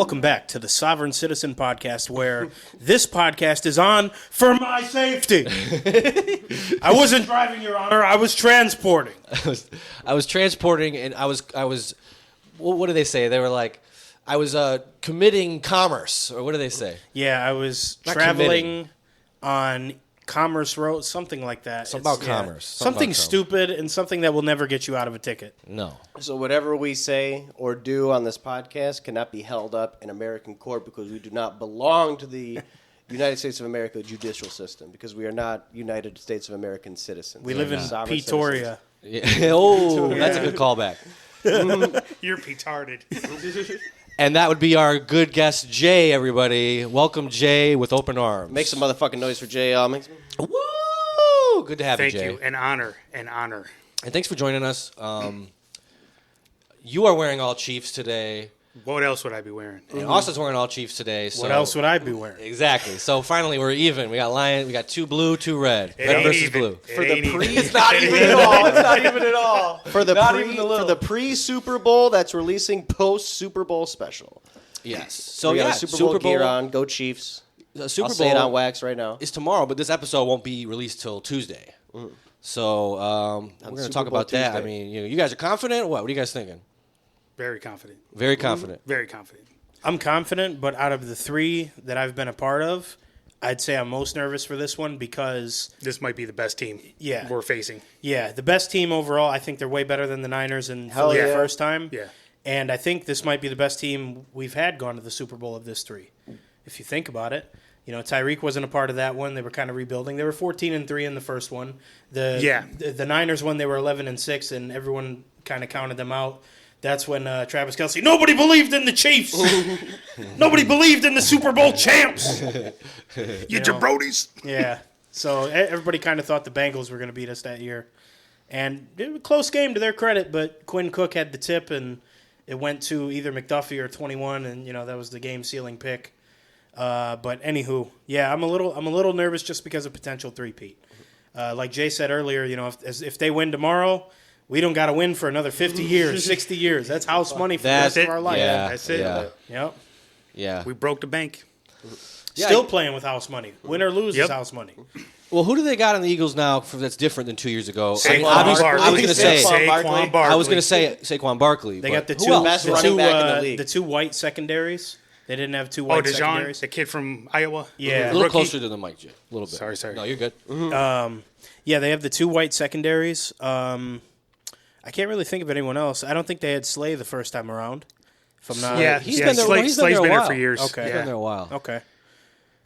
Welcome back to the Sovereign Citizen Podcast, where this podcast is on for my safety. I wasn't driving, Your Honor. I was transporting. I was transporting, and I was. What do they say? They were like, I was committing commerce, or what do they say? Yeah, I was Not traveling committing. on Commerce Road, something like that. Something about commerce. Something stupid and something that will never get you out of a ticket. No. So whatever we say or do on this podcast cannot be held up in American court because we do not belong to the United States of America judicial system because we are not United States of American citizens. We live in Sovereign Pretoria. Yeah. Oh, that's a good callback. You're petarded. And that would be our good guest, Jay, everybody. Welcome, Jay, with open arms. Make some motherfucking noise for Jay. Woo! Good to have Thank you, Jay. you. An honor. An honor. And thanks for joining us. You are wearing all Chiefs today. What else would I be wearing? And Austin's wearing all Chiefs today. So What else would I be wearing? Exactly. So finally, we're even. We got Lion. We got 2 blue, 2 red. It Red ain't versus even. blue. For the pre, It's not even at all. It's not even at all. for the Not pre, even a little. for the pre-Super Bowl that's releasing post-Super Bowl special. Yes. So we yeah, got a Super Bowl gear on. Go Chiefs. The Super I'll Bowl say it on wax right now. is tomorrow, but this episode won't be released till Tuesday. So we're going to Super talk Bowl about that. I Tuesday. mean, you guys are confident? What are you guys thinking? Very confident. Very confident. Very confident. I'm confident, but out of the 3 that I've been a part of, I'd say I'm most nervous for this one because, This might be the best team Yeah. we're facing. yeah, the best team overall, I think they're way better than the Niners and Hell Philly the yeah. first time. Yeah. And I think this might be the best team we've had gone to the Super Bowl of this 3. If you think about it. You know, Tyreek wasn't a part of that one. They were kind of rebuilding. They were 14-3 in the first one. The Niners one, they were 11-6, and everyone kind of counted them out. That's when Travis Kelce, nobody believed in the Chiefs. Nobody believed in the Super Bowl champs. You jabronis. Yeah. So everybody kind of thought the Bengals were going to beat us that year. And it was a close game to their credit, but Quinn Cook had the tip, and it went to either McDuffie or 21, and, that was the game-sealing pick. But anywho, yeah, I'm a little nervous just because of potential three-peat. Like Jay said earlier, if they win tomorrow, we don't got to win for another 50 years, 60 years. That's house money for the rest of our life. Yeah, That's it. Yeah. Yep. Yeah. We broke the bank. Still playing with house money. Win or lose is house money. Well, who do they got on the Eagles now that's different than 2 years ago? Saquon Obviously, Barkley. I was going to say Saquon Barkley. I was going to say Saquon Barkley. They but got who else? Best running back in the league. the 2 white secondaries. They didn't have 2 Oh, white DeJohn, secondaries. the kid from Iowa. Yeah. A little Rookie. closer to the mic, Jay. A little bit. Sorry. No, you're good. Yeah, they have the 2 white secondaries. I can't really think of anyone else. I don't think they had Slay the first time around. If I'm not. He's been there. Slay's He's been there a been there while. for years. Okay. He's Yeah. been there a while. Okay.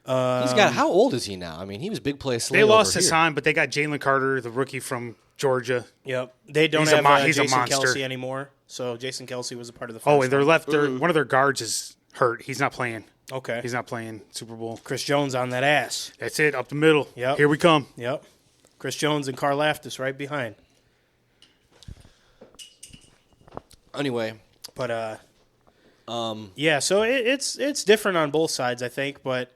He's got. How old is he now? I mean, he was big play. Slay They lost over here. Hassan, but they got Jalen Carter, the rookie from Georgia. Yep. They don't He's a have he's a Jason monster. Kelsey anymore. So Jason Kelsey was a part of the first Oh, and their one. left, one of their guards is hurt. He's not playing. Okay. He's not playing Super Bowl. Chris Jones on that ass. That's it, up the middle. Yep. Here we come. Yep. Chris Jones and Karlaftis right behind. Anyway, But yeah, so it's different on both sides, I think. But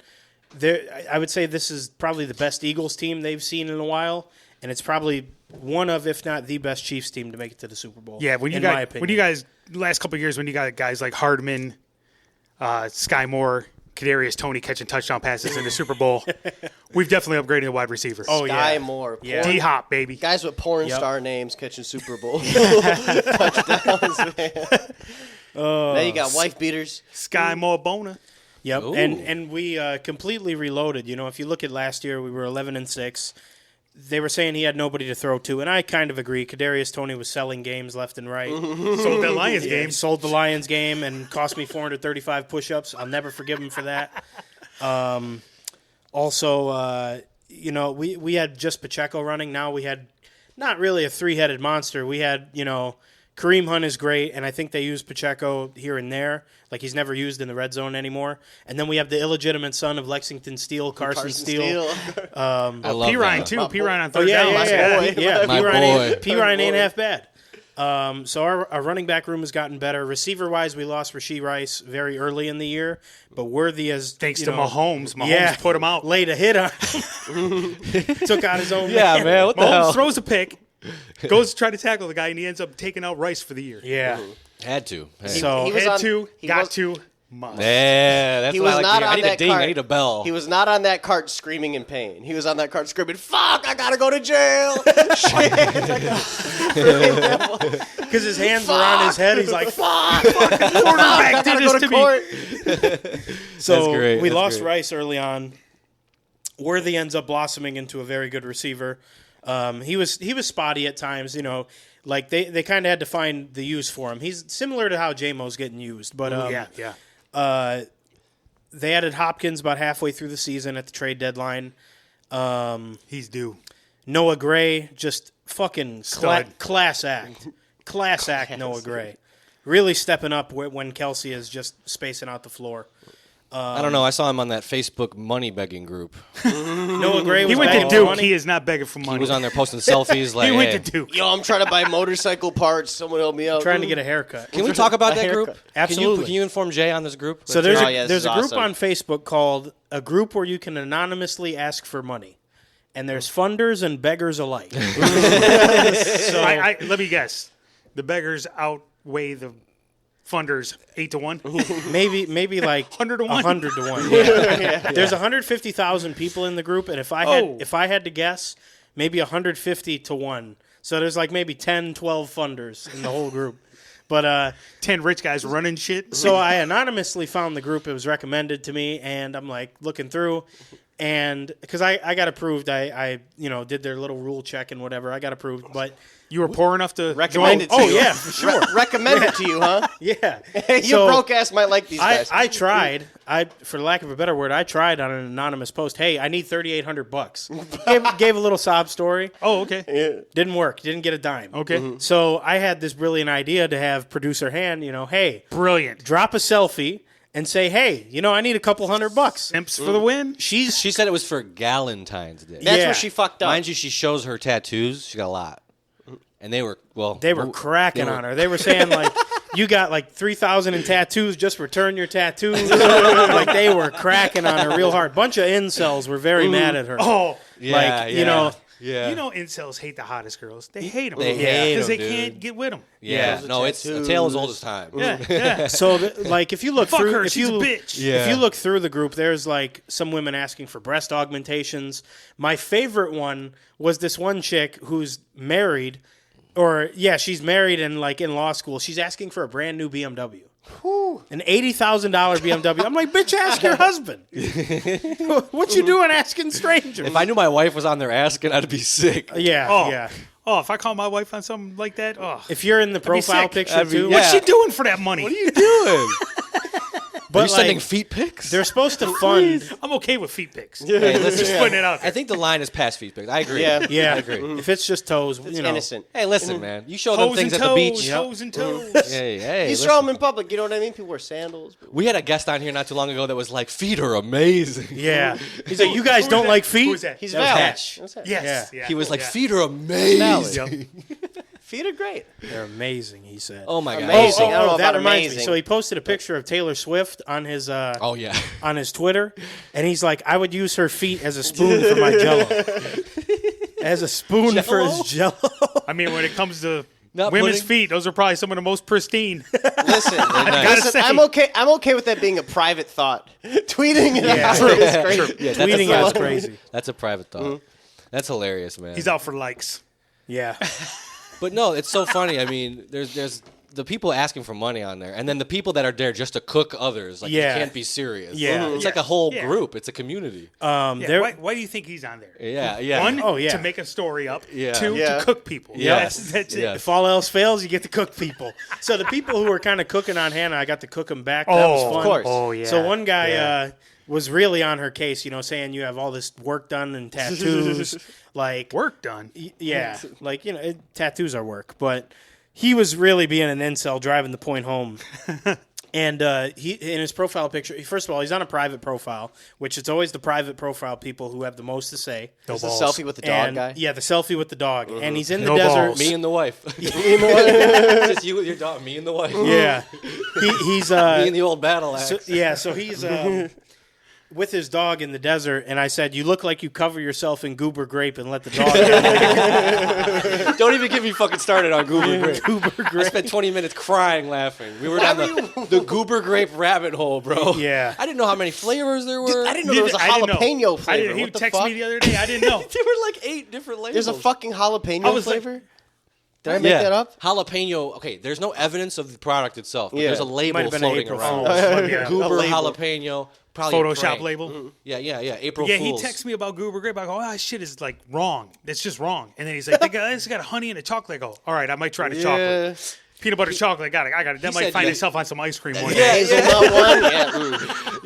I would say this is probably the best Eagles team they've seen in a while, and it's probably one of, if not the best Chiefs team to make it to the Super Bowl. Yeah, when you guys last couple of years when you got guys like Hardman, Sky Moore, Kadarius Toney catching touchdown passes in the Super Bowl, we've definitely upgraded the wide receiver. Oh Sky yeah, Moore. Yeah. D Hop, baby. Guys with porn Yep. star names catching Super Bowl touchdowns, man. Now you got wife beaters. Sky Moore Bona. Yep, Ooh. and we completely reloaded. If you look at last year, we were 11-6. They were saying he had nobody to throw to, and I kind of agree. Kadarius Toney was selling games left and right. Sold that Lions He game. sold the Lions game and cost me 435 push-ups. I'll never forgive him for that. Also, we had just Pacheco running. Now we had not really a 3-headed monster. We had, Kareem Hunt is great, and I think they use Pacheco here and there. Like, he's never used in the red zone anymore. And then we have the illegitimate son of Lexington Steele, Carson Steele. I love P. Ryan, that. too. P. Ryan on Oh, third yeah, down. yeah. My P. Ryan ain't half bad. So our running back room has gotten better. Receiver-wise, we lost Rashee Rice very early in the year, but Worthy as Thanks to Mahomes. Mahomes put him out. laid a hit on him. Took out his own Yeah, man. What the Mahomes hell? throws a pick, goes to try to tackle the guy, and he ends up taking out Rice for the year. Yeah. Had to. So He was Had on- to, he got was- to, Must. Yeah, that's He what was I like not to hear. I on need a that ding. cart. I need a bell. He was not on that cart screaming in pain. He was on that cart screaming, "Fuck! I gotta go to jail!" Because his hands were on his head. He's like, "Fuck! Quarterback I did gotta go this to to me. court." So That's great. we That's lost great. Rice early on. Worthy ends up blossoming into a very good receiver. He was spotty at times, like they kind of had to find the use for him. He's similar to how J-Mo's getting used, but they added Hopkins about halfway through the season at the trade deadline. He's due. Noah Gray, just fucking Stud. class act. Class act, Noah Gray. Really stepping up when Kelsey is just spacing out the floor. I don't know. I saw him on that Facebook money begging group. Noah Gray was He went begging to for Duke. money. He is not begging for money. He was on there posting selfies. Like, He went hey. to Duke. Yo, I'm trying to buy motorcycle parts. Someone help me out. Trying to get a haircut. Can we talk about that haircut. group? Absolutely. Can you inform Jay on this group? So there's Oh, a, yeah, this there's is a group awesome. on Facebook called a group where you can anonymously ask for money, and there's funders and beggars alike. So Let me guess. The beggars outweigh the funders 8-1. maybe like 100 to 1? 100 to 1. Yeah. There's 150,000 people in the group, and if I had to guess, maybe 150 to 1. So there's like maybe 10, 12 funders in the whole group. But 10 rich guys running shit. so I anonymously found the group. It was recommended to me, and I'm like looking through, and because I got approved, I did their little rule check and whatever. I got approved, but You were poor enough to Recommended join. to oh you. yeah, for sure, Recommend it to you, huh? yeah. You So broke ass might like these guys. I tried. For lack of a better word, I tried on an anonymous post. Hey, I need $3,800. Gave a little sob story. Oh, okay. Didn't work. Didn't get a dime. Okay. So I had this brilliant idea to have producer hand. Hey, Brilliant. drop a selfie and say, hey, I need a couple $100. Simps for the win. She said it was for Galentine's Day. That's yeah. where she fucked up. Mind you, she shows her tattoos. She got a lot. And they were, cracking they were- on her. They were saying, like, you got like 3,000 in tattoos, just return your tattoos. Like, they were cracking on her real hard. Bunch of incels were very mad at her. Oh, Yeah, yeah. you know, incels hate the hottest girls. They hate them. They hate 'em, they dude. can't get with them. Yeah, no, it's a tale as old as time. Yeah. So, if you look Fuck through, her. if She's you a bitch. Yeah. if you look through the group, there's like some women asking for breast augmentations. My favorite one was this one chick who's married, she's married and like in law school. She's asking for a brand new BMW. An $80,000 BMW. I'm like, bitch, ask your husband. What you doing asking strangers? If I knew my wife was on there asking, I'd be sick. Yeah, Oh. yeah. Oh, if I call my wife on something like that, If you're in the be profile sick. picture I'd be- too, yeah. what's she doing for that money? What are you doing? but Are you sending like, feet pics? they're supposed to fund. I'm okay with feet pics. Hey, listen, Just putting it out there. I think the line is past feet pics. I agree. Yeah. Yeah, I agree. if it's just toes, It's innocent. Hey, listen, man. You show them Toes things and at the toes, beach. toes and toes. Hey, You listen. show them in public. You know what I mean? People wear sandals. We had a guest on here not too long ago that was like, feet are amazing. Yeah, he's like, you guys don't like feet. Who's that? He's That was Val. Hatch. That's it. Yes. Yeah. Yeah. He was like, Yeah. feet are amazing. Yep. Feet are great. They're amazing, he said. Oh, my God. Amazing. I don't know that about reminds me. amazing. So he posted a picture of Taylor Swift on his Oh, yeah. on his Twitter, and he's like, I would use her feet as a spoon for my Jello. As a spoon for his Jello. I mean, when it comes to Not women's putting- feet, those are probably some of the most pristine. Listen, gotta listen, say. I'm okay. I'm okay with that being a private thought. Tweeting it Yeah. out True. is great. Yeah, that's Tweeting a out is private- crazy. That's a private thought. That's hilarious, man. He's out for likes. Yeah. But no, it's so funny. I mean, there's the people asking for money on there, and then the people that are there just to cook others. Like, Yeah. you can't be serious. Yeah. It's like a whole Yeah. group. It's a community. Yeah, There- why do you think he's on there? Yeah, yeah. One, Oh, yeah. to make a story up. Yeah. Two, Yeah. to cook people. Yeah. That's Yeah. it. If all else fails, you get to cook people. So the people who were kind of cooking on Hannah, I got to cook them back. That was Oh, fun. of course. Oh, yeah. So one guy Yeah. was really on her case, saying you have all this work done and tattoos. Like, Work done. yeah, like, tattoos are work. But he was really being an incel driving the point home. And he in his profile picture, first of all, he's on a private profile, which it's always the private profile people who have the most to say. There's the balls. selfie with the dog And, guy. yeah, the selfie with the dog. And he's in the No desert. balls. Me and the wife. Just you with your dog. Me and the wife. Yeah. He's Me and the old battle axe. So he's with his dog in the desert, and I said, "You look like you cover yourself in Goober grape and let the dog out." Don't even get me fucking started on Goober grape. Goober I grape. spent 20 minutes crying, laughing. We were down the Goober grape rabbit hole, bro. Yeah. I didn't know how many flavors there were. I didn't know there was a I didn't know. jalapeno flavor. He What the texted fuck? me the other day. I didn't know. There were like 8 different labels. There's a fucking jalapeno was like- flavor? Did I make that up? Jalapeno. Okay, there's no evidence of the product itself, but Yeah. there's a Might label have been an floating April around. Fool's. Yeah. Goober A label. jalapeno. Probably a Photoshop prank. label. Yeah. April Yeah, Fools. he texted me about Goober grape. I go, that shit is like wrong. That's just wrong. And then he's like, this got honey and a chocolate. I go, all right, I might try the chocolate. Peanut butter chocolate. I got it. That might said find yeah. itself on some ice cream one Yeah, day. Hazelnut one?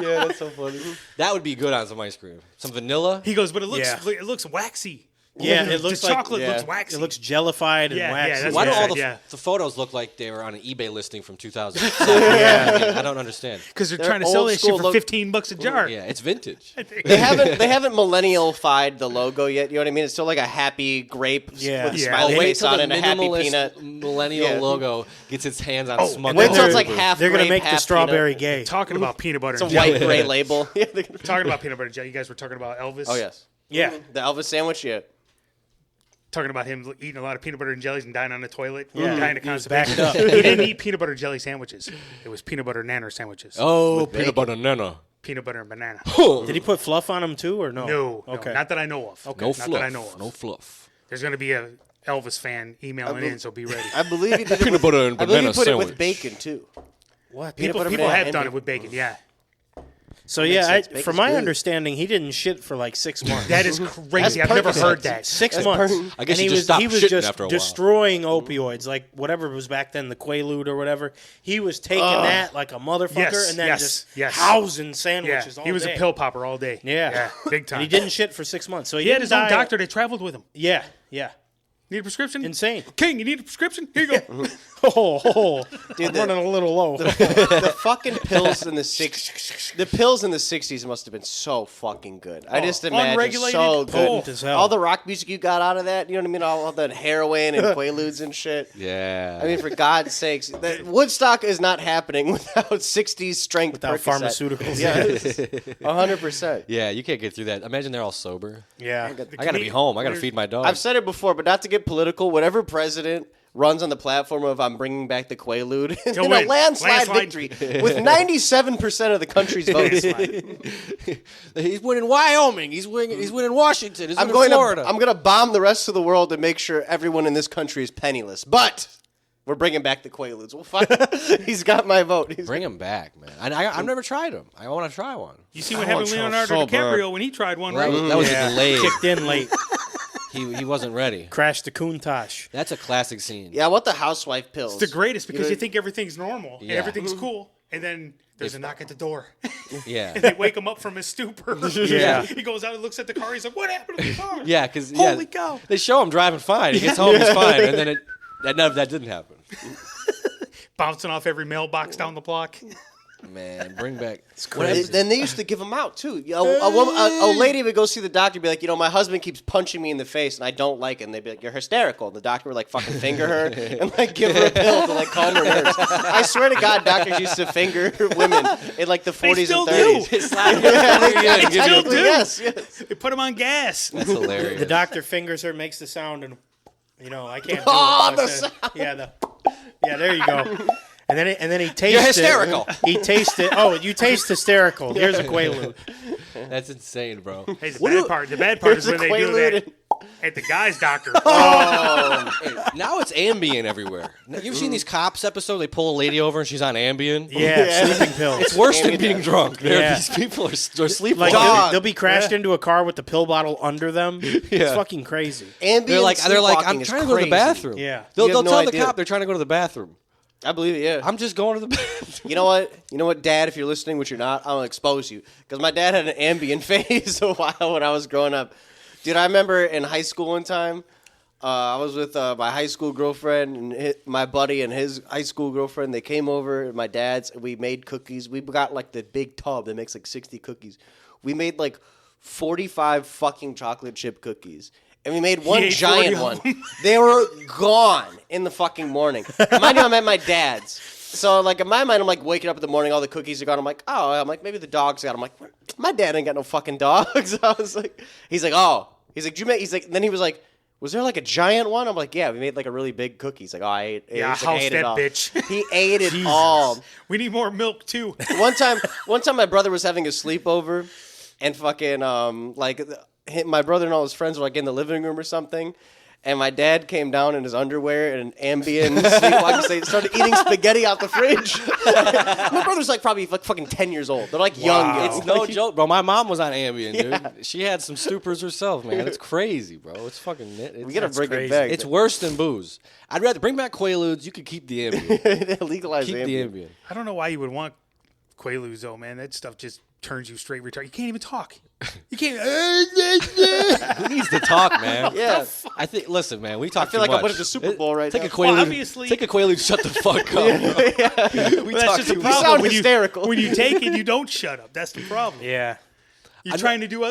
Yeah, that's so funny. That would be good on some ice cream. Some vanilla. He goes, but it looks Yeah. it looks waxy. Yeah, it looks the like chocolate yeah. looks waxy. it looks jellified and Yeah, waxy. that's Why do what I all said, the, yeah. the photos look like they were on an eBay listing from 2007? I don't understand. because they're They're trying to sell old that shit school for look- $15 a jar. Yeah, it's vintage. They haven't millennial-fied the logo yet. You know what I mean? It's still like a happy grape Yeah. with a Yeah. smiley Wait face till on the it and a happy minimalist peanut. millennial Yeah. logo gets its hands on smuggled. Wait till it's They're- like half They're gonna grape, make the half strawberry peanut. gay. Talking about peanut butter It's a and jelly. white gray label. Yeah, they're gonna- Talking about peanut butter and jelly. You guys were talking about Elvis. oh yes, Yeah. the Elvis sandwich. Yeah, Talking about him eating a lot of peanut butter and jellies and dying on the toilet. Yeah. Dying of He was constipation. backed up. He didn't eat peanut butter jelly sandwiches. It was peanut butter nanner sandwiches. Oh, peanut butter nana. Peanut butter and banana. Did he put fluff on them too, or no? No, Okay. not that I know of. No not fluff. that I know of. No fluff. There's going to be a Elvis fan emailing in, so be ready. I believe he did it Peanut with, butter and I believe he banana put it with sandwich. bacon too. What? Peanut butter, People banana, have and done it bacon. with bacon, yeah. So Makes yeah, sense. from Bacon's my good. understanding, he didn't shit for like 6 months. That is crazy. I've That's never Percocet. heard that. 6 That's months. perfect. I guess and you just stopped he was shitting just after a while. destroying opioids, like whatever was back then, the Quaalude or whatever. He was taking that like a motherfucker, Yes, and then yes, just yes. housing Yeah, sandwiches all he was day. a pill popper all day. Yeah. big time. And he didn't shit for 6 months. So He had didn't his own die- doctor that traveled with him. Yeah. Need a prescription? Insane. King, you need a prescription? Here you go. Dude, I'm running a little low. The fucking pills in the the pills in the 60s must have been so fucking good. I just imagine unregulated, so good. potent as hell. All the rock music you got out of that, you know what I mean? All that heroin and Quaaludes and shit. Yeah. I mean, for God's sakes, Woodstock is not happening without 60s strength Without Percocet. pharmaceuticals. Yeah, 100%. yeah, you can't get through that. Imagine they're all sober. Yeah. I gotta be home. I gotta feed my dog. I've said it before, but not to get political. Whatever president runs on the platform of "I'm bringing back the Quaalude" in a win. landslide Landslide. victory with 97% of the country's votes. He's winning Wyoming. He's winning Washington. He's I'm winning going Florida. to bomb the rest of the world to make sure everyone in this country is penniless. But we're bringing back the Quaaludes. Well, fuck. He's got my vote. Bring him back, man. I've never tried them. I want to try one. You see what happened to so Leonardo bad. DiCaprio when he tried one, right? That was a delay. Kicked in late. He wasn't ready. Crashed the Countach. That's a classic scene. Yeah, what the housewife pills? It's the greatest because know- you think everything's normal and Yeah. everything's cool, and then there's a knock at the door. Yeah. And they wake him up from his stupor. Yeah. He goes out and looks at the car. He's like, "What happened to the car?" Yeah, because Holy cow. they show him driving fine. He gets home, he's fine, and then that didn't happen. Bouncing off every mailbox down the block. Man, bring back. Then they used to give them out too. A lady would go see the doctor and be like, my husband keeps punching me in the face and I don't like it. And they'd be like, you're hysterical. And the doctor would like fucking finger her and like give her a pill to like calm her nerves. I swear to God, doctors used to finger women in like the 40s still and 30s. do. Technically, do. yes. They put him on gas. That's hilarious. The doctor fingers her, makes the sound, and I can't do Oh, it. the So I said, yeah, there you go. And then he tastes You're hysterical. it. He tasted. Oh, you taste hysterical. Here's a Quaalude. That's insane, bro. Hey, the bad part is Here's when a they do Quaalude that at the guy's doctor. Hey, now it's Ambien everywhere. You've seen these cops episodes? They pull a lady over and she's on Ambien. Yeah, sleeping pills. It's worse than being drunk. Yeah. These people are sleeping. Like Dog. they'll be crashed into a car with the pill bottle under them. It's fucking crazy. Ambien They're like, sleepwalking I'm is trying to go to the crazy. bathroom. Yeah. They'll You have no tell the idea. cop they're trying to go to the bathroom. I believe it, yeah. I'm just going to the bathroom. You know what, Dad, if you're listening, which you're not, I'm going to expose you. Because my dad had an Ambien phase a while when I was growing up. Dude, I remember in high school one time, I was with my high school girlfriend and my buddy and his high school girlfriend. They came over at my dad's, and we made cookies. We got like the big tub that makes like 60 cookies. We made like 45 fucking chocolate chip cookies. And we made one ate 40 giant of one. They were gone in the fucking morning. Mind you, I'm at my dad's. So, like, in my mind, I'm, like, waking up in the morning, all the cookies are gone. I'm like, maybe the dog's got them. I'm like, my dad ain't got no fucking dogs. I was like, he's like, oh. He's like, did you make, he's like, then he was like, was there like a giant one? I'm like, yeah, we made like a really big cookie. He's like, oh, I ate it. Yeah, He's like, I house ate that it all. bitch. He ate it all. We need more milk too. One time my brother was having a sleepover and fucking, my brother and all his friends were like in the living room or something. And my dad came down in his underwear and an Ambien sleepwalking state, started eating spaghetti out the fridge. My brother's like probably like fucking 10 years old. They're like young. It's no joke, bro. My mom was on Ambien, dude. She had some stupors herself, man. It's crazy, bro. It's fucking. We gotta bring crazy. it back. It's worse than booze. I'd rather bring back Quaaludes. You could keep the Ambien. Legalize Keep Ambien. the Ambien. I don't know why you would want Quaaludes, though, man. That stuff just turns you straight retarded. You can't even talk. You can't. Who needs to talk, man? Yeah. I think. Listen, man. We talk. I feel too like I'm much. at the Super Bowl right Take now. a Quaalude. Well, obviously- Take a Quaalude. Shut the fuck up. We That's talk just too the much. sound problem. When hysterical. when you take it, you don't shut up. That's the problem. Yeah. You're trying to do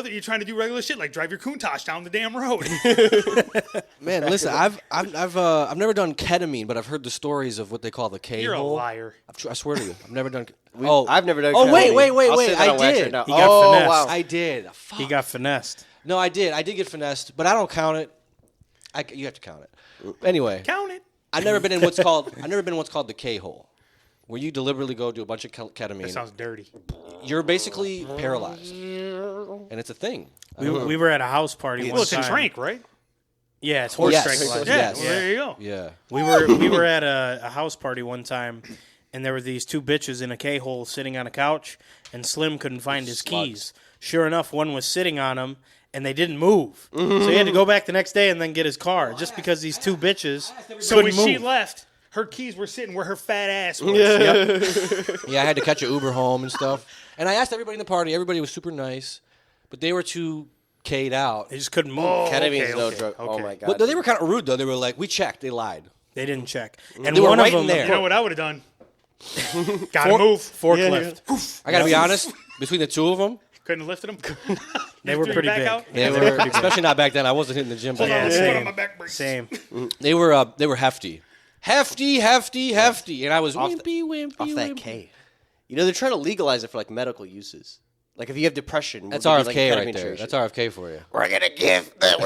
regular shit like drive your Countach down the damn road. Man, listen. I've never done ketamine, but I've heard the stories of what they call the K-hole. You're a liar. I swear to you, I've never done. I've never done. Oh wait, ketamine. wait, wait, I'll wait! say that I on wax did. right now. He got Oh finessed. wow! I did. Fuck. He got finessed. No, I did. I did get finessed, but I don't count it. You have to count it. Anyway, Count it. I've never been in what's called the K-hole, where you deliberately go do a bunch of ketamine. That sounds dirty. You're basically paralyzed, and it's a thing. We were at a house party one Well, it's a time. drink, right? Yeah, it's horse Yes. tranquilizer. Yeah. Yes. Well, there you go. Yeah. We were at a house party one time, and there were these two bitches in a K-hole sitting on a couch, and Slim couldn't find his keys. Sure enough, one was sitting on him, and they didn't move. So he had to go back the next day and then get his car, just because these two bitches So when couldn't she move. left, her keys were sitting where her fat ass was. Yeah, I had to catch an Uber home and stuff. And I asked everybody in the party. Everybody was super nice, but they were too K'd out. They just couldn't move. Ketamine's no okay, drug. Oh okay. my god! But they were kind of rude, though. They were like, we checked. They lied. They didn't check. And They were one right of in them, there. You know what I would have done? Gotta move. forklift. I got to be honest. Between the two of them, Couldn't have lifted them. They were pretty big. they were, especially not back then. I wasn't hitting the gym. Back Yeah, then. Put on my back brace. Same. They were hefty. Hefty. And I was wimpy. off that K. You know they're trying to legalize it for like medical uses. Like if you have depression, That's we'll give you, RFK like, right ketamine there. treatment. That's RFK for you. We're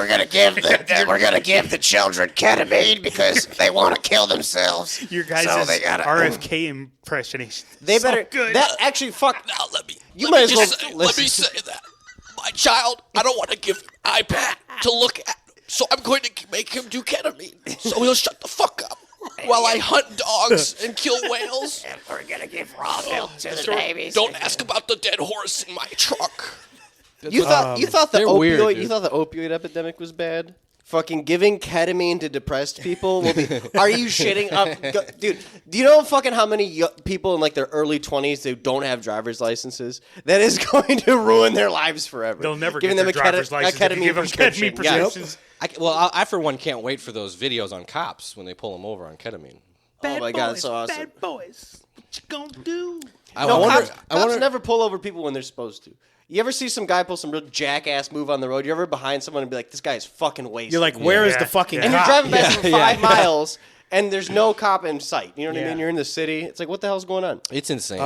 gonna give the children ketamine because they want to kill themselves. Your guys' So they gotta- RFK impersonation. They So better. good. That actually fuck. Now let me. You let might me as well just say, listen. let me say that my child. I don't want to give him an iPad to look at, so I'm going to make him do ketamine, so he'll shut the fuck up while I hunt dogs and kill whales. And we're gonna give raw milk to the babies. Don't ask about the dead horse in my truck. You thought the they're weird, opioid. dude. You thought the opioid epidemic was bad. Fucking giving ketamine to depressed people will be. Are you shitting up, dude? Do you know fucking how many people in like their early 20s who don't have driver's licenses? That is going to ruin their lives forever. They'll never Giving get them their a driver's license if you give them ketamine Yeah. prescriptions. I for one can't wait for those videos on cops when they pull them over on ketamine. Oh my god, it's so awesome. Bad boys. What you gonna do? Cops never pull over people when they're supposed to. You ever see some guy pull some real jackass move on the road? You ever behind someone and be like, "This guy is fucking wasted." You're like, where is Yeah. the fucking and you're cop? driving past for Yeah. 5 miles, and there's no cop in sight. You know what I Yeah. mean? You're in the city. It's like, what the hell's going on? It's insane.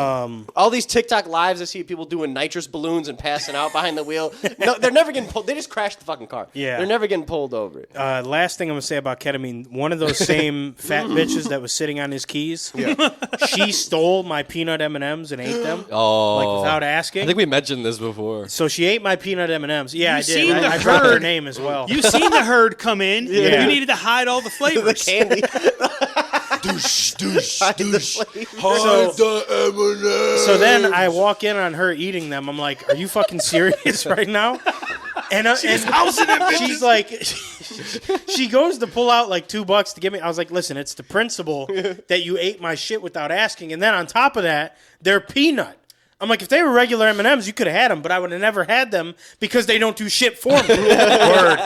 All these TikTok lives, I see people doing nitrous balloons and passing out behind the wheel. No, they're never getting pulled. They just crashed the fucking car. Yeah. They're never getting pulled over. Last thing I'm gonna say about ketamine: one of those same fat bitches that was sitting on his keys, she stole my peanut M&Ms and ate them, like without asking. I think we mentioned this before. So she ate my peanut M&Ms. Yeah, I You did. seen the I dropped her herd. name as well. You seen the herd come in. Yeah. You needed to hide all the flavors. The candy. So then I walk in on her eating them. I'm like, "Are you fucking serious right now?" And she's like, she goes to pull out like $2 to give me. I was like, "Listen, it's the principle that you ate my shit without asking, and then on top of that, they're peanut." I'm like, if they were regular M&Ms, you could have had them, but I would have never had them because they don't do shit for me. Word.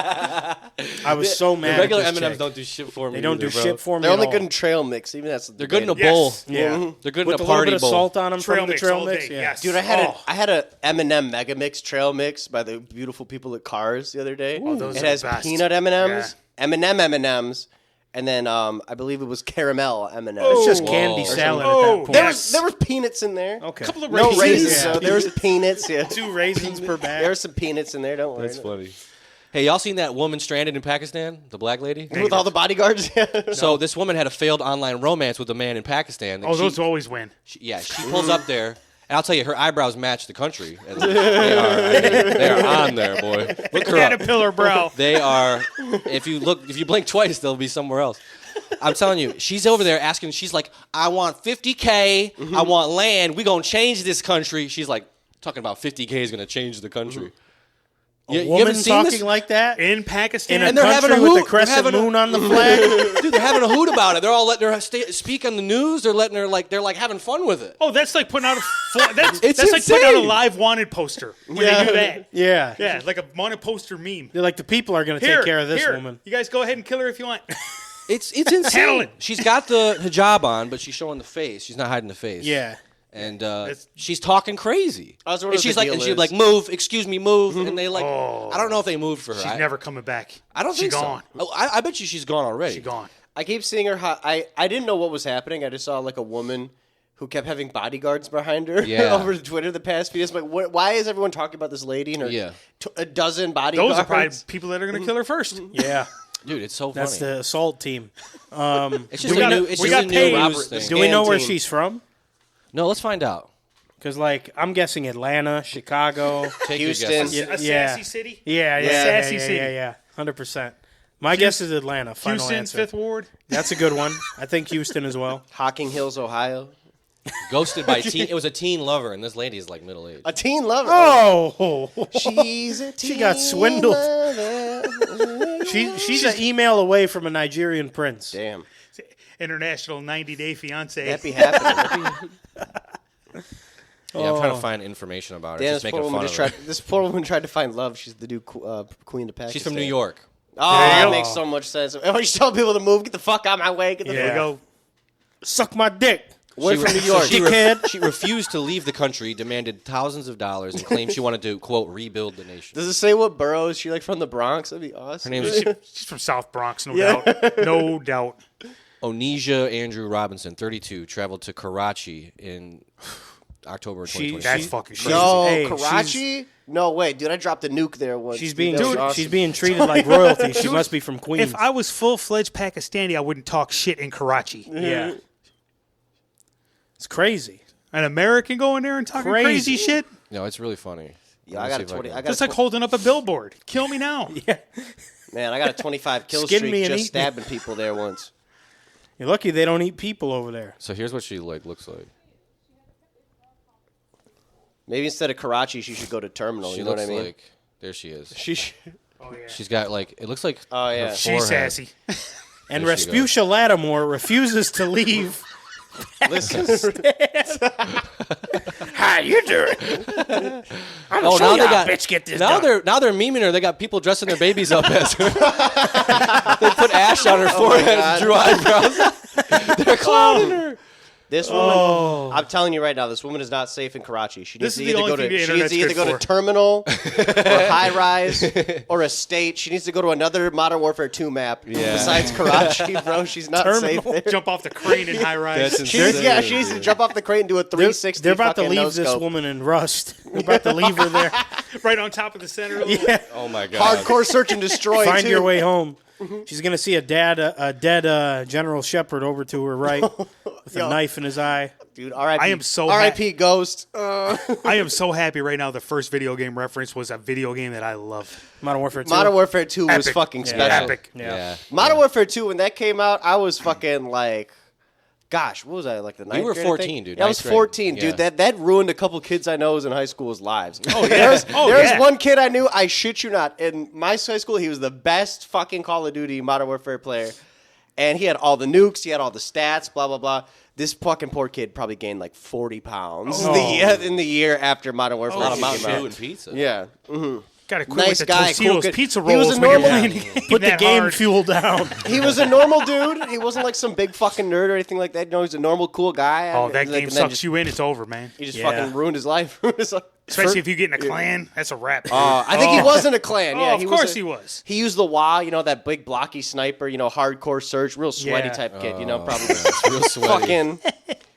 I was so mad. The regular at this M&Ms chick. don't do shit for me. They don't do either, bro. shit for me. They're only at good all. in trail mix. Even that's They're good in a debatable. bowl. Yeah, They're good with in a a little party bit of bowl. salt on them Trail from the mix trail all mix. day, Yeah. yes. Dude, I had a M&M Mega Mix trail mix by the beautiful people at Cars the other day. those it are has the best. peanut M&Ms, M&Ms, and then I believe it was caramel M&Ms. It's just Whoa. candy Or salad something. at that point. There was peanuts in there. Okay. couple of No raisins. raisins. Yeah. So there was peanuts. Yeah. 2 raisins per bag. There was some peanuts in there. Don't worry. funny. Hey, y'all seen that woman stranded in Pakistan? The black lady? With all the bodyguards. So this woman had a failed online romance with a man in Pakistan. Oh, those always win. She pulls up there, and I'll tell you, her eyebrows match the country. And they are on there, boy. Look her up. Caterpillar brow. They are. If you blink twice, they'll be somewhere else. I'm telling you, she's over there asking. She's like, I want $50K. I want land. We gonna change this country. She's like talking about $50K is gonna change the country. A You woman haven't seen talking this? like that In Pakistan. in a And they're having country a with hoot. the crescent They're having a- moon on the flag. Dude, they're having a hoot about it. They're all letting her speak on the news. They're letting her they're having fun with it. Oh, that's like putting out that's It's like putting out a insane. live wanted poster when they do that. Yeah. Yeah, like a wanted poster meme. They're like, the people are going to take care of this woman. You guys go ahead and kill her if you want. It's Handle insane. it. She's got the hijab on, but she's showing the face. She's not hiding the face. Yeah. And she's talking crazy. I was wondering And she's what the like, and deal she'd is. like, move, excuse me, move. And they like, I don't know if they moved for her. She's never coming back. I don't think She's gone. so. Oh, I bet you she's gone already. She's gone. I keep seeing her. I didn't know what was happening. I just saw like a woman who kept having bodyguards behind her Yeah. over Twitter the past few days. I'm like, why is everyone talking about this lady and her Yeah. a dozen bodyguards? Those are probably people that are going to kill her first. Yeah. Dude, it's so funny. That's the assault team. It's just We a got- new, it's we just got a paid. new Robert, news this thing. Do we know where team. she's from? No, let's find out. Because, like, I'm guessing Atlanta, Chicago. Take Houston. your guesses. Yeah. A sassy city. Yeah, Sassy yeah, city. yeah. 100%. My guess is Atlanta. Final Houston, answer. 5th Ward. That's a good one. I think Houston as well. Hocking Hills, Ohio. Ghosted by teen. It was a teen lover, and this lady is like middle aged. A teen lover. Oh, She's a teen She got swindled. lover. she's an email away from a Nigerian prince. Damn. International 90-day fiance. That be happening. Yeah, I'm trying to find information about her. Dan, Just this making poor, fun woman of just her. this poor woman tried to find love. She's the new queen of Pakistan. She's from New York. Oh, There you that go. makes so much sense. Oh, you tell people to move. Get the fuck out of my way. Get the There you fuck. go. Suck my dick. We're She from re- New York. She, Dickhead. she refused to leave the country, demanded thousands of dollars, and claimed she wanted to, quote, rebuild the nation. Does it say what borough is she like from the Bronx? That'd be awesome. Her name is She's from South Bronx, no Yeah. doubt. No doubt. Onesia Andrew Robinson, 32, traveled to Karachi in October 2020. That's fucking crazy. No, Hey, Karachi? No, wait, dude, I dropped a nuke there once. She's dude. being That was awesome. she's being treated like royalty. She must be from Queens. If I was full-fledged Pakistani, I wouldn't talk shit in Karachi. Yeah. It's crazy. An American going there and talking crazy shit? No, it's really funny. Yeah, Let I me got see a if 20. can- I got That's a like holding up a billboard. Kill me now. Man, I got a 25 kill Skin streak me and just eat me. stabbing people there once. You're lucky they don't eat people over there. So here's what she looks like. Maybe instead of Karachi, she should go to Terminal. She You know what looks I mean? like there she is. She should. She's got like it looks like Oh, yeah. her She's forehead. sassy. And There she Respucia Lattimore refuses to leave. Listen, How you doing? I'm Oh, now they got bitch get this now done. they're memeing her. They got people dressing their babies up as her. They put ash on her forehead and drew eyebrows. They're clowning her. this woman. I'm telling you right now, this woman is not safe in Karachi. She needs This to is the either go only to thing the she needs to either internet's go good to for. Terminal or High Rise or Estate. She needs to go to another Modern Warfare 2 map besides Karachi, bro. She's not safe there. Jump off the crane in high rise. That's She needs, insane. yeah, she needs to jump off the crate and do a 360. They're about to fucking leave this no-scope. woman in rust. They're about to leave her there. Right on top of the center. Yeah. Oh my god. Hardcore search and destroy. Find too. your way home. She's gonna see a dead General Shepard over to her right with a knife in his eye. Dude, R.I.P. I am so R.I.P. Ghost. I am so happy right now. The first video game reference was a video game that I love. Modern Warfare 2. Modern Warfare 2 was Epic. fucking Yeah. special. Epic. Yeah. Modern Warfare 2, when that came out, I was fucking like, gosh, what was I, like the ninth were grade, I think? 14, dude. Yeah, I was Ninth grade. 14, Yeah. dude. That ruined a couple kids I know's in high school's lives. Oh, yeah. There was yeah. one kid I knew, I shit you not, in my high school, he was the best fucking Call of Duty Modern Warfare player. And he had all the nukes, he had all the stats, blah, blah, blah. This fucking poor kid probably gained like 40 pounds in the year after Modern Warfare A lot of 2 Mountain came Dew out. and pizza. Yeah. Got to quit Nice with the guy, cool Tostitos kid. pizza He was rolls a when you're normal- playing the game Put the that game hard. fuel down. He was a normal dude. He wasn't like some big fucking nerd or anything like that. No, he's a normal, cool guy. Oh, And that like, game and then sucks you in. It's over, man. He just Yeah. fucking ruined his life. Especially if you get in a clan, that's a wrap. I think he was in a clan. Yeah, of course he was. He used the WA, that big blocky sniper, hardcore search, real sweaty type kid, probably It's real sweaty. fucking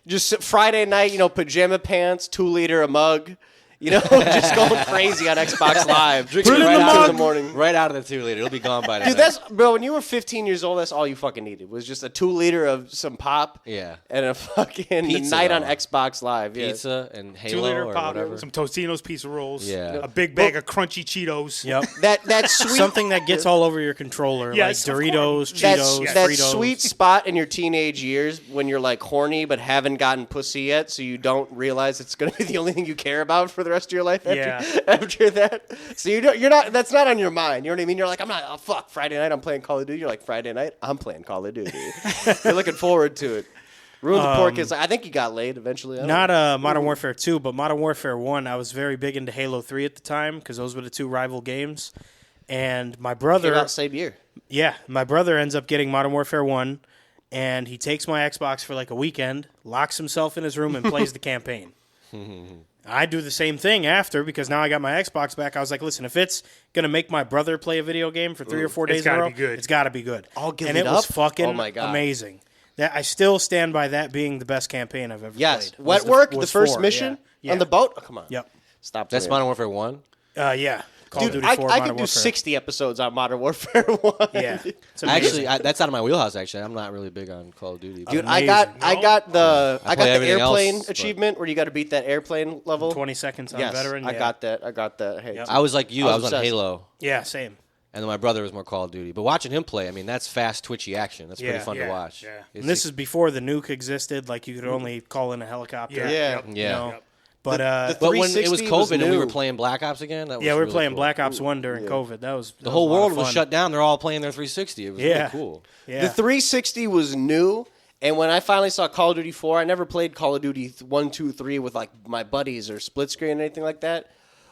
just Friday night, pajama pants, 2 liter a mug. Just going crazy on Xbox Live. Drinking Right right out out in the morning. Right out of the 2 liter. It'll be gone by Dude, tonight. bro, when you were 15 years old, that's all you fucking needed. Was just a 2 liter of some pop. Yeah. And a fucking Pizza, night on though. Xbox Live. Yeah. Pizza and 2 Halo liter or pop, whatever. some Tostino's pizza rolls, Yeah. a big bag of crunchy Cheetos. Yep. That sweet Something that gets all over your controller, Yes, like of Doritos, course. Cheetos, that Fritos. sweet spot in your teenage years when you're like horny but haven't gotten pussy yet, so you don't realize it's going to be the only thing you care about for the rest of your life after that. So you're not. That's not on your mind. You know what I mean? You're like, I'm not. Oh fuck! Friday night I'm playing Call of Duty. You're like, Friday night I'm playing Call of Duty. You're looking forward to it. Ruin the poor kids. I think he got laid eventually. I don't know. Not Modern Warfare 2, but Modern Warfare 1. I was very big into Halo 3 at the time because those were the 2 rival games. And my Came brother, out same year. my brother ends up getting Modern Warfare 1, and he takes my Xbox for like a weekend, locks himself in his room, and plays the campaign. I do the same thing after because now I got my Xbox back. I was like, listen, if it's going to make my brother play a video game for 3 or 4 It's days in a gotta row, be good. it's got to be good. I'll give and it it was up. fucking Oh my God. amazing. That I still stand by that being the best campaign I've ever Yes. played. Wet Was work. The was first 4, mission yeah. on the boat. Oh, come on. Yep. Stop. That's playing. Modern Warfare 1? Yeah. Call of Dude, Duty 4, I Modern could do Warfare. 60 episodes on Modern Warfare 1. Yeah. It's amazing. Actually, that's out of my wheelhouse, actually. I'm not really big on Call of Duty. Dude, Amazing. I got the I play everything airplane else, but- achievement where you got to beat that airplane level. 20 seconds on Yes, veteran. I yeah. got that. Hey, Yep. I was like you. I was on obsessed. Halo. Yeah, same. And then my brother was more Call of Duty. But watching him play, I mean, that's fast, twitchy action. That's pretty Yeah. fun to watch. Yeah. And this is before the nuke existed. Like, you could only call in a helicopter. Yeah. Yeah. Yep. Yeah. You know? Yep. But, the But when it was 360 COVID was and we were new. playing Black Ops again, that was yeah, we were really playing cool. Black Ops 1 during COVID. That was The whole world was fun. shut down. They're all playing their 360. It was Yeah. really cool. Yeah. The 360 was new, and when I finally saw Call of Duty 4, I never played Call of Duty 1, 2, 3 with like my buddies or split screen or anything like that.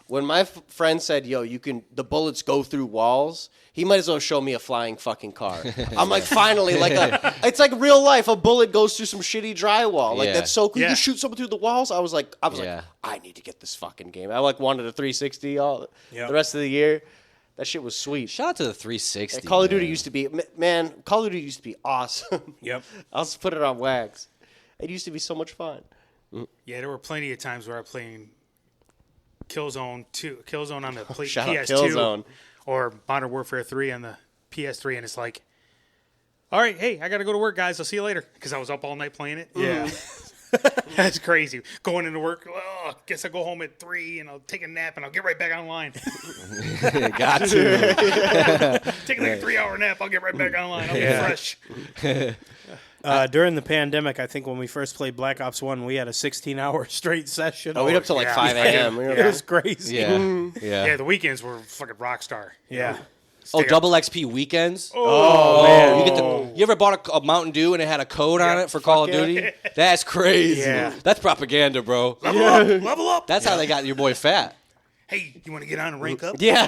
When my friend said, "Yo, the bullets go through walls," he might as well show me a flying fucking car. I'm like, finally, it's like real life. A bullet goes through some shitty drywall. Like Yeah. that's so cool. You Yeah. can shoot someone through the walls. I was like, Yeah. I need to get this fucking game. I wanted a 360 the Yep. rest of the year. That shit was sweet. Shout out to the 360. Call of Duty man. used to be, man. Call of Duty used to be awesome. Yep. I'll just put it on wax. It used to be so much fun. Yeah, there were plenty of times where I played Killzone 2, Killzone on the Shout out PS2, Killzone. or Modern Warfare 3 on the PS3, and it's like, all right, hey, I got to go to work, guys. I'll see you later, because I was up all night playing it. Yeah. That's crazy. Going into work, well, guess I'll go home at 3, and I'll take a nap, and I'll get right back online. Got to. Take like a 3-hour nap, I'll get right back online. I'll be fresh. During the pandemic, I think when we first played Black Ops 1, we had a 16-hour straight session. Oh, we'd up till like yeah. 5 a.m. It was crazy. Yeah. Yeah, the weekends were fucking rock star. Yeah. Oh, double XP weekends. Oh, man. You ever bought a Mountain Dew and it had a code on it for Call of yeah. Duty? That's crazy. Yeah. That's propaganda, bro. level up. That's how they got your boy fat. Hey, you want to get on and rank up? Yeah.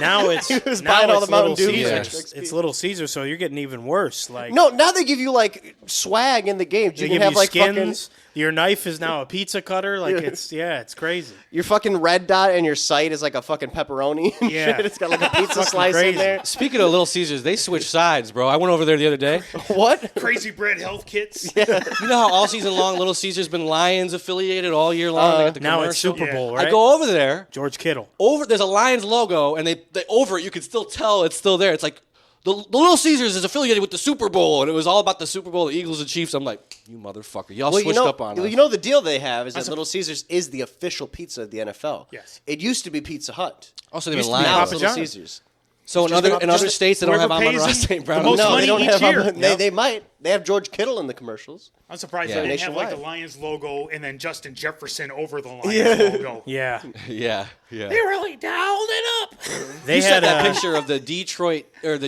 Now it's was now buying all it's the Mountain Little Dew for Caesars. extra XP. It's Little Caesars, so you're getting even worse. Like No, now they give you like swag in the games. they You can give have you like skins. Your knife is now a pizza cutter. Like it's crazy. your fucking red dot and your sight is like a fucking pepperoni. and Yeah. shit. It's got like a pizza Fucking slice in crazy. there. Speaking of Little Caesars, they switched sides, bro. I went over there the other day. What? Crazy bread health kits. You know how all season long Little Caesars been Lions affiliated all year long? They got the Now it's commercial. Super Bowl, right? I go over there. George Kittle. There's a Lions logo, and they over it, you can still tell it's still there. It's like the Little Caesars is affiliated with the Super Bowl, and it was all about the Super Bowl, the Eagles and Chiefs. I'm like, you motherfucker, y'all switched up on us. You know the deal they have is that Little Caesars is the official pizza of the NFL. Yes. It used to be Pizza Hut. Also, they've Used been to be Now lying. it's Papa Little John's. Caesars. So in other states, they don't have whoever Amon pays Ross them St. Brown. the most No, money they don't each have. year. They might. They have George Kittle in the commercials. I'm surprised Yeah. they didn't have like the Nationwide. Lions logo and then Justin Jefferson over the Lions logo. Yeah. Yeah. They really dialed it up. They You had sent that a picture of the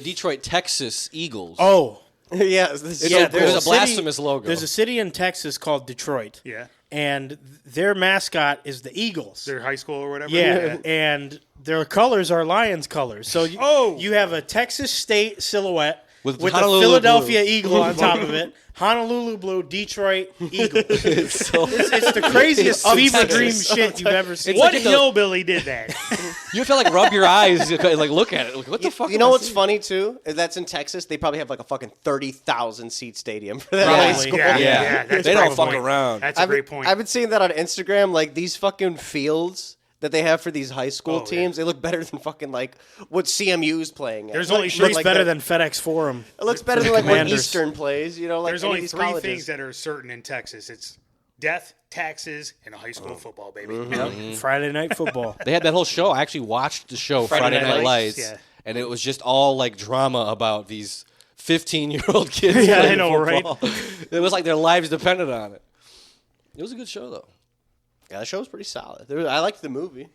Detroit, Texas Eagles. oh Yeah, this is yeah. so there's cool. a blasphemous logo. There's a city in Texas called Detroit. Yeah. And their mascot is the Eagles. Their high school or whatever. Yeah, and their colors are Lions colors. So you have a Texas State silhouette with the Honolulu Philadelphia blue. Eagle on top of it. Honolulu blue, Detroit Eagle. It's so- It's the craziest Of fever Texas. dream shit you've ever seen. It's What like the- hillbilly did that? You have to like rub your eyes, like look at it. Like, what the fuck? You know what's funny too? Is that's in Texas. They probably have like a fucking 30,000 seat stadium for that high Probably, school. yeah. Yeah, that's they a don't great fuck point. around. That's a great point. I've been seeing that on Instagram. Like these fucking fields that they have for these high school Oh, teams, they look better than fucking like what CMU's playing. At. There's Like, only shit three Looks like better that. than FedEx Forum. It looks better than like what Commanders. Eastern plays. You know, like There's any of only these three colleges. things that are certain in Texas. It's death, taxes, and a high school football, baby. Friday night football. They had that whole show. I actually watched the show Friday Night Lights, Yeah. and it was just all like drama about these 15-year-old kids. Yeah, I playing know, right? football. It was like their lives depended on it. It was a good show, though. Yeah, the show was pretty solid. I liked the movie.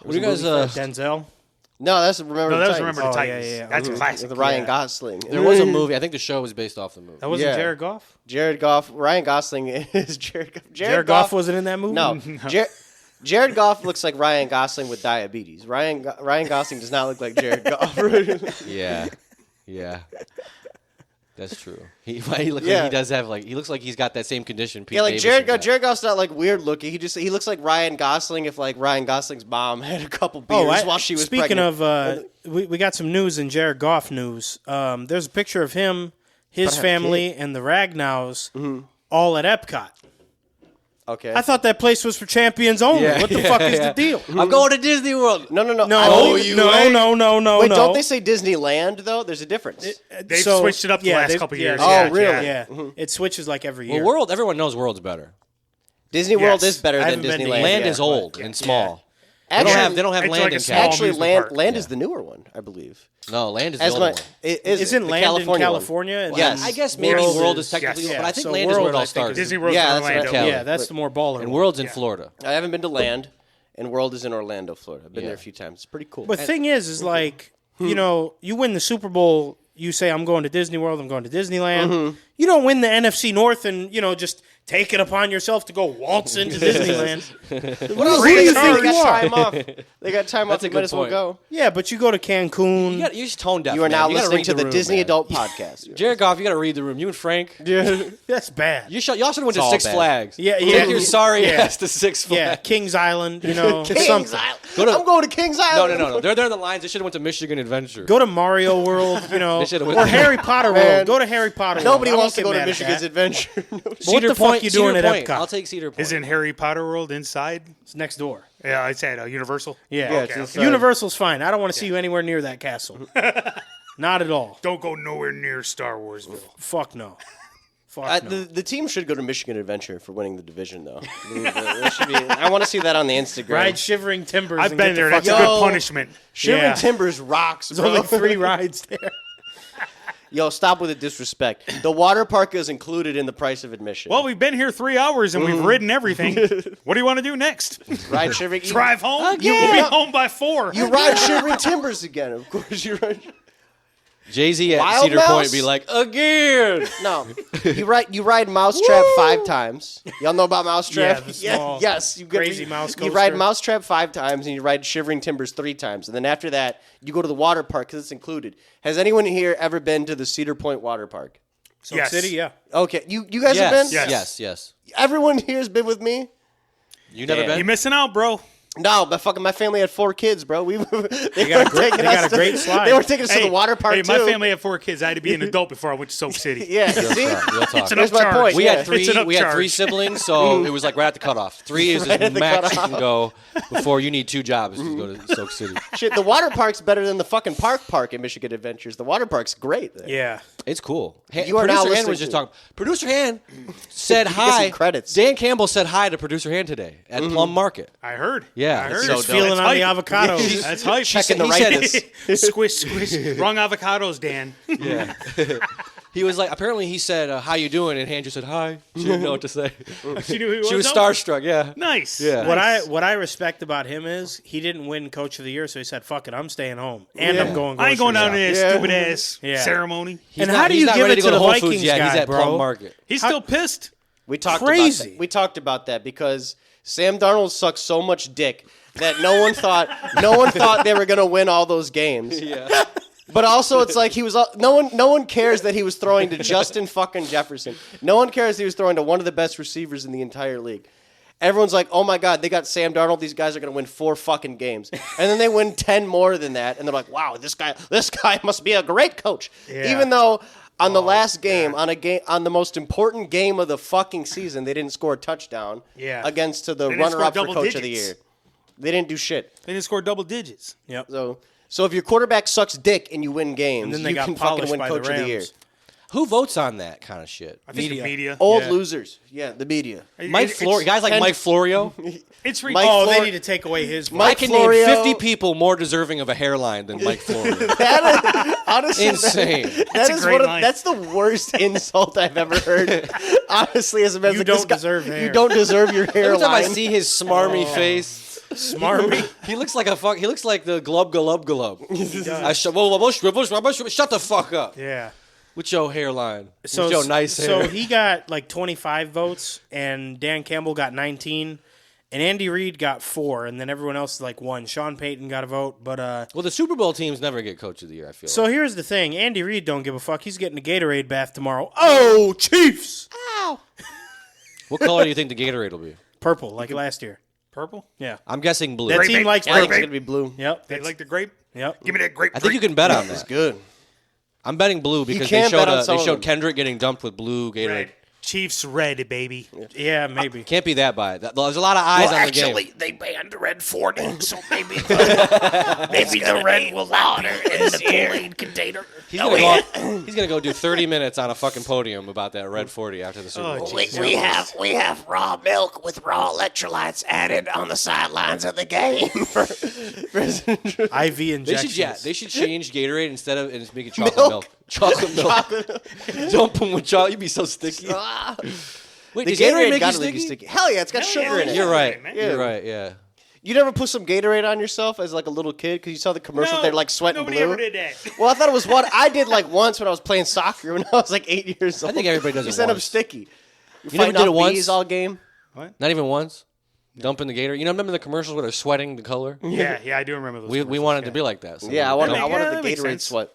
What do you guys? Denzel. No, that's Remember No, the that was Titans. Remember the Oh, yeah, Titans. yeah, yeah. That's a classic. With Ryan Yeah. Gosling. There was a movie. I think the show was based off the movie. That wasn't Yeah. Jared Goff? Jared Goff. Ryan Gosling is Jared Goff. Jared Goff wasn't in that movie? No. Jared Goff looks like Ryan Gosling with diabetes. Ryan Gosling does not look like Jared Goff. Yeah, yeah, that's true. He looks Yeah. like he does have like he looks like he's got that same condition. Pete Yeah, like Davidson got. Jared Goff's not like weird looking. He looks like Ryan Gosling if like Ryan Gosling's mom had a couple beers while she was speaking pregnant. of, we got some news in Jared Goff news. There's a picture of him, his But I have a family, and the Ragnows all at Epcot. Okay. I thought that place was for champions only. Yeah, What the yeah, fuck is yeah. the deal? I'm going to Disney World. no. No, I believe- no. Wait, don't they say Disneyland though? There's a difference. They've switched it up the last they've- couple yeah, years. Oh, Yeah, really? yeah. Yeah, it switches like every year. Well, everyone knows World's better. Disney World Yes. is better I than haven't been to Disneyland. Land yeah. is old and small. They Actually, don't have it's land like a in small California. actually, amusement Land park. is the newer one, I believe. No, land is the As older my, one. Isn't the Land California in one. California? And Yes. then I guess maybe World is technically, yes. but I think So land is where World, it all I think, started. Disney World's Yeah, in that's Orlando. right. Yeah, that's the more baller And one. World's in Florida. I haven't been to Land, and World is in Orlando, Florida. I've been there a few times. It's pretty cool. But the thing is like, you know, you win the Super Bowl, you say, I'm going to Disney World, I'm going to Disneyland. You don't win the NFC North and, just take it upon yourself to go waltz into Disneyland. what else who do you think they you got are? time off. They got time off. That's a You good might as well point. go. Yeah, but you go to Cancun. You're just tone deaf. You are man. now You gotta listening read to the room, Disney man. Adult Podcast. Jared Goff, you got to read the room. You and Frank. That's bad. Y'all should have went to all Six bad. Flags. Yeah, Take yeah. your sorry Yeah. ass to Six Flags. Yeah, Kings Island, Kings something. Island. Go to- I'm going to Kings No, Island. no. They're there in the lines. They should have went to Michigan Adventure. Go to Mario World, They should've went or to- Harry Potter Man. World. Go to Harry Potter World. Nobody I wants to won't go get to mad at Michigan's that. Adventure. What the fuck you doing at Point. Epcot? I'll take Cedar Point. Isn't Harry Potter World inside? It's next door. Yeah, it's at Universal. Yeah, Yeah, okay. it's Universal's fine. I don't want to see you anywhere near that castle. Not at all. Don't go nowhere near Star Warsville. Fuck no. Fuck no. The team should go to Michigan Adventure for winning the division, though. I want to see that on the Instagram. Ride Shivering Timbers. I've and been get there. the That's a fuck Yo. good punishment. Shivering Yeah. Timbers rocks, There's bro. only 3 rides there. Yo, stop with the disrespect. The water park is included in the price of admission. Well, we've been here 3 hours and we've ridden everything. What do you want to do next? Ride Shivering. Drive home? Again. We'll be home by 4. You ride Shivering Timbers again. Of course you ride. Jay-Z at Wild Cedar Mouse? Point be like, again. No, you ride Mousetrap 5 times. Y'all know about Mousetrap? Yeah, the small yes, you crazy mouse You ride coaster. Mousetrap 5 times, and you ride Shivering Timbers 3 times, and then after that, you go to the water park because it's included. Has anyone here ever been to the Cedar Point Water Park? Soak Yes. City, yeah. Okay, you guys have been? Yes. Everyone here has been with me. You never Damn. been? You're missing out, bro. No, but my family had 4 kids, bro. They got a were great- taking they got us a great slide. They were taking us to the water park hey, too. my family had 4 kids. I had to be an adult before I went to Soak City. Yeah, see, Real talk. It's an Here's my upcharge. point. We Yeah. had 3. It's an We had 3 upcharge. siblings, so it was like right at the cutoff. 3 is Right the at the max you cutoff. can go before you need 2 jobs to go to Soak City. shit. The water park's better than the fucking park in Michigan Adventures. The water park's great. There. Yeah. It's cool. You are now Producer Han listening was just to- talking. Producer Han said some hi. credits. Dan Campbell said hi to Producer Han today at Plum Market. I heard. Yeah, I it's heard. so Just feeling That's on the hype. avocados. That's hype. Checking the he said- rightness. Squish, squish. Wrong avocados, Dan. Yeah. He was like, apparently he said, how you doing? And Han just said, hi. She didn't know what to say. She knew who he was. She was though? starstruck, yeah. Nice. Yeah. What I respect about him is he didn't win Coach of the Year, so he said, "Fuck it, I'm staying home and I'm going." I ain't going down to grocery that Yeah. stupid ass Yeah. ceremony. He's And not- how do he's you not give ready it to go to the Whole Vikings Foods yet. guy, He's at bro? Plum Market. He's still pissed. We talked Crazy. about that. We talked about that because Sam Darnold sucks so much dick that no one thought they were gonna win all those games. Yeah. But also, it's like he was. No one cares that he was throwing to Justin fucking Jefferson. No one cares he was throwing to one of the best receivers in the entire league. Everyone's like, oh my God, they got Sam Darnold. These guys are going to win 4 fucking games. And then they win 10 more than that. And they're like, wow, this guy must be a great coach. Yeah. Even though on the last game, on the most important game of the fucking season, they didn't score a touchdown against the runner-up for coach of the year. They didn't do shit. They didn't score double digits. Yep. So if your quarterback sucks dick and you win games, And then they you got can fucking polished win by coach the of the year. Rams. Who votes on that kind of shit? I think the media. Old losers. Yeah, the media. Guys like Mike Florio. It's Mike ridiculous. They Flor- need to take away his vote. Mike I can Florio- name 50 people more deserving of a hairline than Mike Florio. Honestly, Insane. That a is great line. that's the worst insult I've ever heard. Honestly, as a man, You don't deserve hair. You don't deserve your Every time I hairline. see his smarmy face, Smarmy. he looks like he looks like the glub. Shut the fuck up Yeah. with your hairline. So, with your nice hair. so he got like 25 votes, and Dan Campbell got 19, and Andy Reid got 4, and then everyone else like 1. Sean Payton got a vote, but well, the Super Bowl teams never get Coach of the Year. I feel. So here's the thing: Andy Reid don't give a fuck. He's getting a Gatorade bath tomorrow. Oh, Chiefs! what color do you think the Gatorade will be? Purple, like last year. Purple? Yeah, I'm guessing blue. that Grape team ape. likes I think purple. it's gonna be blue. Yep, They that's- like the grape? Yep. Give me that grape. I think you can bet on It's that. good. I'm betting blue because can bet on they some of showed them. Kendrick getting dumped with blue Gatorade. Red. Chiefs red, baby. Yeah, maybe. Can't be that by. There's a lot of eyes on the game. they banned Red 40, so maybe the red will louder in the Kool-Aid container. He's gonna go do 30 minutes on a fucking podium about that Red 40 after the Super Bowl. We have raw milk with raw electrolytes added on the sidelines of the game. IV injections. They should change Gatorade instead of and just make it chocolate milk. Chocolate milk. Dump them with chocolate. You'd be so sticky. Wait, The does Gatorade Gatorade make you gotta make sticky? Hell yeah, it's got sugar in it. You're right. man. You're right. Yeah. You never put some Gatorade on yourself as like a little kid because you saw the commercial. They're like sweating Nobody blue. ever did that. Well, I thought it was one I did like once when I was playing soccer when I was like 8 years old. I think everybody does You it said I'm once. sticky. You never Fighting did it off once? bees all game. Not even once. Dumping the Gatorade. You know, remember the commercials where they're sweating the color? Yeah, I do remember those. We commercials, wanted to be like that. So Yeah, I wanted Yeah, the that makes Gatorade sense. sweat.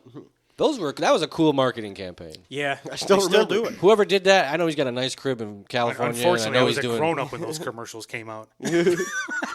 that was a cool marketing campaign. Yeah, still they still remember. do it. Whoever did that, I know he's got a nice crib in California. Unfortunately, and I I know was he's a doing. grown up when those commercials came out.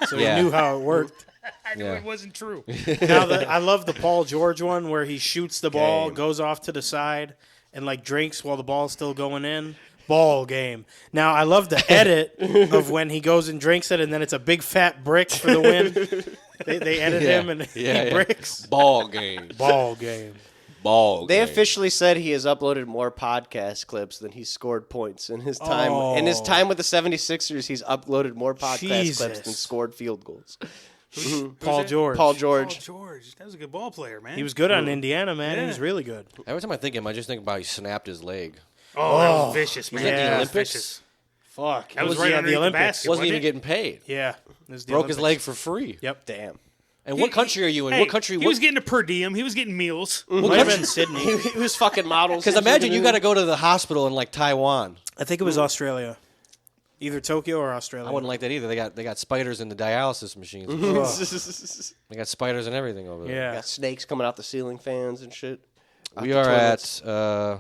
So Yeah. he knew how it worked. I knew Yeah. it wasn't true. Now I love the Paul George one where he shoots the ball, goes off to the side, and like drinks while the ball's still going in. Ball game. Now I love the edit of when he goes and drinks it, and then it's a big fat brick for the win. They edit him and he bricks. Ball game. Ball game. Ball They game. officially said he has uploaded more podcast clips than he scored points in his time. In his time with the 76ers, he's uploaded more podcast clips than Jesus. scored field goals. Paul George. Paul Oh, George. George. That was a good ball player, man. He was good on Indiana, man. He Yeah. was really good. Every time I think of him, I just think about he snapped his leg. Oh, that was vicious, man. that the Yeah. That was Olympics? vicious. Fuck. That was right the underneath the Olympics. basket. Wasn't even it? getting paid. Yeah. It was the Broke his Olympics. leg for free. Yep. Damn. And what country are you in? Hey, What country? He was getting a per diem. He was getting meals. Might have been Sydney. He was fucking models. Because imagine you got to go to the hospital in like Taiwan. I think it was Australia. Either Tokyo or Australia. I wouldn't like that either. They got spiders in the dialysis machines. They got spiders and everything over there. Yeah. Got snakes coming out the ceiling fans and shit. Out We the are toilets. at.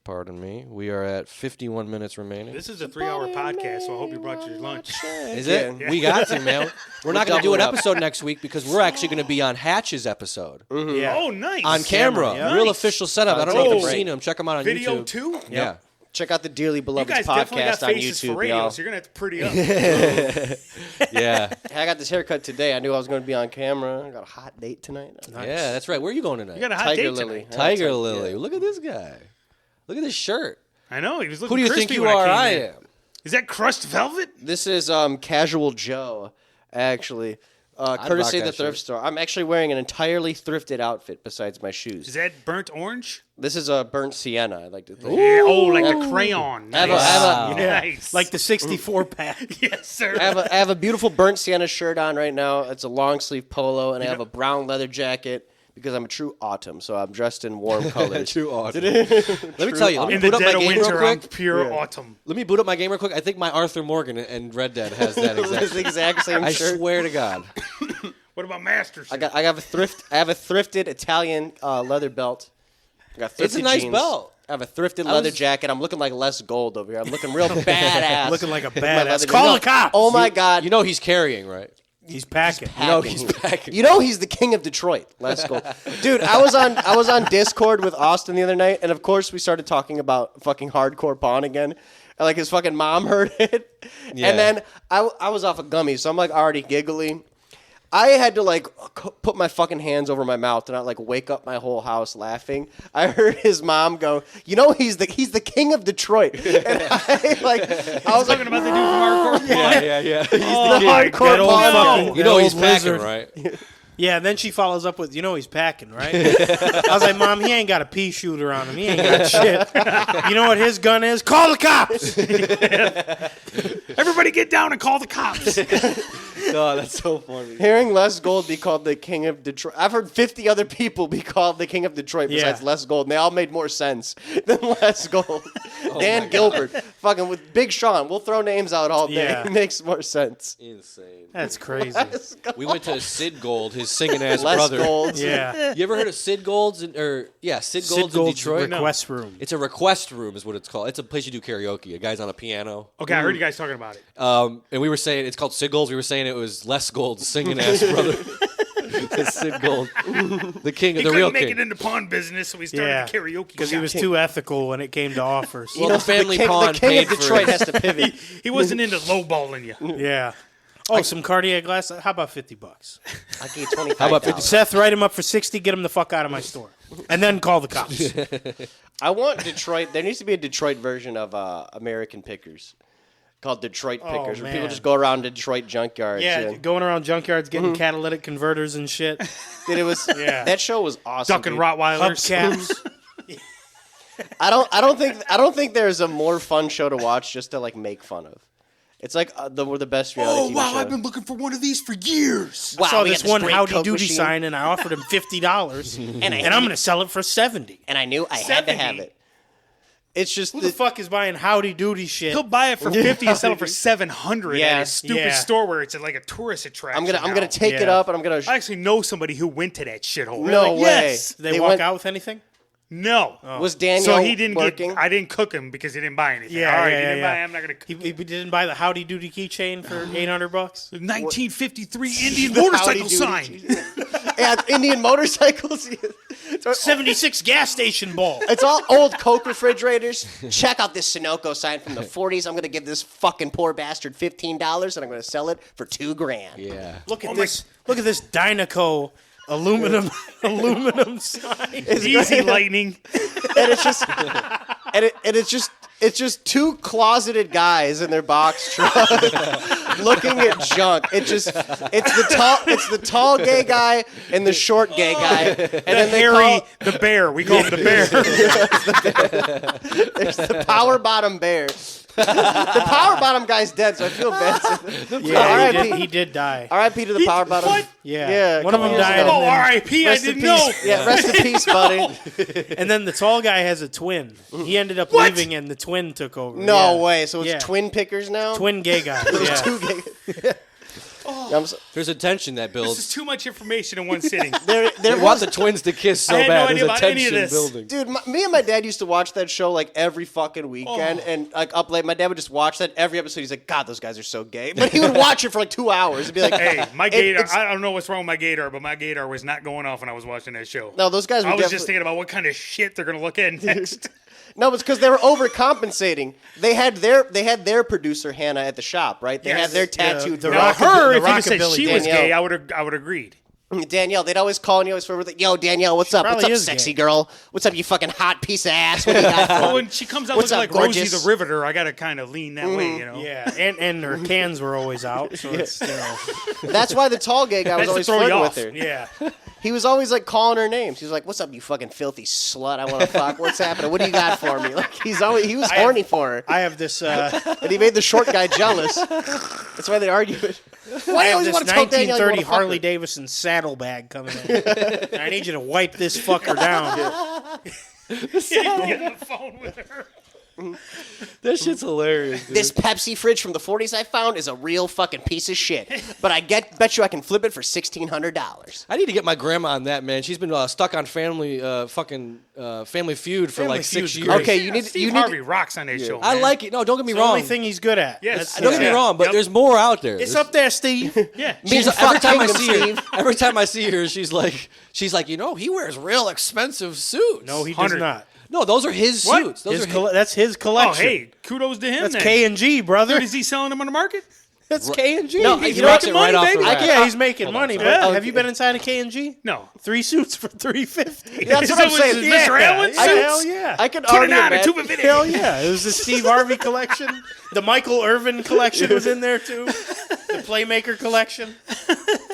Pardon me. We are at 51 minutes remaining. This is a 3-hour podcast, so I hope you brought your lunch. Is it? Yeah. We got to, man. We're not going to do an doubling up. episode next week because we're actually going to be on Hatch's episode Yeah. Oh, nice. on camera. yeah. Real Nice. official setup. I don't take know a if you've break. seen him. Check him out on Video YouTube. 2? Yeah. Check out the Dearly You Beloved guys definitely got podcast on faces for YouTube, radio, y'all. so you're going to have to pretty up. Yeah. I got this haircut today. I knew I was going to be on camera. I got a hot date tonight. Yeah, that's right. Where are you going tonight? You got a hot Tiger date Lily. tonight. Tiger Yeah. Lily. Look at this guy. Look at this shirt. I know. He was Who looking do you crispy think you when are? came I in. am. Is that crushed velvet? This is Casual Joe, actually. Courtesy of the that thrift shirt. store. I'm actually wearing an entirely thrifted outfit besides my Is shoes. that burnt orange? This is a burnt sienna, I like to think. Yeah. Oh, like a crayon. I have a- Nice. I have a- Yeah. Nice. Like the 64 pack. yes, sir. I have a beautiful burnt sienna shirt on right now. It's a long sleeve polo, and I have a brown leather jacket because I'm a true autumn, so I'm dressed in warm colors. True autumn. Let me tell you. Let me In the boot up my dead of game real winter, I'm quick. pure autumn. Let me boot up my game real quick. I think my Arthur Morgan and Red Dead has that It's exact. the exact same I shirt. swear to God. What about Masters? I have a thrifted Italian leather belt. I got thrifted It's a nice jeans. belt. I have a thrifted leather jacket. I'm looking like Les Gold over here. I'm looking real badass. Looking like a leather badass. jacket. Call the cops. Oh my God. You know he's carrying, right? He's packing. You know he's packing. You know he's the king of Detroit. Les Gold. Dude, I was on Discord with Austin the other night, and of course we started talking about fucking hardcore porn again. And like his fucking mom heard it. Yeah. And then I was off of gummies, so I'm like already giggly. I had to like put my fucking hands over my mouth to not like wake up my whole house laughing. I heard his mom go, "You know he's the king of Detroit." And I was talking about the dude from Hardcore Porn. Yeah. the hardcore That old porn. fucking- You know that he's old packing, lizard. right? Yeah, and then she follows up with, you know he's packing, right? I was like, Mom, he ain't got a pea shooter on him. He ain't got shit. You know what his gun is? Call the cops. Everybody get down and call the cops. No, that's so funny. Hearing Les Gold be called the king of Detroit. I've heard 50 other people be called the king of Detroit besides Yeah. Les Gold, and they all made more sense than Les Gold. Dan Gilbert, fucking with Big Sean. We'll throw names out all day. Yeah. It makes more sense. Insane. That's crazy. We went to Sid Gold, his singing ass Les brother. Gold. Yeah. You ever heard of Sid Gold's Sid Gold's Sid in Gold's Detroit? request room. It's a request room, is what it's called. It's a place you do karaoke. A guy's on a piano. Okay, I heard you guys talking about it. And we were saying it's called Sid Gold's. We were saying it was Les Gold's singing ass brother. It's Sid Gold, the king, He the couldn't real make king. it in the pawn business, so he started Yeah. the karaoke Because he shop. was too ethical when it came to offers. Well, the family the pawn king paid of Detroit for has to pivot. He wasn't into lowballing you. Yeah. Oh, some cardiac glass? How about $50? I gave 25. How about 50 Seth, write him up for 60. Get him the fuck out of my store. And then call the cops. I want Detroit. There needs to be a Detroit version of American Pickers called Detroit Pickers, where people man. just go around to Detroit junkyards. Yeah, and, going around junkyards getting catalytic converters and shit. dude, it was Yeah. that show was awesome. Ducking dude. Rottweilers. Hubcaps. I don't think there's a more fun show to watch just to like make fun of. It's like the best reality TV show. I've been looking for one of these for years. Wow, I saw we this got one great Howdy Coke Doody machine. sign, and I offered him $50, and I'm going to sell it for $70. And I knew I had to 70. have it. It's just Who the fuck is buying Howdy Doody shit? He'll buy it for 50 and sell it for 700 Yeah. at his stupid Yeah. store where it's like a tourist attraction. I'm gonna now. take it Yeah. up and I'm gonna. I actually know somebody who went to that shithole. No way. Yes. They walk went- out with anything? No. Was Daniel So he didn't working? get. I didn't cook him because he didn't buy anything. Yeah, All right, yeah, he didn't yeah. buy. I'm not gonna. He didn't buy the Howdy Doody keychain for $800. 1953 Indian The motorcycle Howdy sign. Yeah, Indian motorcycles. 76 gas station ball. It's all old Coke refrigerators. Check out this Sunoco sign from the 40s. I'm gonna give this fucking poor bastard $15, and I'm gonna sell it for $2,000. Yeah. Look at this. Look at this Dynaco aluminum sign. Easy lightning. And it's just, it's just two closeted guys in their box truck looking at junk. It's the tall gay guy and the short gay guy, and then they Harry call, the bear. We call him the bear. there's the power bottom bear. The power bottom guy's dead, so I feel bad. Yeah, R.I.P. he did die. R.I.P. to the power bottom. What? Yeah. a One of couple them years died. ago. Oh, And then, R.I.P. I Rest in didn't peace. know. Yeah, rest in peace, buddy. and then the tall guy has a twin. He ended up leaving, and the twin took over. No Yeah. way. So it's Yeah. twin pickers now. Twin gay guys. There's Yeah. two gay. There's a tension that This is builds. too much information in one sitting. There They was want the twins to kiss so I had no bad. idea There's a about any of tension this. building. Dude, me and my dad used to watch that show like every fucking weekend, and like up late, my dad would just watch that every episode. He's like, "God, those guys are so gay," but he would watch it for like 2 hours and be like, Hey, my gaydar. it's- I don't know what's wrong with my gaydar, but my gaydar was not going off when I was watching that show. No, those guys were I was definitely- just thinking about what kind of shit they're gonna look at next. No, it's because they were overcompensating. They had their producer Hannah at the shop, right? They Yes. had their Yeah, tattooed. the Now, rock- her, the if you said rockabilly she was Danielle. gay, I would agreed. Danielle, they'd always call and you always like, "Yo, Danielle, what's up? What's probably up, is sexy gay. girl? What's up, you fucking hot piece of ass? What do you got for But me?" when she comes out What's looking up, like Rosie gorgeous? the Riveter, I gotta kind of lean that way, you know. Yeah, and her cans were always out, so it's, you know. That's why the tall gay guy was That's to always throw you flirting with off. her. Yeah. He was always like calling her names. He was like, "What's up, you fucking filthy slut? I want to fuck. What's happening? What do you got for me?" Like he was horny for her, I have this and he made the short guy jealous. That's why they argued. Why I do you have always this want to tell Danielle you 1930 want to fuck her? Harley Davidson saddlebag coming in. And I need you to wipe this fucker down. Get on the phone with her. That shit's hilarious, dude. This Pepsi fridge from the 40s I found is a real fucking piece of shit. But bet you I can flip it for $1,600. I need to get my grandma on that, man. She's been stuck on Family Feud for Family like 6 Feud's years. great. Okay, you need Steve to Harvey rocks on that show. I man. like it. No, don't get me The wrong. only thing he's good at. Yes. Don't get me wrong, but Yep. there's more out there. It's There's- up there, Steve. Yeah. She's, Mean every fuck time I Kingdom, see her, Steve. every time I see her, she's like, he wears real expensive suits. No, he does 100. not. No, those are his What? suits. Those are That's his Oh, collection. hey, kudos to him. That's then. K&G, brother. Dude, is he selling them on the market? That's K&G. No, He you know rocks what? it right off the baby. rack. Yeah, he's making Hold on, money. sorry. But Yeah. have you been inside a K&G? No. 3 suits for $350. That's what I'm So saying. is Mr. Allen yeah, suits? hell yeah. I could Put already it on a imagine. tube of Hell yeah. It was the Steve Harvey collection. The Michael Irvin collection was in there, too. The Playmaker collection.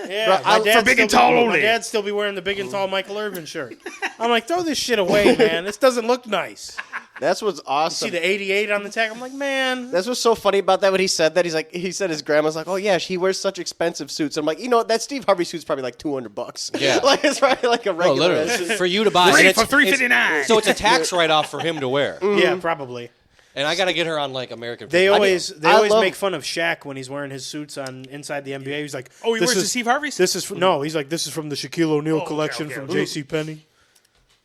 Yeah. Bro, my dad'd for big and still be- tall My only. dad'd still be wearing the big and tall Michael Irvin shirt. I'm like, throw this shit away, man. This doesn't look nice. That's what's See awesome. the 88 on the tag? I'm like, man. That's what's so funny about that when he said that. He said his grandma's like, oh yeah, he wears such expensive suits. I'm like, you know what? That Steve Harvey suit's probably like $200. Yeah. Like it's probably like a Oh, regular. literally. For you to buy. Free And it's- for $359. So it's a tax write-off for him to wear. Yeah, probably. And I got to get her on, like, American They Football. always I love- make fun of Shaq when he's wearing his suits on inside the NBA. He's like, Oh, he "This wears the is- Steve Harvey suit? This is he's like, this is from the Shaquille O'Neal okay, collection okay, from okay. J.C. Penney.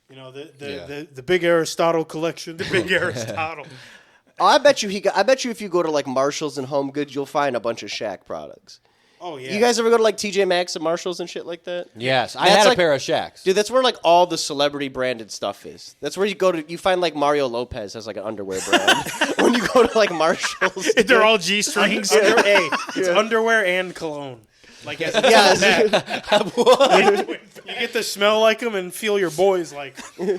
You know, Yeah. the big Aristotle collection. Big Aristotle. Oh, I bet you if you go to like Marshalls and Home Goods, you'll find a bunch of Shaq products. Oh yeah. You guys ever go to like TJ Maxx and Marshalls and shit like that? Yes. I That's had a like- pair of Shaqs. Dude, that's where like all the celebrity branded stuff is. That's where you find like Mario Lopez has like an underwear brand. When you go to like Marshalls, They're all G strings. Hey, it's underwear and cologne. Like as yeah, you get to smell like them and feel your boys like.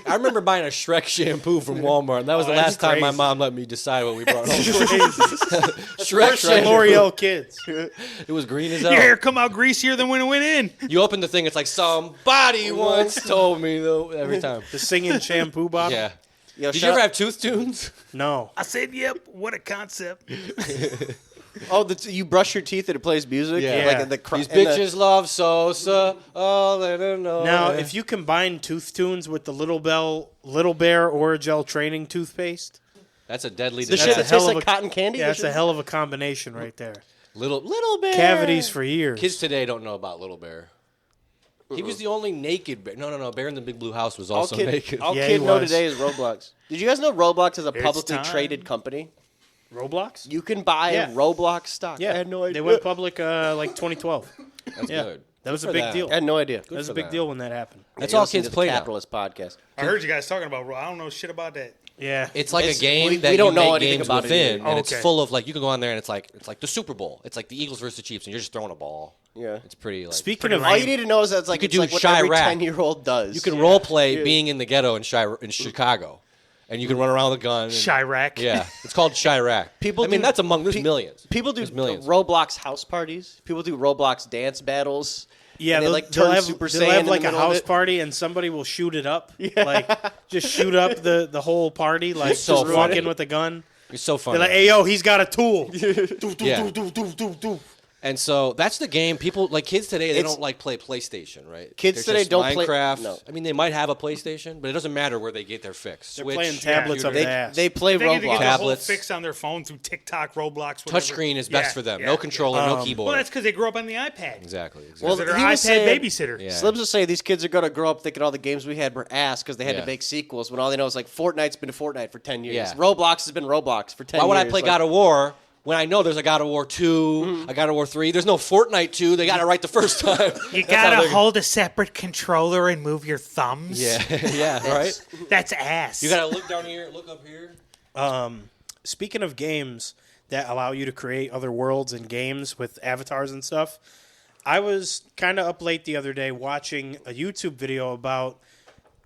I remember buying a Shrek shampoo from Walmart, and that was the that's last time my crazy. mom let me decide what we brought home. First Shrek shampoo. L'Oreal kids. It was green as Your hair hell. come out greasier than when it went in. You open the thing, it's like, somebody once told me, though, every time. The singing shampoo bottle. Yeah. Yo, Did shout you ever out- have tooth tunes? No. I said, yep, what a concept. Oh, you brush your teeth and it plays music. Yeah. Like in the These in the- bitches love Sosa. Oh, they don't know. Now, if you combine Tooth Tunes with the Little Bear Orajel training toothpaste, That's a deadly the shit That's that a hell tastes of like a- cotton candy. yeah, That that's a shit- hell of a combination right there. Little Bear. Cavities for years. Kids today don't know about Little Bear. He was the only naked bear. No. Bear in the Big Blue House was also naked. All Yeah, kid he know was. today is Roblox. Did you guys know Roblox is a It's publicly time. traded company? Roblox? You can buy Yeah. Roblox stock. Yeah, I had no idea. They went public like 2012. That's Yeah, good. that was a for big them. deal. I had no idea. That was a for big them. deal when that happened. That's You're all listening kids to the play now. Capitalist podcast. I heard you guys talking about, I don't know shit about that. Yeah, It's like It's- a game we that don't you know make anything games about it within, either. and it's Okay. full of like you can go on there and it's like the Super Bowl. It's like the Eagles versus the Chiefs, and you're just throwing a ball. Yeah. It's pretty like Speaking of All you need to know is that it's like, could it's do like what every Chirac. 10-year-old does. you can role play being in the ghetto in Chicago, and you can run around with a gun. And, Chirac. Yeah, it's called Chirac. People I mean, do- that's among there's millions. People do There's millions. Roblox house parties. People do Roblox dance battles. yeah, and they they'll, like they'll turn have, Super they'll Saiyan have in the like a middle of house it. party and somebody will shoot it up. Like just shoot up the whole party. Like It's so just walk funny. in with a gun. It's so They're funny. like, hey yo, he's got a tool. Yeah. Do. And so that's the game. People like kids today. They It's- don't like play PlayStation, right? Kids They're today just don't play- Minecraft. no. I mean, they might have a PlayStation, but it doesn't matter where they get their fix. They're Switch, playing tablets up computer. their ass. They play They get to get Roblox. the whole Tablets. fix on their phone through TikTok, Roblox, whatever. Touchscreen is best Yeah, for them. yeah, No yeah. controller, no keyboard. Well, that's because they grew up on the iPad. Exactly. Well, They're he an was iPad saying- babysitter. Yeah. Slims will say these kids are going to grow up thinking all the games we had were ass because they had Yeah. to make sequels when all they know is like Fortnite's been Fortnite for 10 years. Yeah. Roblox has been Roblox for 10 Why years. would I play Like, God of War when I know there's a God of War 2, Mm-hmm. a God of War 3? There's no Fortnite 2. They got it right the first time. You That's how gotta they're- hold a separate controller and move your thumbs. Yeah, yeah, right? That's ass. You got to look down here, look up here. Speaking of games that allow you to create other worlds and games with avatars and stuff, I was kind of up late the other day watching a YouTube video about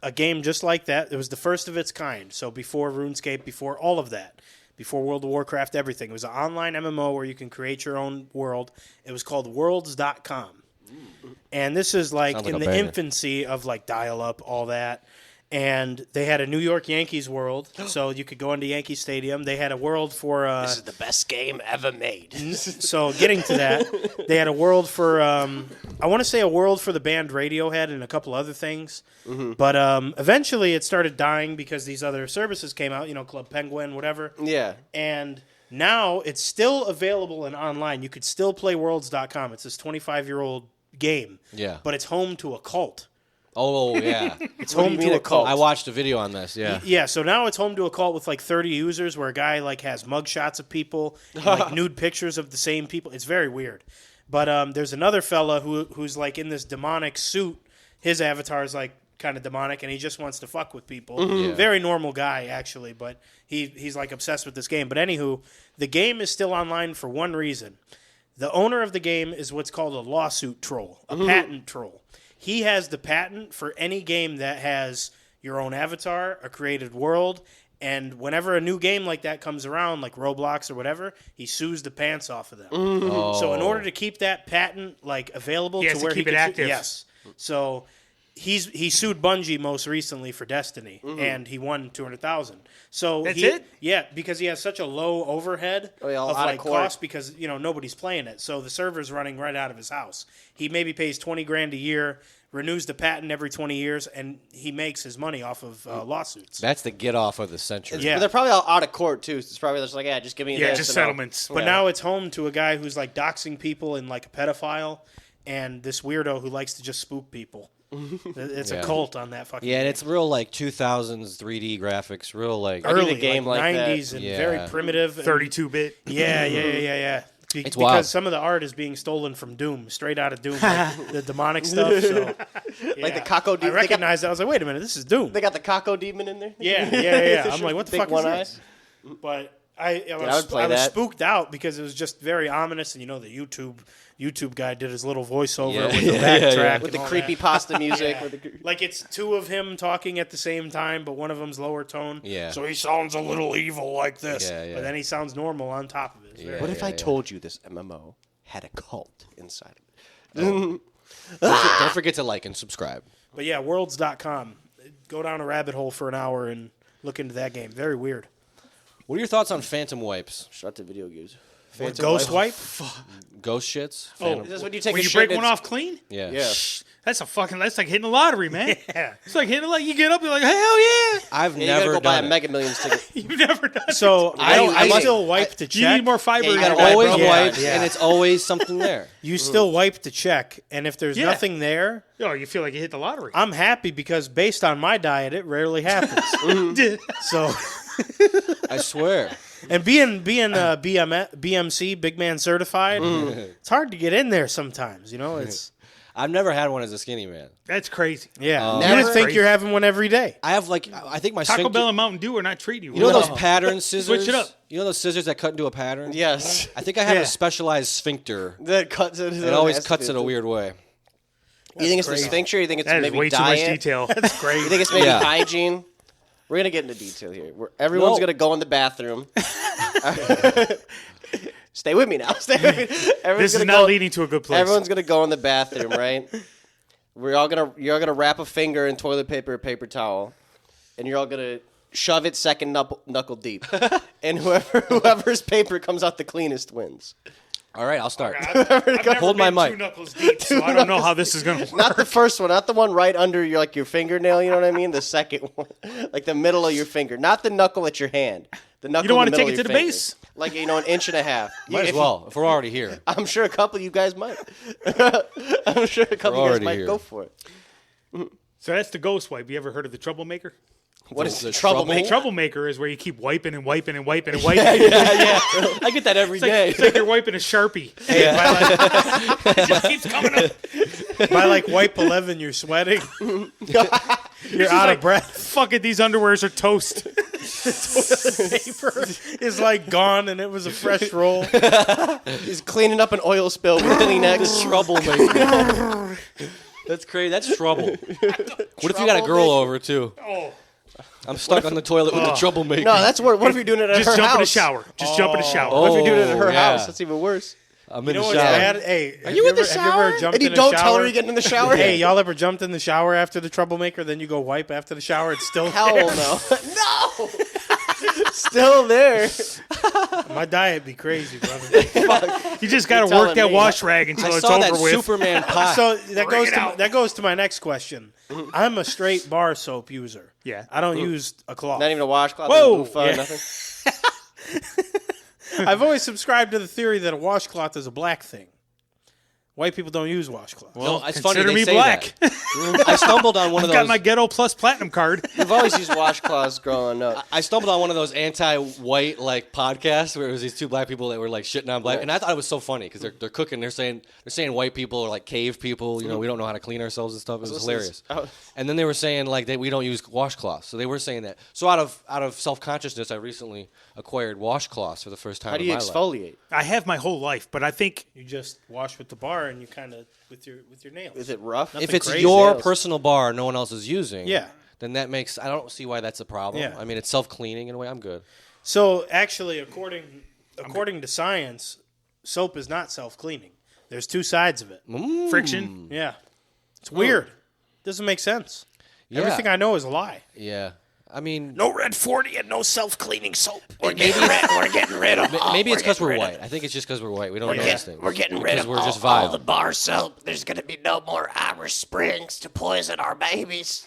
a game just like that. It was the first of its kind. So before RuneScape, before all of that, before World of Warcraft, everything. It was an online MMO where you can create your own world. It was called Worlds.com. And this is like Sounds like in a the banger. infancy of like dial-up, all that. And they had a New York Yankees world, so you could go into Yankee Stadium. They had a world for... This is the best game ever made. so getting to that, they had a world for... I want to say a world for the band Radiohead and a couple other things. Mm-hmm. But eventually it started dying because these other services came out, Club Penguin, whatever. Yeah. And now it's still available and online. You could still play Worlds.com. It's this 25-year-old game. Yeah. But it's home to a cult. Oh, yeah. It's home to a cult. I watched a video on this, yeah. Yeah, so now it's home to a cult with like 30 users where a guy like has mugshots of people and like nude pictures of the same people. It's very weird. But there's another fella who's like in this demonic suit. His avatar is like kind of demonic and he just wants to fuck with people. Mm-hmm. Yeah. Very normal guy actually, but he's like obsessed with this game. But anywho, the game is still online for one reason. The owner of the game is what's called a lawsuit troll, a patent troll. He has the patent for any game that has your own avatar, a created world, and whenever a new game like that comes around, like Roblox or whatever, he sues the pants off of them. Oh. So in order to keep that patent like available He has to to where keep he it can active. yes. So he sued Bungie most recently for Destiny, and he won $200,000. So That's it? Yeah, because he has such a low overhead Oh, yeah, all of out of like court. cost because nobody's playing it. So the server's running right out of his house. He maybe pays $20,000 a year, renews the patent every 20 years, and he makes his money off of lawsuits. That's the get off of the century. Yeah. But they're probably all out of court, too. So it's probably just like, just give me Yeah, this. just and I'll- settlements. But now it's home to a guy who's like doxing people and like a pedophile, and this weirdo who likes to just spook people. It's Yeah. a cult on that fucking. Yeah, and game. it's real like 2000s 3D graphics, real like I did a early game like that. 90s and Yeah. very primitive. and- 32-bit. Yeah. It's Because wild. some of the art is being stolen from Doom, straight out of Doom, like the demonic stuff. So, Like the Kako I Demon. recognized that. I was like, wait a minute, this is Doom. They got the Kako Demon in there? Yeah. I'm like, what the Big fuck one is eye. this? But I I would was play I was that. spooked out because it was just very ominous, and the YouTube guy did his little voiceover Yeah. with the Yeah, backtrack yeah. With the and all creepy that. pasta music. Yeah. With the, Like it's two of him talking at the same time, but one of them's lower tone. Yeah. So he sounds a little evil like this, Yeah. but then he sounds normal on top of it. It's Yeah. very- what if I yeah. told you this MMO had a cult inside of it? Don't forget to like and subscribe. But yeah, worlds.com. Go down a rabbit hole for an hour and look into that game. Very weird. What are your thoughts on phantom wipes? Shut the video games. Ghost wipe? Ghost shits? Oh, Phantom- Is this when you take when a you shit break and one it's- off clean? yeah. Yeah. That's like hitting the lottery, man. Yeah. It's like hitting you get up, you're like, hell yeah. I've Yeah, you gotta never go buy a done it. Mega Millions ticket. You've never done it. So I still wipe to check. You need more fiber. Yeah, you in gotta your wipe, Always bro. Yeah, wipes, yeah. and it's always something there. You still wipe to check, and if there's Yeah. nothing there, Oh, you feel like you hit the lottery. I'm happy because based on my diet, it rarely happens. So, I swear. and being BMC, big man certified, it's hard to get in there sometimes. It's I've never had one as a skinny man. That's crazy. yeah. You Never- would think you're having one every day. I have I think my Taco sphincter. Bell and Mountain Dew are not treating you. You know well. those pattern scissors? Switch it up. You know those scissors that cut into a pattern? Yes. I think I have Yeah. a specialized sphincter. That cuts it. It always cuts it a weird way. You think it's the sphincter? You think it's That is maybe way diet? too much detail. That's great. You think it's maybe Yeah. hygiene? We're gonna get into detail here. Everyone's No. gonna go in the bathroom. Stay with me now. Stay with me. This is not leading to a good place. Everyone's gonna go in the bathroom, right? You're all gonna wrap a finger in toilet paper or paper towel, and you're all gonna shove it second knuckle deep, and whoever's paper comes out the cleanest wins. All right, I'll start. I've never Hold my been mic. 2 knuckles deep, so I don't know how this is going to work. Not the first one, not the one right under your fingernail. You know what I mean? The second one, like the middle of your finger, not the knuckle at your hand. The knuckle. You don't in wanna the take middle it of to your the finger. base? Like an inch and a half. Might as well, if we're already here. I'm sure a couple of you guys might. I'm sure a couple of you guys already might here. go for it. So that's the ghost wipe. You ever heard of the troublemaker? What is The the troublemaker? Troublemaker is where you keep wiping and wiping and wiping and wiping. I get that every It's like you're wiping a Sharpie. It just keeps coming up. By like wipe 11, you're sweating. You're out of breath. Fuck it, these underwears are toast. Paper is like gone, and it was a fresh roll. He's cleaning up an oil spill with Kleenex. Troublemaker. That's crazy. That's trouble. What if you got a girl over too? Oh. I'm stuck on the toilet with the troublemaker. No, that's what if you're doing it at Just her jump house? in the shower. Just jump in the shower. What if you're doing it at her Oh, yeah. house? That's even worse. I'm You in know the what's shower. bad? Hey, Are you in the Have you shower? ever jumped And you in the don't shower? tell her you're getting in the shower? Hey, y'all ever jumped in the shower after the troublemaker? Then you go wipe after the shower. It's still Hell there. no. No! Still there. My diet be crazy, brother. You just got to You're work that telling me. wash rag until I it's saw that over with. Superman pie. So that Bring goes it to out. that goes to my next question. I'm a straight bar soap user. Yeah. I don't use a cloth. Not even a washcloth. Whoa! No loofah, Yeah. nothing. I've always subscribed to the theory that a washcloth is a black thing. White people don't use washcloths. No, it's funny Consider they me say black. that. I stumbled on one of Got those. my Ghetto Plus Platinum card. We've always used washcloths growing up. I stumbled on one of those anti-white like podcasts where it was these two black people that were like shitting on black, and I thought it was so funny because they're cooking. They're saying white people are like cave people. You know, we don't know how to clean ourselves and stuff. It was hilarious. And then they were saying like that we don't use washcloths, so they were saying that. So out of self-consciousness, I recently acquired washcloths for the first time. How do in you my life. exfoliate? I have my whole life, but I think You just wash with the bar and you kind of with your nails. Is it rough? If it's crazy. your Nails. personal bar, no one else is using. Yeah. Then that makes I don't see why that's a problem. Yeah. I mean, it's self-cleaning in a way. I'm good. So actually, according to science, soap is not self-cleaning. There's two sides of it. friction. Yeah, it's weird. Doesn't make sense. Yeah. Everything I know is a lie. Yeah. I mean, No Red 40 and no self-cleaning soap. maybe We're getting rid of maybe it's because we're white. I think it's just because we're white. We don't know these things. We're getting rid Because of we're all, just all vile. the bar soap. There's going to be no more Irish Springs to poison our babies.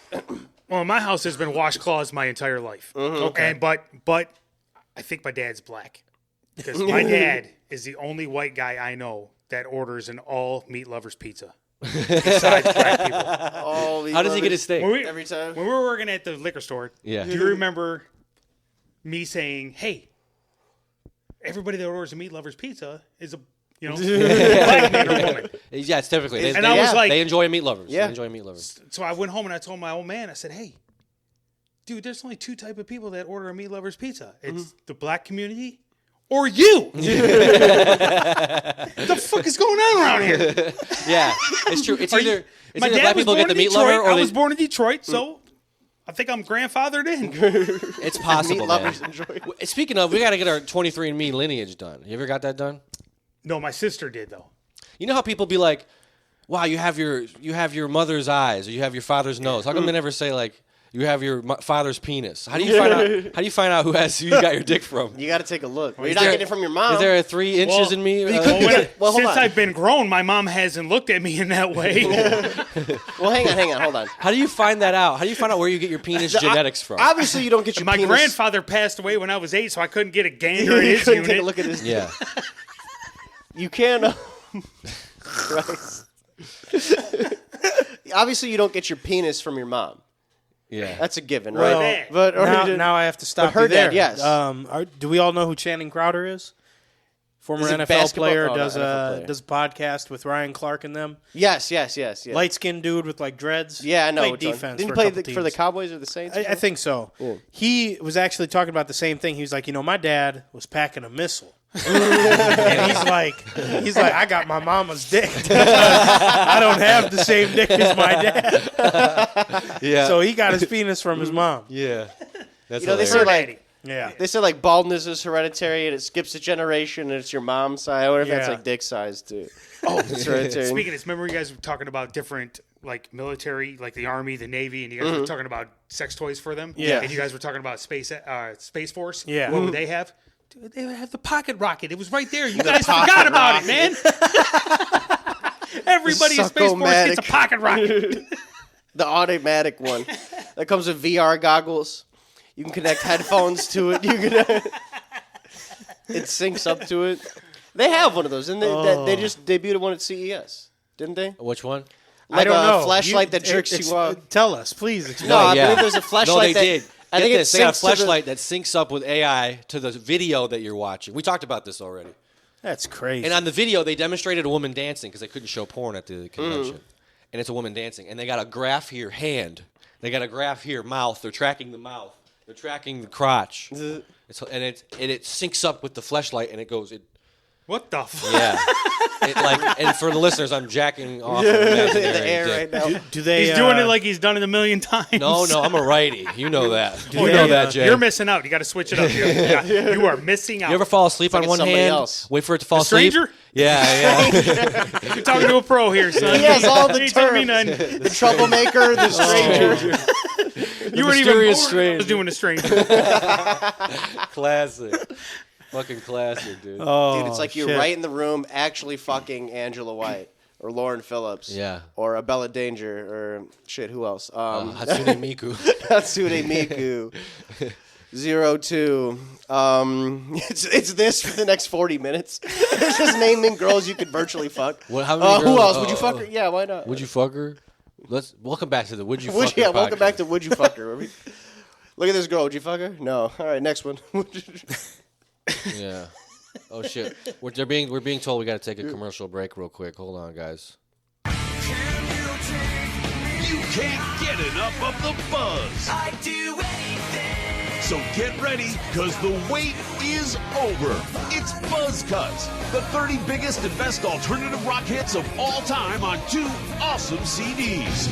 Well, my house has been washcloths my entire life. Okay, but I think my dad's black because my dad is the only white guy I know that orders an all meat lovers pizza. Besides black people. How does he get his steak? every time? When we were working at the liquor store, Yeah. do you remember me saying, "Hey, everybody that orders a meat lovers pizza is a black man or woman"? Yeah, it's typically. They, And they, I was like- they enjoy meat lovers. Yeah. They enjoy meat lovers. So I went home and I told my old man, I said, "Hey, dude, there's only two type of people that order a meat lovers pizza. It's the black community or you." What the fuck is going on around here? Yeah, it's true. It's either My dad black was people born get the in meat Detroit. lover or I they, was born in Detroit, so I think I'm grandfathered in. it's possible. Meat Man. lovers enjoy. Speaking of, we got to get our 23andMe lineage done. You ever got that done? No, my sister did though. You know how people be like, "Wow, you have your mother's eyes or you have your father's nose." How come they never say like you have your father's penis? How do you find out? How do you find out who you got your dick from? You got to take a look. You're Is not there- getting it from your mom. Is there a 3 inches Well, in me? Well, hold Since on. I've been grown, my mom hasn't looked at me in that way. Well, hang on, hold on. How do you find that out? How do you find out where you get your penis genetics from? Obviously, you don't get your My penis. grandfather passed away when I was 8, so I couldn't get a gander in You his couldn't unit. take a look at his. Yeah. You can. Christ. Obviously, you don't get your penis from your mom. Yeah. That's a given, Well, right? But now I have to stop her you there. dad, yes. Do we all know who Channing Crowder is? Former Is it NFL basketball? player, Oh, no, does NFL a player. does a podcast with Ryan Clark and them. yes. Light skinned dude with like dreads. Yeah, I know. Played which one. defense. Didn't for he a play couple for the teams. Cowboys or the Saints? I think so. He was actually talking about the same thing. He was like, my dad was packing a missile. And he's like, I got my mama's dick. I don't have the same dick as my dad. Yeah. So he got his penis from his mom. Yeah. That's You know, they hilarious. say like Yeah. they say like baldness is hereditary and it skips a generation and it's your mom's side. I wonder if that's Yeah. like dick size too. Oh, it's hereditary. Speaking of this, remember you guys were talking about different like military, like the Army, the Navy, and you guys were talking about sex toys for them. Yeah. And you guys were talking about Space Force. Yeah. What would they have? Dude, they would have the pocket rocket. It was right there. You guys forgot about it, man. Everybody in Space Force gets a Suckomatic. pocket rocket. The automatic one that comes with VR goggles. You can connect headphones to it. You can. It syncs up to it. They have one of those, and they just debuted one at CES, didn't they? Which one? Like I don't know. a flashlight that jerks It's- you up. Tell us, please. Explain. No, I yeah. believe there's a flashlight. No, they did. I Get think this. it They got a syncs to the- flashlight that syncs up with AI to the video that you're watching. We talked about this already. That's crazy. And on the video, they demonstrated a woman dancing because they couldn't show porn at the convention. And it's a woman dancing. And they got a graph here, hand. They got a graph here, mouth. They're tracking the mouth. They're tracking the crotch. And it syncs up with the flashlight, and it goes. What the fuck? Yeah. And for the listeners, I'm jacking off an imaginary the air dick. right now. do they? He's doing it like he's done it a million times. No, I'm a righty. You know that. You they, know that, Jay. You're missing out. You got to switch it up here. Yeah, you are missing out. You ever fall asleep like on it's one somebody hand, else. wait for it to fall A asleep? stranger? Yeah. You're talking to a pro here, son. He has all the You ain't telling me terms. nothing. The troublemaker, the stranger. You weren't even mysterious born. stranger. I was doing a stranger. Classic. Fucking classic, dude. Oh, Dude, it's like you're shit. right in the room actually fucking Angela White or Lauren Phillips. Yeah. Or Abella Danger or shit, who else? Hatsune Miku. Hatsune Miku. 02. It's this for the next 40 minutes. It's just naming girls you could virtually fuck. How many Who girls- else? Would you fuck her? Yeah, why not? Would you fuck her? Welcome back to the Would You Fuck Her Yeah, welcome podcast. back to Would You Fuck Her. Look at this girl. Would you fuck her? No. All right, next one. Yeah. Oh shit. We're being told we got to take a commercial break real quick. Hold on, guys. You can't get enough of the buzz. I'd do anything. So get ready, because the wait is over. It's Buzz Cuts, the 30 biggest and best alternative rock hits of all time on 2 awesome CDs.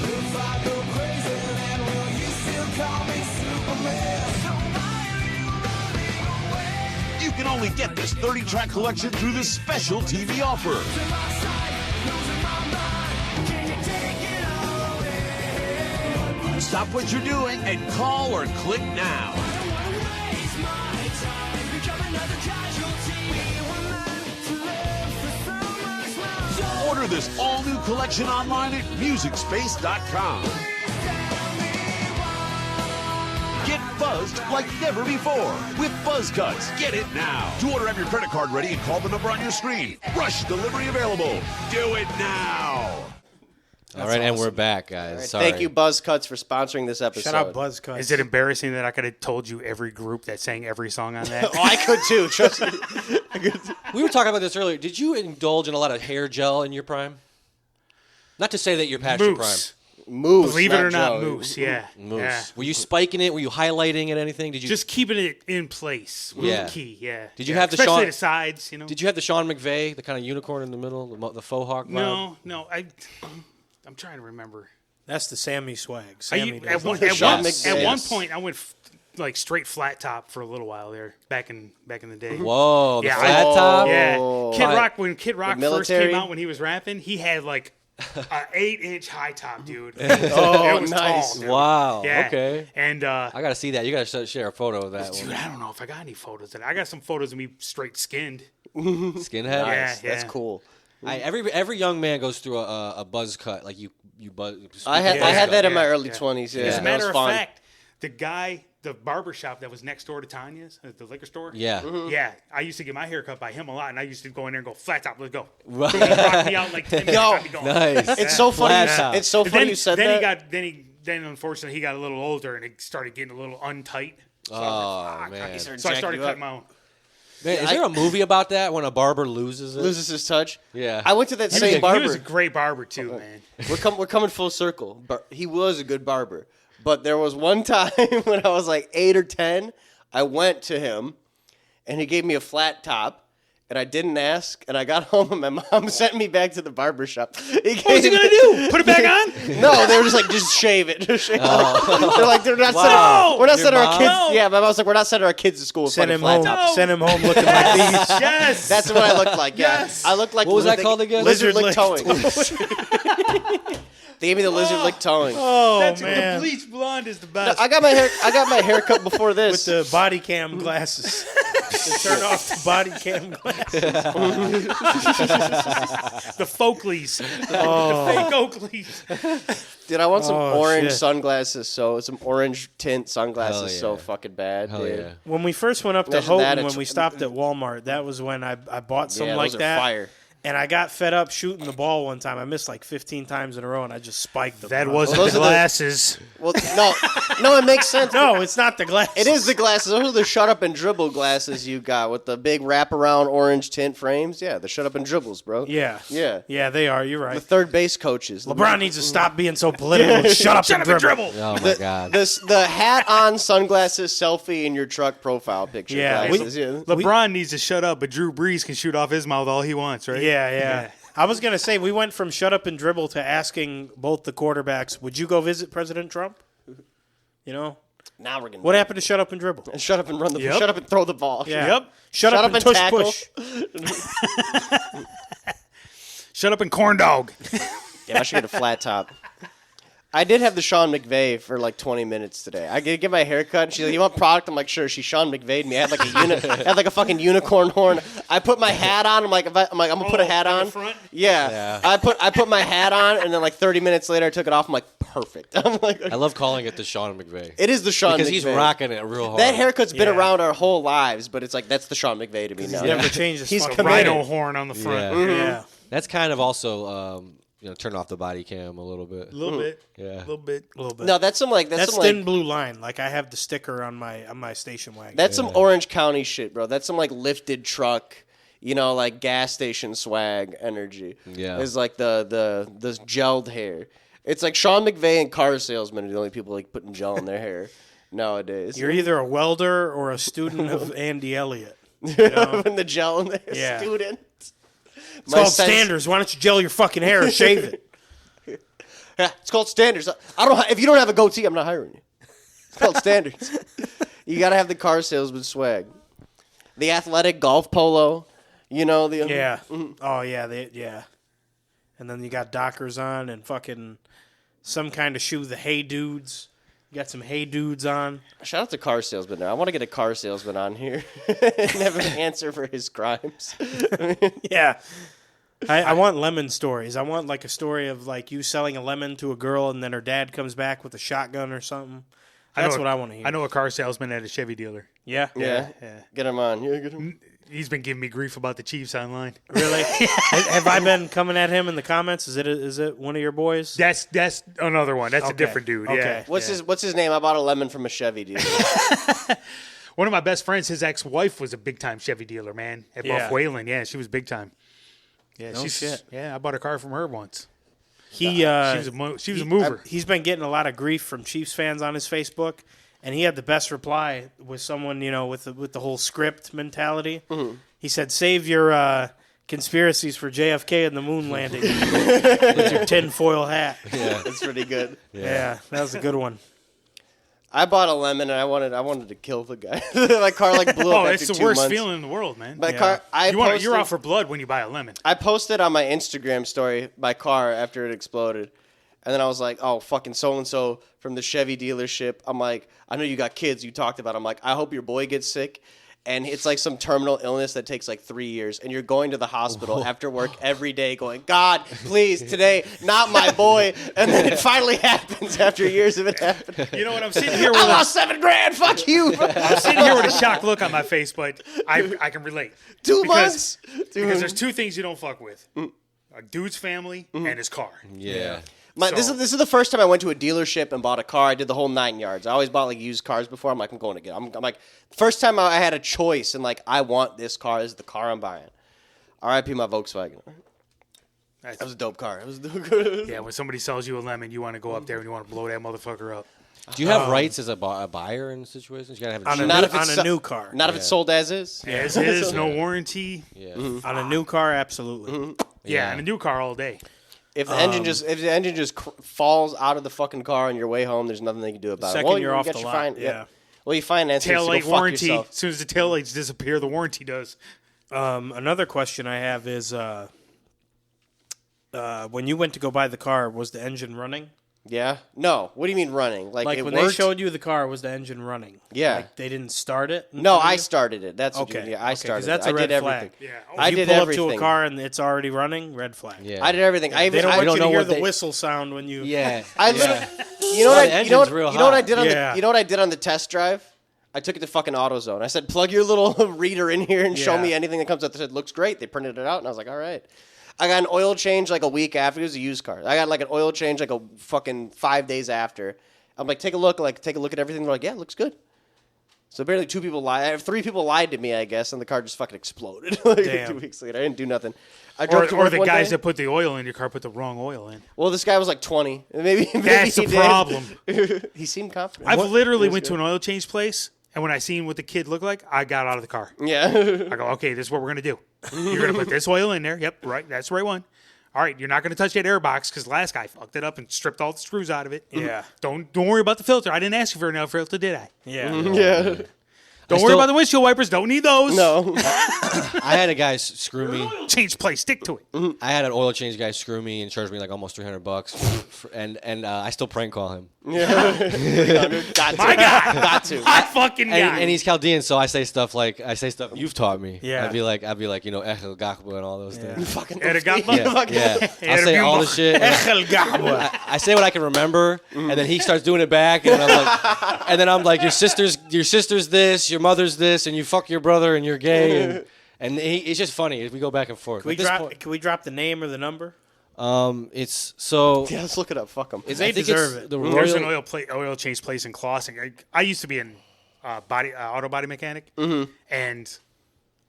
You can only get this 30-track collection through this special TV offer. Stop what you're doing and call or click now. Order this all-new collection online at MusicSpace.com. Get buzzed like never before with Buzz Cuts. Get it now. To order, have your credit card ready and call the number on your screen. Rush delivery available. Do it now. All right, and we're back, guys. Sorry. Thank you, Buzz Cuts, for sponsoring this episode. Shout out Buzz Cuts. Is it embarrassing that I could have told you every group that sang every song on that? Oh, I could too. Trust me. We were talking about this earlier. Did you indulge in a lot of hair gel in your prime? Not to say that you're past your prime. Moose. Moose. Believe it or not, Joe. moose. Yeah. Moose. Yeah. Were you spiking it? Were you highlighting it? Anything? Did you? Just keeping it in place. Was Yeah. the key. Yeah. Did you Yeah. have the especially Sean- the sides? You know. Did you have the Sean McVay, the kind of unicorn in the middle, the faux hawk vibe? No. I'm trying to remember. That's the Sammy swag. I, Sammy at does one, that. at, Sean one, McVay. at one point, I went like straight flat top for a little while there, back in the day. Whoa, the Yeah, flat I- top. Yeah, Kid My- Rock. When Kid Rock first military? came out, when he was rapping, he had like an 8-inch high top, dude. Oh, it was nice. tall, dude. Wow. Yeah. Okay. And I gotta see that. You gotta share a photo of that dude, one. I don't know if I got any photos of it. I got some photos of me straight skinned. Skinhead. Yeah. That's cool. Every young man goes through a buzz cut. Like you buzz. I had Yeah. I had that in my Yeah. early Yeah. 20s. Yeah, As a that matter was of fun. fact, the barber shop that was next door to Tanya's, the liquor store. Yeah. Yeah, I used to get my hair cut by him a lot, and I used to go in there and go flat top. Let's go. Right. He'd rock me out in like 10 minutes. I'd be going. Nice. It's so funny. Flat top. It's so funny you said that. Then unfortunately he got a little older and it started getting a little untight. So I was Oh, like, fuck. man. So I Jack started you up. cutting my own. Man, is there a movie about that when a barber loses it? Loses his touch. Yeah. I went to that He same was barber. a great barber too, man. We're coming full circle. But he was a good barber. But there was one time when I was like 8 or 10, I went to him, and he gave me a flat top. And I didn't ask, and I got home, and my mom sent me back to the barber shop. What was he gonna do? Put it back on? No, they were just like, just shave it. Just shave it. They're like, they're not Wow. sending. We're not Your sending our mom? kids. No. Yeah, my mom's like, we're not sending our kids to school with Send funny him flat home. tops. Send him home looking like these. Yes. That's what I looked like. Yeah, Yes. I looked like. What was that called again? Lizard lick Lick towing. They gave me the lizard lick towing. Oh That's man, the bleach blonde is the best. I got my hair cut before with this. the body cam glasses. To turn off the body cam glasses. the Folkleys. Oh. The fake Oakleys. Dude, I want some Oh, orange shit. sunglasses. So some orange tint sunglasses. Hell So yeah. fucking bad, Hell dude. yeah. When we first went up to Imagine that Houghton, at when we stopped at Walmart, that was when I bought some Yeah, like those are that. fire. And I got fed up shooting the ball one time. I missed like 15 times in a row, and I just spiked them. That And I was wasn't those the are the- glasses. Well, no, it makes sense. No, it's not the glass. It is the glasses. Those are the shut up and dribble glasses you got with the big wraparound orange tint frames. Yeah, the shut up and dribbles, bro. Yeah. Yeah. Yeah, they are. You're The right. third base coaches. LeBron needs to stop being so political. Shut up and dribble. Oh my god. The hat on sunglasses selfie in your truck profile picture. Yeah, glasses. Yeah. LeBron needs to shut up, but Drew Brees can shoot off his mouth all he wants, right? Yeah. I was going to say, we went from shut up and dribble to asking both the quarterbacks, would you go visit President Trump? You know? Now we're gonna What happened to shut up and dribble? and shut up and run the Yep. shut up and throw the ball. Yeah. Yep. Shut up and tush tackle. push. Shut up and corn dog. Yeah, I should get a flat top. I did have the Sean McVay for like 20 minutes today. I get my hair cut, and she's like, "You want product?" I'm like, "Sure." She Sean McVay'd me. I had like a fucking unicorn horn. I put my hat on. I'm like, I'm gonna put a hat in the on. front? Yeah. I put my hat on, and then like 30 minutes later, I took it off. I'm like, perfect. I'm like, I love calling it the Sean McVay. it is the Sean Because McVay. he's rocking it real hard. That haircut's been Yeah. around our whole lives, but it's like that's the Sean McVay to me now. Never changed his He's fucking committed. Rhino horn on the front. Yeah. Yeah. That's kind of also, turn off the body cam a little bit. A little bit. Yeah. A little bit. A little bit. No, that's some That's thin blue line. Like I have the sticker on my station wagon. That's some Orange County shit, bro. That's some like lifted truck, like gas station swag energy. Yeah. It's like the gelled hair. It's like Sean McVay and car salesmen are the only people like putting gel in their hair nowadays. You're either a welder or a student of Andy Elliott. Putting the gel in their Yeah. student. It's called standards. Why don't you gel your fucking hair or shave it? Yeah, it's called standards. I don't. If you don't have a goatee, I'm not hiring you. It's called standards. You gotta have the car salesman swag, the athletic golf polo. The Yeah. Oh yeah. Yeah. And then you got Dockers on and fucking some kind of shoe. The Hey Dudes. You got some Hey Dudes on. Shout out to car salesman. Now I want to get a car salesman on here and have an answer for his crimes. Yeah. I want lemon stories. I want like a story of like you selling a lemon to a girl and then her dad comes back with a shotgun or something. That's what I want to hear. I know a car salesman at a Chevy dealer. Yeah. Yeah. Yeah. Get him on. Yeah, get him. He's been giving me grief about the Chiefs online. Really? Have I been coming at him in the comments? Is it one of your boys? That's another one. That's a Okay. different dude. Okay. Yeah. What's his name? I bought a lemon from a Chevy dealer. One of my best friends, his ex-wife was a big-time Chevy dealer, man. At Yeah. Buff Whalen. Yeah, she was big time. Yeah, No shit. Yeah, I bought a car from her once. He She was a mover. He's been getting a lot of grief from Chiefs fans on his Facebook, and he had the best reply with someone with the whole script mentality. Mm-hmm. He said, "Save your conspiracies for JFK and the moon landing with your tinfoil hat." That's pretty good. Yeah, that was a good one. I bought a lemon and I wanted to kill the guy. My car blew up Oh, after it's the 2 worst months. feeling in the world, man. My car. You're out for blood when you buy a lemon. I posted on my Instagram story my car after it exploded. And then I was like, oh, fucking so-and-so from the Chevy dealership. I'm like, I know you got kids you talked about. I'm like, I hope your boy gets sick. And it's like some terminal illness that takes like 3 years. And you're going to the hospital after work every day going, God, please, today, not my boy. And then it finally happens after years of it happening. You know what? I'm sitting here with I lost $7,000. Fuck you. I'm sitting here with a shocked look on my face, but I can relate. 2 Because- months. Because there's two things you don't fuck with. A dude's family and his car. Yeah. This is the first time I went to a dealership and bought a car. I did the whole 9 yards. I always bought like used cars before. I'm like, I'm going to get. I'm like, first time I had a choice and like, I want this car. This is the car I'm buying. R.I.P. my Volkswagen. That was a dope car. It was good. Yeah, when somebody sells you a lemon, you want to go up there and you want to blow that motherfucker up. Do you have rights as a buyer in situations? You gotta have On a, a new, Not if on it's a new car. Not if it's sold as is. As is, no warranty. Yeah. On a new car, absolutely. Yeah, and a new car all day. If the engine just falls out of the fucking car on your way home, there's nothing they can do about it. Second Well, you're you off got the your lot. Yeah. Well, you finance it, so Tail go light fuck warranty. yourself. As soon as the tail lights disappear, the warranty does. Another question I have is, when you went to go buy the car, was the engine running? Yeah. No. What do you mean running? Like it when worked? they showed you the car, was the engine running? Yeah. Like they didn't start it? No, I started it. That's what you Okay. mean. Yeah, I Okay, 'cause started that's it. a I red did flag. everything. Yeah. I you did pull everything. up to a car and it's already running, red flag. Yeah. I did everything. I They even don't I, want you to know hear what the they- whistle sound when you. Yeah. I literally, you know what The I, you know engine's what, real you know what I hot. did on Yeah. the, you know what I did on the test drive? I took it to fucking AutoZone. I said, plug your little reader in here and show Yeah. me anything that comes up. They said, looks great. They printed it out, and I was like, all right. I got an oil change like a week after. It was a used car. I got like an oil change like a fucking 5 days after. I'm like, take a look at everything. They're like, yeah, it looks good. So apparently 3 people lied to me, I guess, and the car just fucking exploded like Damn. 2 weeks later. I didn't do nothing. I drove to Or work the one guys day. that put the oil in your car put the wrong oil in. Well, this guy was like 20. Maybe That's he the did. problem. He seemed confident. I've literally went to an oil change place, and when I seen what the kid looked like, I got out of the car. Yeah. I go, okay, this is what we're going to do. You're going to put this oil in there. Yep, right. That's the right one. all right, you're not going to touch that airbox because the last guy fucked it up and stripped all the screws out of it. Yeah. Don't worry about the filter. I didn't ask you for an air filter, did I? Yeah. Yeah. Don't worry about the windshield wipers. Don't need those. No. I had a guy screw me. Change place. Stick to it. I had an oil change guy screw me and charge me like almost $300, and I still prank call him. Got to. My guy. Got to. Hot fucking guy. And he's Chaldean, so I say stuff you've taught me. Yeah. I'd be like, Echel Gachba and all those things. Fucking Yeah. I'll say all the shit. I say what I can remember, and then he starts doing it back, and I'm like, your sister's this, your mother's this, and you fuck your brother, and you're gay, and it's just funny. We go back and forth. Can we drop the name or the number? It's so. Yeah, let's look it up. Fuck them. They deserve it. The There's Royal. an oil change place in Clawson. I used to be an auto body mechanic, and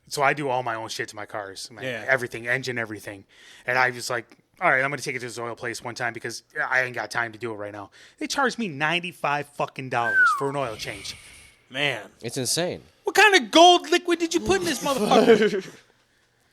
so I do all my own shit to my cars, everything, engine, everything. And I was like, all right, I'm going to take it to this oil place one time because I ain't got time to do it right now. They charged me $95 fucking for an oil change. Man. It's insane. What kind of gold liquid did you put in this motherfucker?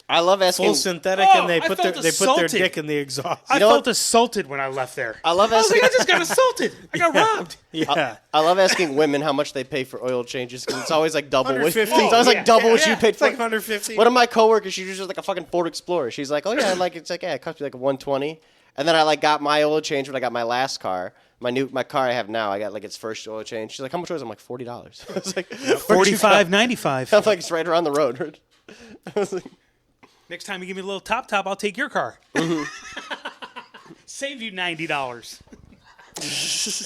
I love asking. Full synthetic, and they I put felt their assaulted. dick in the exhaust. I know felt what? assaulted when I left there. I love I was asking. like, I just got assaulted. I got robbed. Yeah. I love asking women how much they pay for oil changes because it's always like double. What, 150. it's always like double what you paid It's for. like 150. One of my coworkers, she uses like a fucking Ford Explorer. She's like, oh yeah, it cost me like 120. And then I like got my oil change when I got my last car. My car I have now, I got like its first oil change. She's like, how much was it? I'm like $40. I was like, $45.95. I'm like, it's right around the road. I was like, Next time you give me a little top, I'll take your car. Save you $90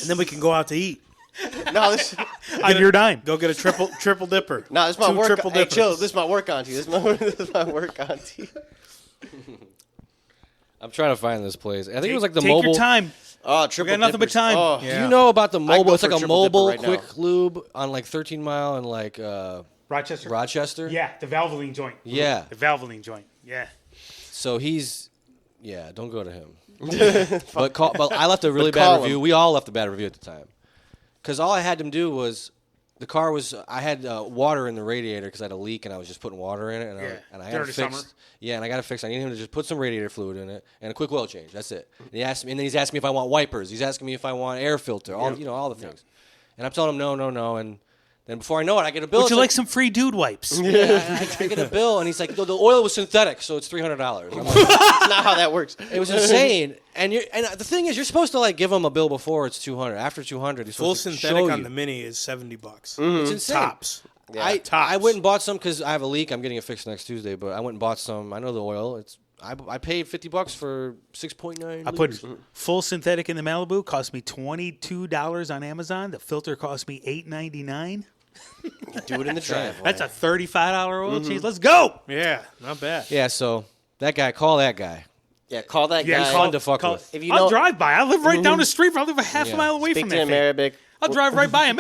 And then we can go out to eat. no, this. on your dime. Go get a triple dipper. No, this is my Two work. triple Hey, dippers. chill. This is my work auntie. This is my work auntie. I'm trying to find this place. I think it was like the Take mobile. your time. Oh, triple. got nothing but dippers. time. Oh, Do you know about the go mobile? It's for like a triple dipper mobile right now. quick lube on like 13 Mile and like Rochester? Rochester. Yeah, the Valvoline joint. Yeah. The Valvoline joint. Yeah. So don't go to him. But I left a really call bad review. him. We all left a bad review at the time. Because all I had him do was, I had water in the radiator because I had a leak and I was just putting water in it. And I got During it the fixed. summer. Yeah, and I got it fixed. I need him to just put some radiator fluid in it and a quick oil change. That's it. And then he's asking me if I want wipers. He's asking me if I want air filter. All the things. And I'm telling him no. And then before I know it, I get a bill. Would you It's like some free dude wipes? Yeah, I get a bill, and he's like, the oil was synthetic, so it's $300. I'm like, That's not how that works. it was insane. And the thing is, you're supposed to like give him a bill before it's $200. After $200, he's Full supposed to synthetic show on you. the Mini is $70. It's insane. Tops. I tops. went and bought some because I have a leak. I'm getting it fixed next Tuesday, but I went and bought some. I know the oil. I paid $50 for 6.9. I put full synthetic in the Malibu. Cost me $22 on Amazon. The filter cost me $8.99. Do it in the driveway. That's a $35 oil change. Let's go. Yeah, not bad. Yeah, so call that guy. Yeah, call that Yeah, guy. fun to fuck with. If you I'll know, drive by. I live right down the street. I live a half a Yeah. mile away speak from to that him thing. Arabic. I'll drive right by him.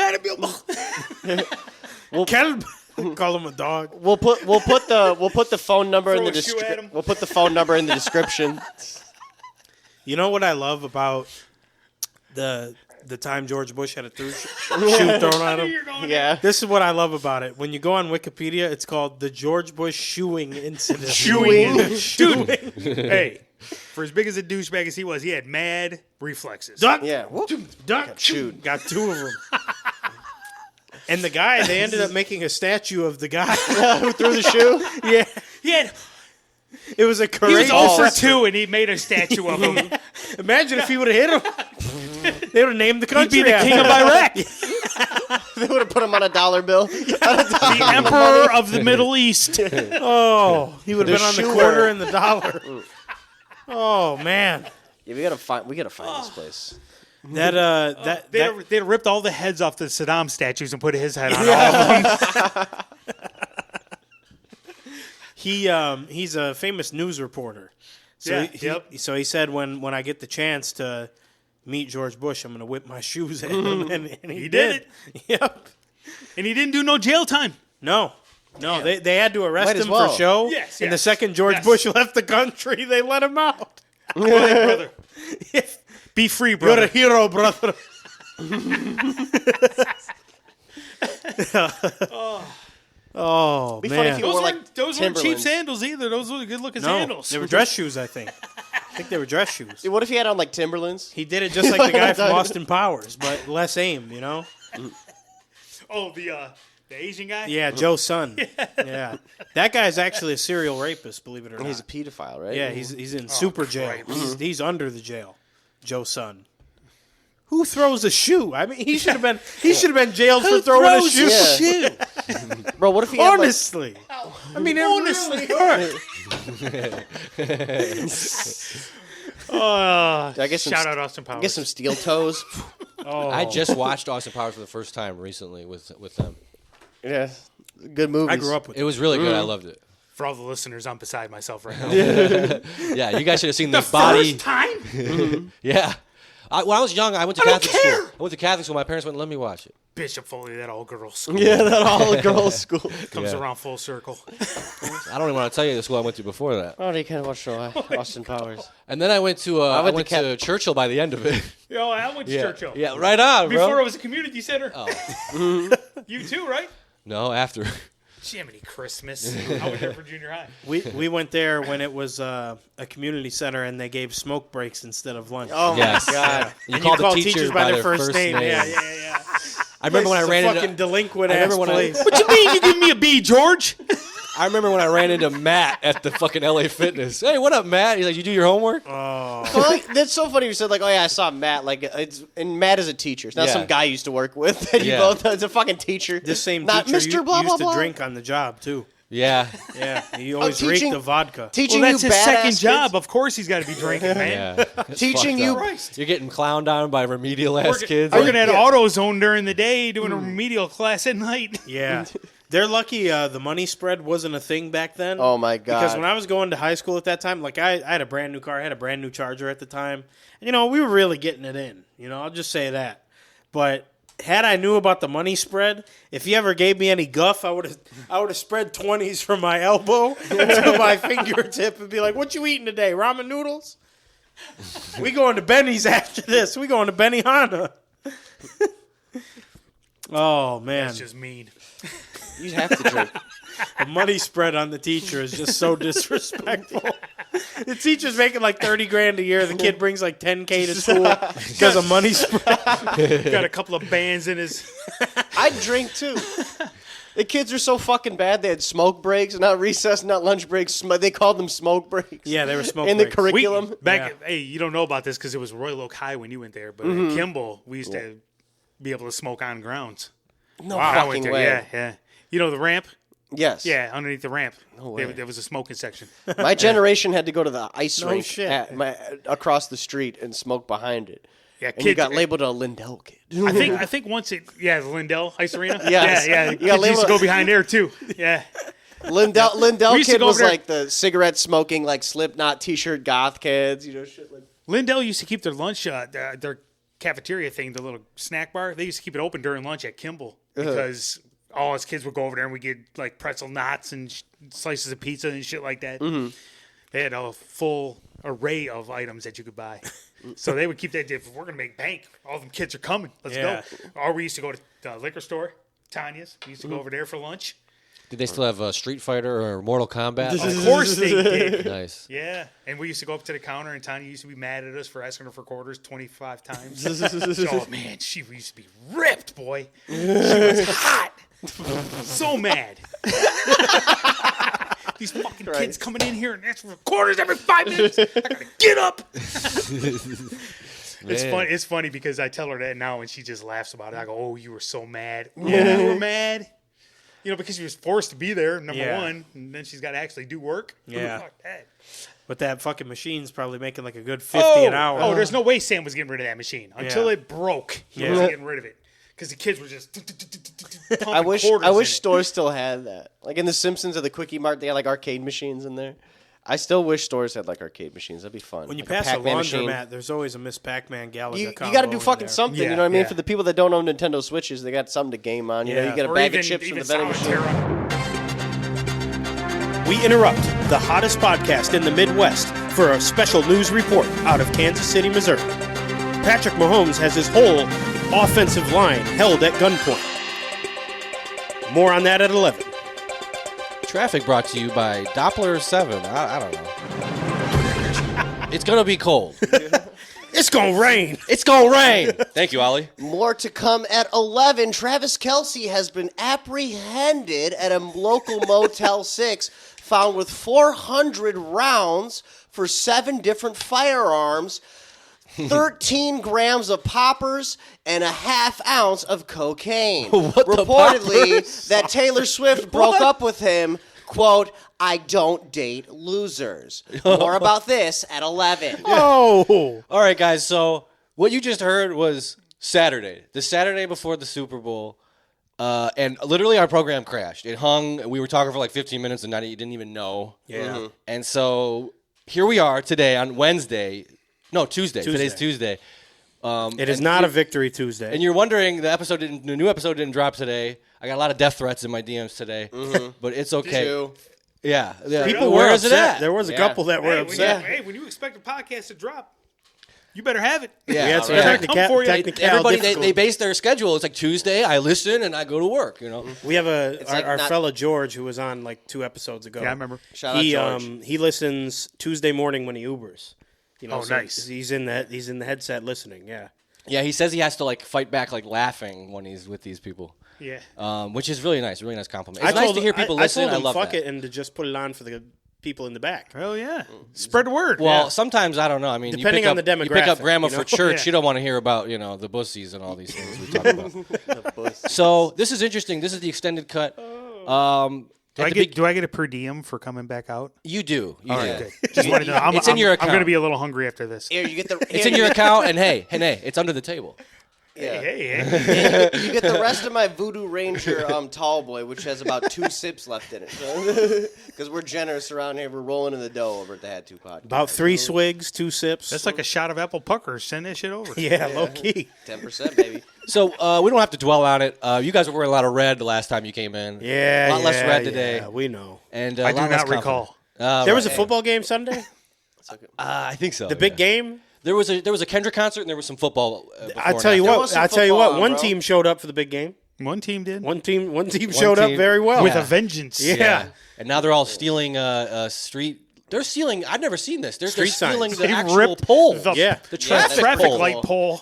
Kelb. Call him a dog. We'll put the phone number in Throw the a shoe at him. We'll put the phone number in the description. You know what I love about the time George Bush had a shoe thrown at him? Yeah. This is what I love about it. When you go on Wikipedia, it's called the George Bush shoeing incident. Dude, hey, for as big as a douchebag as he was, he had mad reflexes. Duck, Yeah. Whoop. duck, chewed. Got two of them. And the guy, they ended up making a statue of the guy. Who threw the shoe? Yeah, He had it was a He courageous was 0 for effort. 2, and he made a statue of him. Imagine if he would have hit him. They would have named the He'd country. be the king of after Iraq, They would have put him on a dollar bill. the emperor of the Middle East. Oh, he would have been on the shoe quarter wearer. and the dollar. Oh man, Yeah, we gotta find this place. that They'd have ripped all the heads off the Saddam statues and put his head on all of them. he's a famous news reporter. So Yeah, so he said when I get the chance to meet George Bush, I'm going to whip my shoes at him, and he did it. Yep. And he didn't do no jail time. No, they had to arrest Might as him well. for show. Yes, And the yes, second George yes. Bush left the country, they let him out. Brother. Be free, You're brother. a hero, brother. Oh Be man. funny if you wore like Those weren't cheap Timberlands. sandals either. Those were good looking No, sandals. they were dress shoes, I think. I think they were dress shoes. Dude, what if he had on like Timberlands? He did it just like the guy from Austin Powers, but less aim, you know? Oh, the Asian guy? Yeah, Joe Sun. Yeah. That guy's actually a serial rapist, believe it or not. He's a pedophile, right? Yeah, he's in super jail. Christ. He's under the jail. Joe Sun. Who throws a shoe? I mean, he should have been jailed for throwing a shoe. Yeah. Bro, what if he had Honestly. I mean, it honestly hurt. I guess Shout out Austin Powers. get some steel toes. I just watched Austin Powers for the first time recently with them. Yeah, good movies. I grew up with It was really good. I loved it. For all the listeners, I'm beside myself right now. Yeah, you guys should have seen the body. First time? Yeah. When I was young, I went to Catholic school. I went to Catholic school. My parents wouldn't let me watch it. Bishop Foley, that all-girls school. Yeah, that all girls school. Comes Yeah. around full circle. I don't even want to tell you the school I went to before that. Oh, you kind of watched Austin Powers. And then I went to I went went to to Churchill by the end of it. Yo, I went to Yeah. Churchill. Yeah, right on, bro. Before it was a community center. Oh. You too, right? No, after. Jiminy Christmas. I was there for junior high. We went there when it was a community center and they gave smoke breaks instead of lunch. Oh Yes. my god. You And called you call the teachers by their first name. Yeah. I remember when I ran fucking into. delinquent I ass remember when I- place. What you mean you give me a B, George? I remember when I ran into Matt at the fucking LA Fitness. Hey, what up, Matt? He's like, you do your homework? Well, like, that's so funny. You said like, oh yeah, I saw Matt. Like, and Matt is a teacher. It's not Yeah. some guy you used to work with. That you Yeah. both. It's a fucking teacher. This same not teacher Mr. Blah used blah to blah. drink on the job too. Yeah. Yeah, he always teaching- reeked the vodka. Teaching Well, that's you his badass second kids. job. Of course he's got to be drinking, man. Yeah. It's Teaching fucked you- up. Christ. You're getting clowned on by remedial ass kids. Working at Yeah. AutoZone during the day, doing a remedial class at night. Yeah, they're lucky the money spread wasn't a thing back then. Oh my god. Because when I was going to high school at that time, like I had a brand new car, I had a brand new Charger at the time. And, you know, we were really getting it in. You know, I'll just say that. But had I knew about the money spread, if he ever gave me any guff, I would have spread 20s from my elbow to my fingertip and be like, "What you eating today? Ramen noodles? We going to Benny's after this. We going to Benihana." Oh man, That's just mean. you have to drink. the money spread on the teacher is just so disrespectful. The teacher's making like $30,000 a year. The kid brings like $10K to school because of money spread. Got a couple of bands in his. I drink too. The kids are so fucking bad. They had smoke breaks, not recess, not lunch breaks. They called them smoke breaks. Yeah, they were smoke in the breaks. curriculum. Hey, you don't know about this because it was Royal Oak High when you went there, but at Kimball, we used to be able to smoke on grounds. No I fucking went there, way. yeah. You know the ramp? Yes. Yeah, underneath the ramp. way. There was a smoking section. My generation had to go to the ice No rink shit. across the street and smoke behind it. Yeah, And you kids. got labeled a Lindell kid. I think once the Lindell Ice Arena. Yes. Yeah. You got Kids used to labeled- go behind there too. Yeah. Lindell We used to kid go was over there- like the cigarette smoking, like Slipknot t-shirt goth kids, shit like. Lindell used to keep their lunch, their cafeteria thing, the little snack bar. They used to keep it open during lunch at Kimball because all us kids would go over there and we get like pretzel knots and slices of pizza and shit like that. They had a full array of items that you could buy. So they would keep that. If we're gonna make bank, all them kids are coming. Let's Yeah. go. Or we used to go to the liquor store, Tanya's. We used to go over there for lunch. Did they still have Street Fighter or Mortal Kombat? Of course they did. Nice. Yeah, and we used to go up to the counter, and Tanya used to be mad at us for asking her for quarters 25 times. Oh man, she used to be ripped, boy. She was hot, so mad. These fucking kids coming in here and asking for quarters every 5 minutes. I gotta get up. It's Man. fun. It's funny because I tell her that now, and she just laughs about it. I go, "Oh, you were so mad. Yeah, you were mad." Because she was forced to be there, number Yeah. one, and then she's got to actually do work. Yeah. Fuck that. But that fucking machine's probably making like a good 50 an hour. Oh, there's no way Sam was getting rid of that machine until Yeah. it broke. He Yeah. wasn't getting rid of it because the kids were just. I wish quarters in it. stores still had that. Like in The Simpsons or the Quickie Mart, they had like arcade machines in there. I still wish stores had like arcade machines. That'd be fun. When you Like pass a Pac-Man machine. laundromat, there's always a Miss Pac-Man Galaga You combo got to do in fucking there. something. Yeah, you know what I mean? yeah. For the people that don't own Nintendo Switches, they got something to game on. You know, Yeah. you get a Or bag even, of chips from even the vending machine. Solitaire. We interrupt the hottest podcast in the Midwest for a special news report out of Kansas City, Missouri. Patrick Mahomes has his whole offensive line held at gunpoint. More on that at 11. Traffic brought to you by Doppler 7. I don't know. It's gonna be cold. It's gonna rain. It's gonna rain. Thank you, Ollie. More to come at 11. Travis Kelce has been apprehended at a local Motel 6, found with 400 rounds for 7 different firearms, 13 grams of poppers, and a half ounce of cocaine. What the Reportedly, poppers? that Taylor Swift broke up with him, quote, I don't date losers. More about this at 11. Oh. All right, guys. So what you just heard was Saturday, the Saturday before the Super Bowl, and literally our program crashed. It hung. We were talking for like 15 minutes, and you didn't even know. Yeah. And so here we are today on Wednesday. No, Tuesday. Today's Tuesday. It is not a Victory Tuesday. And you're wondering the new episode didn't drop today. I got a lot of death threats in my DMs today, but it's okay. Yeah. People Where were is it upset. at? There was a couple that were upset. When you expect a podcast to drop, you better have it. Yeah, We had some right. Come for you. Everybody, they difficulty. base their schedule. It's like Tuesday, I listen and I go to work, you know. We have like our not- fella George, who was on like 2 episodes ago. Yeah, I remember. Shout out George. He listens Tuesday morning when he Ubers. You know, Oh, so nice. He's in the headset listening. Yeah. Yeah, he says he has to like fight back like laughing when he's with these people. Yeah. Which is really nice compliment. It's nice to hear people listen. I told him love fuck that. it and to just put it on for the people in the back. Hell yeah. Spread the word. Well, sometimes I don't know. I mean, Depending you on pick the up, you pick up demographic, grandma you know? for church. Yeah. You don't want to hear about the bussies and all these things we talk about. So this is interesting. This is the extended cut. Do I get a per diem for coming back out? You do. You All do. right, good. Just wanted to know. It's in your account. I'm going to be a little hungry after this. Here, you get the. It's in your account, and hey, it's under the table. Yeah. Hey. You get the rest of my Voodoo Ranger tall boy, which has about 2 sips left in it. Because we're generous around here. We're rolling in the dough over at the Had To podcast. About 3 swigs, 2 sips. That's like a shot of apple pucker. Send that shit over. yeah, low key. 10%, baby. So we don't have to dwell on it. You guys were wearing a lot of red the last time you came in. Yeah, a lot less red yeah, today. we know. And I a do lot less not recall. confident. There was a football game Sunday. I think so. The big game. There was a Kendrick concert and there was some football. I tell you There what. was some I tell you what. football, One bro. team showed up for the big game. One team did. One team showed up team. very well. With a vengeance. Yeah. And now they're all stealing street. They're stealing. I've never seen this. They're Street stealing signs. the They actual ripped pole. the- Yeah. The Yeah, traffic, Traffic pole. light pole.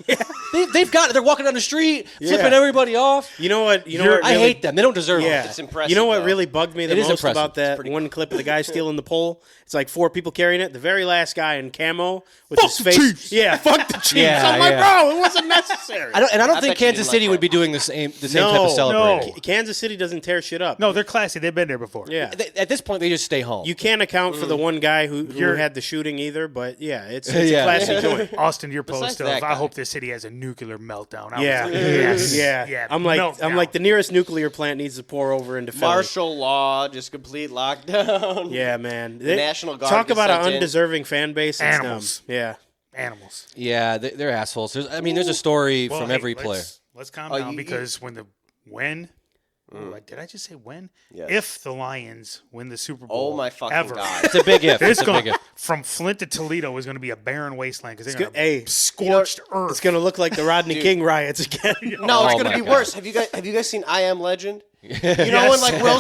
They're walking down the street, Yeah. flipping everybody off. You know what? What I really- hate them. They don't deserve Yeah. it. It's impressive, You know what though. really bugged me the It is most impressive. about that one clip of the guy stealing the pole? It's like 4 people carrying it. The very last guy in camo with his the face. Chiefs. Yeah, fuck the Chiefs. Yeah, I'm like, yeah. bro, it wasn't necessary. I don't bet think you Kansas didn't City like would that. be doing the same type of celebrating. Kansas City doesn't tear shit up. No, they're classy. They've been there before. Yeah. At this point, they just stay home. You can't account for the one guy who had the shooting either, but yeah, it's a Yeah. classy joint. Austin, your Besides post of, that I guy. hope this city has a nuclear meltdown. I was Yeah. like, yes. Yeah. I'm like meltdown. the nearest nuclear plant needs to pour over into Philly. Martial law, just complete lockdown. Yeah, man. National Guard Talk gets about an sent in. undeserving fan base. It's Animals. dumb. Yeah. Animals. Yeah, they're assholes. There's a story Well, from hey, every player. Let's calm Oh, down you- because did I just say when? Yes. If the Lions win the Super Bowl, Oh my fucking ever, god. It's a big if. It's It's a big going if. from Flint to Toledo is going to be a barren wasteland because they're good- going to hey, scorched earth. It's gonna look like the Rodney King riots again. No, Oh it's gonna my be God. worse. Have you guys seen I Am Legend? You know when like Will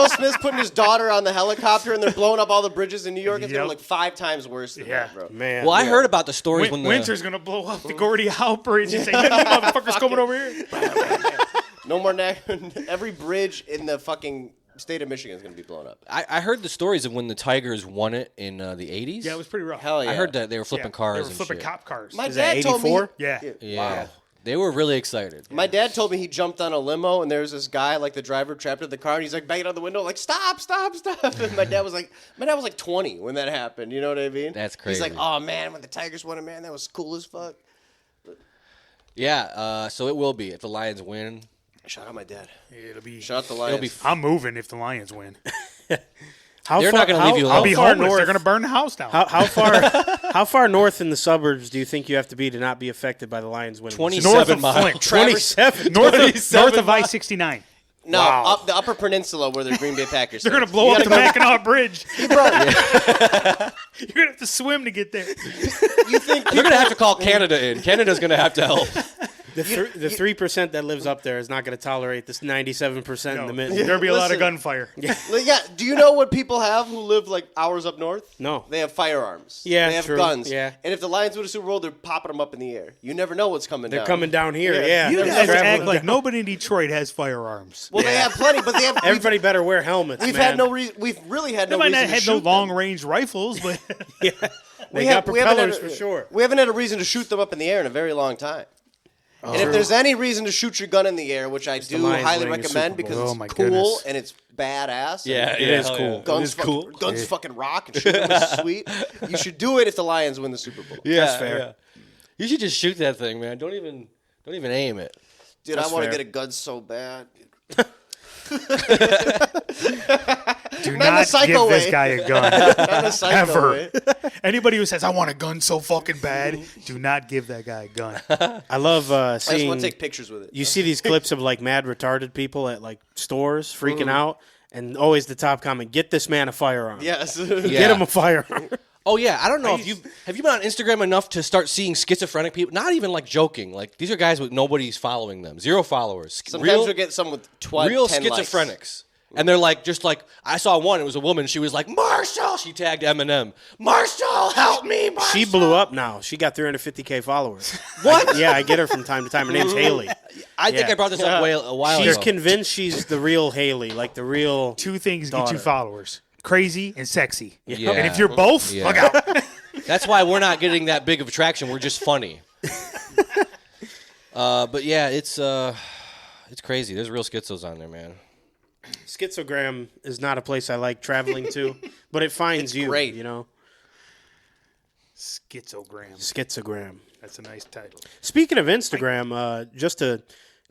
Smith's putting his daughter on the helicopter and they're blowing up all the bridges in New York? It's gonna Yep. look 5 times worse than that, bro. Man. Well, I heard about the stories when the Winter's going to blow up the Gordie Howe Bridge and say, "You motherfuckers coming over here." No more every bridge in the fucking state of Michigan is gonna be blown up. I heard the stories of when the Tigers won it in the 80s. Yeah, it was pretty rough. Hell yeah. I heard that they were flipping cars They were and flipping shit. cop cars. My Is that dad told me. 84? yeah. Yeah. They were really excited. My dad told me he jumped on a limo and there was this guy, like the driver, trapped in the car, and he's like banging on the window, like stop. And my dad was like 20 when that happened. You know what I mean? That's He's like, crazy. oh man, when the Tigers won it, man, that was cool as fuck. Yeah, so it will be if the Lions win. Shout out my dad. It'll be. Shout out the Lions. It'll be. I'm moving if the Lions win. They're not gonna leave you I'll alone. be far homeless. north- They're going to burn the house down. How far north in the suburbs do you think you have to be to not be affected by the Lions winning? 27 north of miles. Flint. 27. North of I-69. No, Wow. up the Upper Peninsula where the Green Bay Packers. They're going to sit. blow You up the gotta Mackinac Bridge. go- Bro, You're going to have to swim to get there. you think They're going to have to call Canada in. Canada's going to have to help. The 3% that lives up there is not going to tolerate this 97% in the mid. There'll be a lot of Listen. gunfire. Yeah. Do you know what people have who live like hours up north? No. They have firearms. Yeah, they have true. guns. Yeah. And if the Lions win a Super Bowl, they're popping them up in the air. You never know what's coming They're down. coming down here. Yeah, You They're guys traveling act like down. nobody in Detroit has firearms. Well, they have plenty, but they have. Everybody better wear helmets. We've man. had no reason. We've really had They no might reason not to have shoot no them. long-range rifles, but Yeah. They got propellers for sure. We haven't had a reason to shoot them up in the air in a very long time. And if there's any reason to shoot your gun in the air, which I do Lions highly winning a recommend Super Bowl. because Oh, it's my cool goodness. and it's badass. Yeah, and It is cool. Yeah. Guns, guns fucking rock and shooting them is sweet. You should do it if the Lions win the Super Bowl. Yeah, That's fair. yeah. You should just shoot that thing, man. Don't even aim it. Dude, That's I want to fair. get a gun so bad. do Not in a not psycho give this way. guy a gun. Not in a psycho Ever. way. Anybody who says, I want a gun so fucking bad, do not give that guy a gun. I love I just seeing. want to take pictures with it. You see these clips of like mad retarded people at like stores freaking out, and always the top comment: "Get this man a firearm. Yes. Get him a firearm." Oh yeah, I don't know if you have you been on Instagram enough to start seeing schizophrenic people. Not even like joking. Like these are guys with nobody's following them, 0 followers. Sometimes you'll get some with real 10 likes. schizophrenics. And they're like, just like, I saw one, it was a woman, she was like, Marshall! She tagged Eminem. Marshall, help me, Marshall! She blew up now. She got 350K followers. What? Yeah, I get her from time to time. Her name's Haley. I think Yeah. I brought this up a while She's ago. convinced she's the real Haley, like the real. Two things get Daughter. you followers. Crazy and sexy. Yeah. And if you're both, Yeah. look out. That's why we're not getting that big of a traction. We're just funny. But yeah, it's crazy. There's real schizos on there, man. Schizogram is not a place I like traveling to, but it finds you. great. You know, Schizogram. Schizogram. That's a nice title. Speaking of Instagram, just to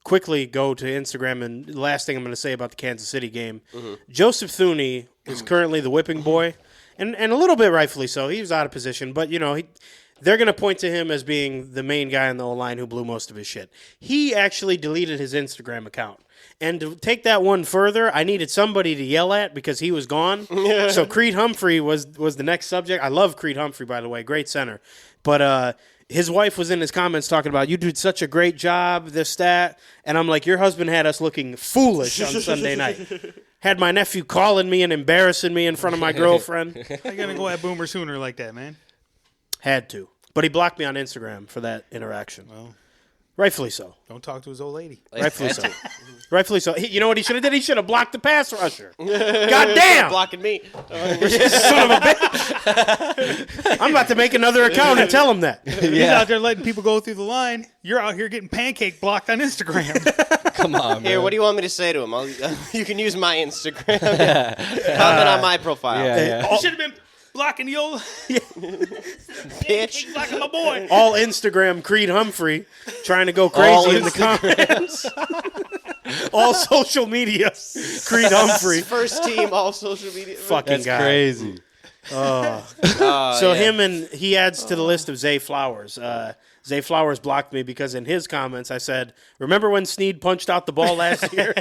quickly go to Instagram, and the last thing I'm going to say about the Kansas City game, Joseph Thuney is currently the whipping boy, and a little bit rightfully so. He was out of position, but they're going to point to him as being the main guy on the O-line who blew most of his shit. He actually deleted his Instagram account. And to take that one further, I needed somebody to yell at because he was gone. So Creed Humphrey was the next subject. I love Creed Humphrey, by the way. Great center. But his wife was in his comments talking about, you did such a great job, this, that. And I'm like, your husband had us looking foolish on Sunday night. Had my nephew calling me and embarrassing me in front of my girlfriend. I gotta go at Boomer Sooner like that, man. Had to. But he blocked me on Instagram for that interaction. Well, Rightfully so. don't talk to his old lady. Rightfully so. Rightfully so. You know what he should have did? He should have blocked the pass rusher. God damn! Blocking me. Son of a bitch. I'm about to make another account and tell him that. He's out there letting people go through the line. You're out here getting pancake blocked on Instagram. Come on, Here, man. what do you want me to say to him? You can use my Instagram. Comment on my profile. Yeah. You should have been blocking the old Bitch. blocking my boy. All Instagram Creed Humphrey trying to go crazy in the comments. All social media Creed Humphrey. First team, all social media. Fucking That's guy. crazy. So him and he adds to the list of Zay Flowers. Zay Flowers blocked me because in his comments I said, "Remember when Snead punched out the ball last year?"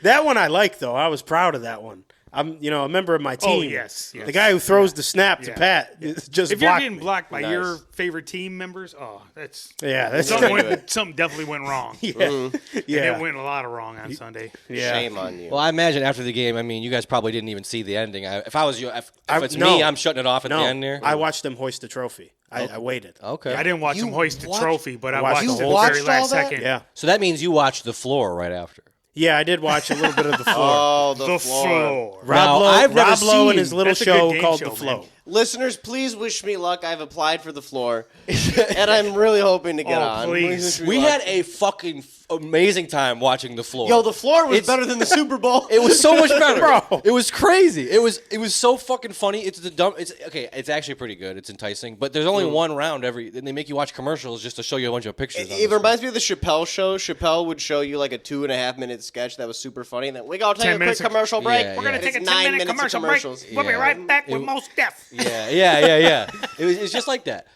That one I like though. I was proud of that one. I'm, a member of my team. Oh, yes. The guy who throws the snap to Yeah. Pat just If you're blocked getting me. blocked by Nice. your favorite team members, that's That's something definitely went wrong. yeah. And Yeah. it went a lot of wrong on Sunday. Yeah. Shame on you. Well, I imagine after the game, I mean, you guys probably didn't even see the ending. If I was you, if it's no. me, I'm shutting it off at No, the end there. I watched them hoist the trophy. I waited. Okay. I didn't watch him hoist the trophy, but I watched watched the the whole- very watched all last that? second. Yeah. So that means you watched the floor right after. Yeah, I did watch a little bit of the floor. Oh, the, The floor. floor. Rob Lowe, I've never Rob Lowe seen- and his little That's a good show game called show, The Flow. man. Listeners, please wish me luck. I've applied for the floor, and I'm really hoping to get Oh, on. please. wish me We luck. had a fucking amazing time watching the floor. Yo, the floor was It's- better than the Super Bowl. It was so much better, Bro. It was crazy. It was so fucking funny. It's the dumb. It's okay. It's actually pretty good. It's enticing, but there's only one round every. And they make you watch commercials just to show you a bunch of pictures. on It the reminds me of the Chappelle show. Chappelle would show you like a 2.5-minute sketch that was super funny, and then we gotta take 10 a quick minutes of- commercial break. Yeah, We're going yeah. to take a It's 9 10-minute minutes of commercial break. commercials. We'll be Yeah. right back with Most Def. Yeah. It's just like that.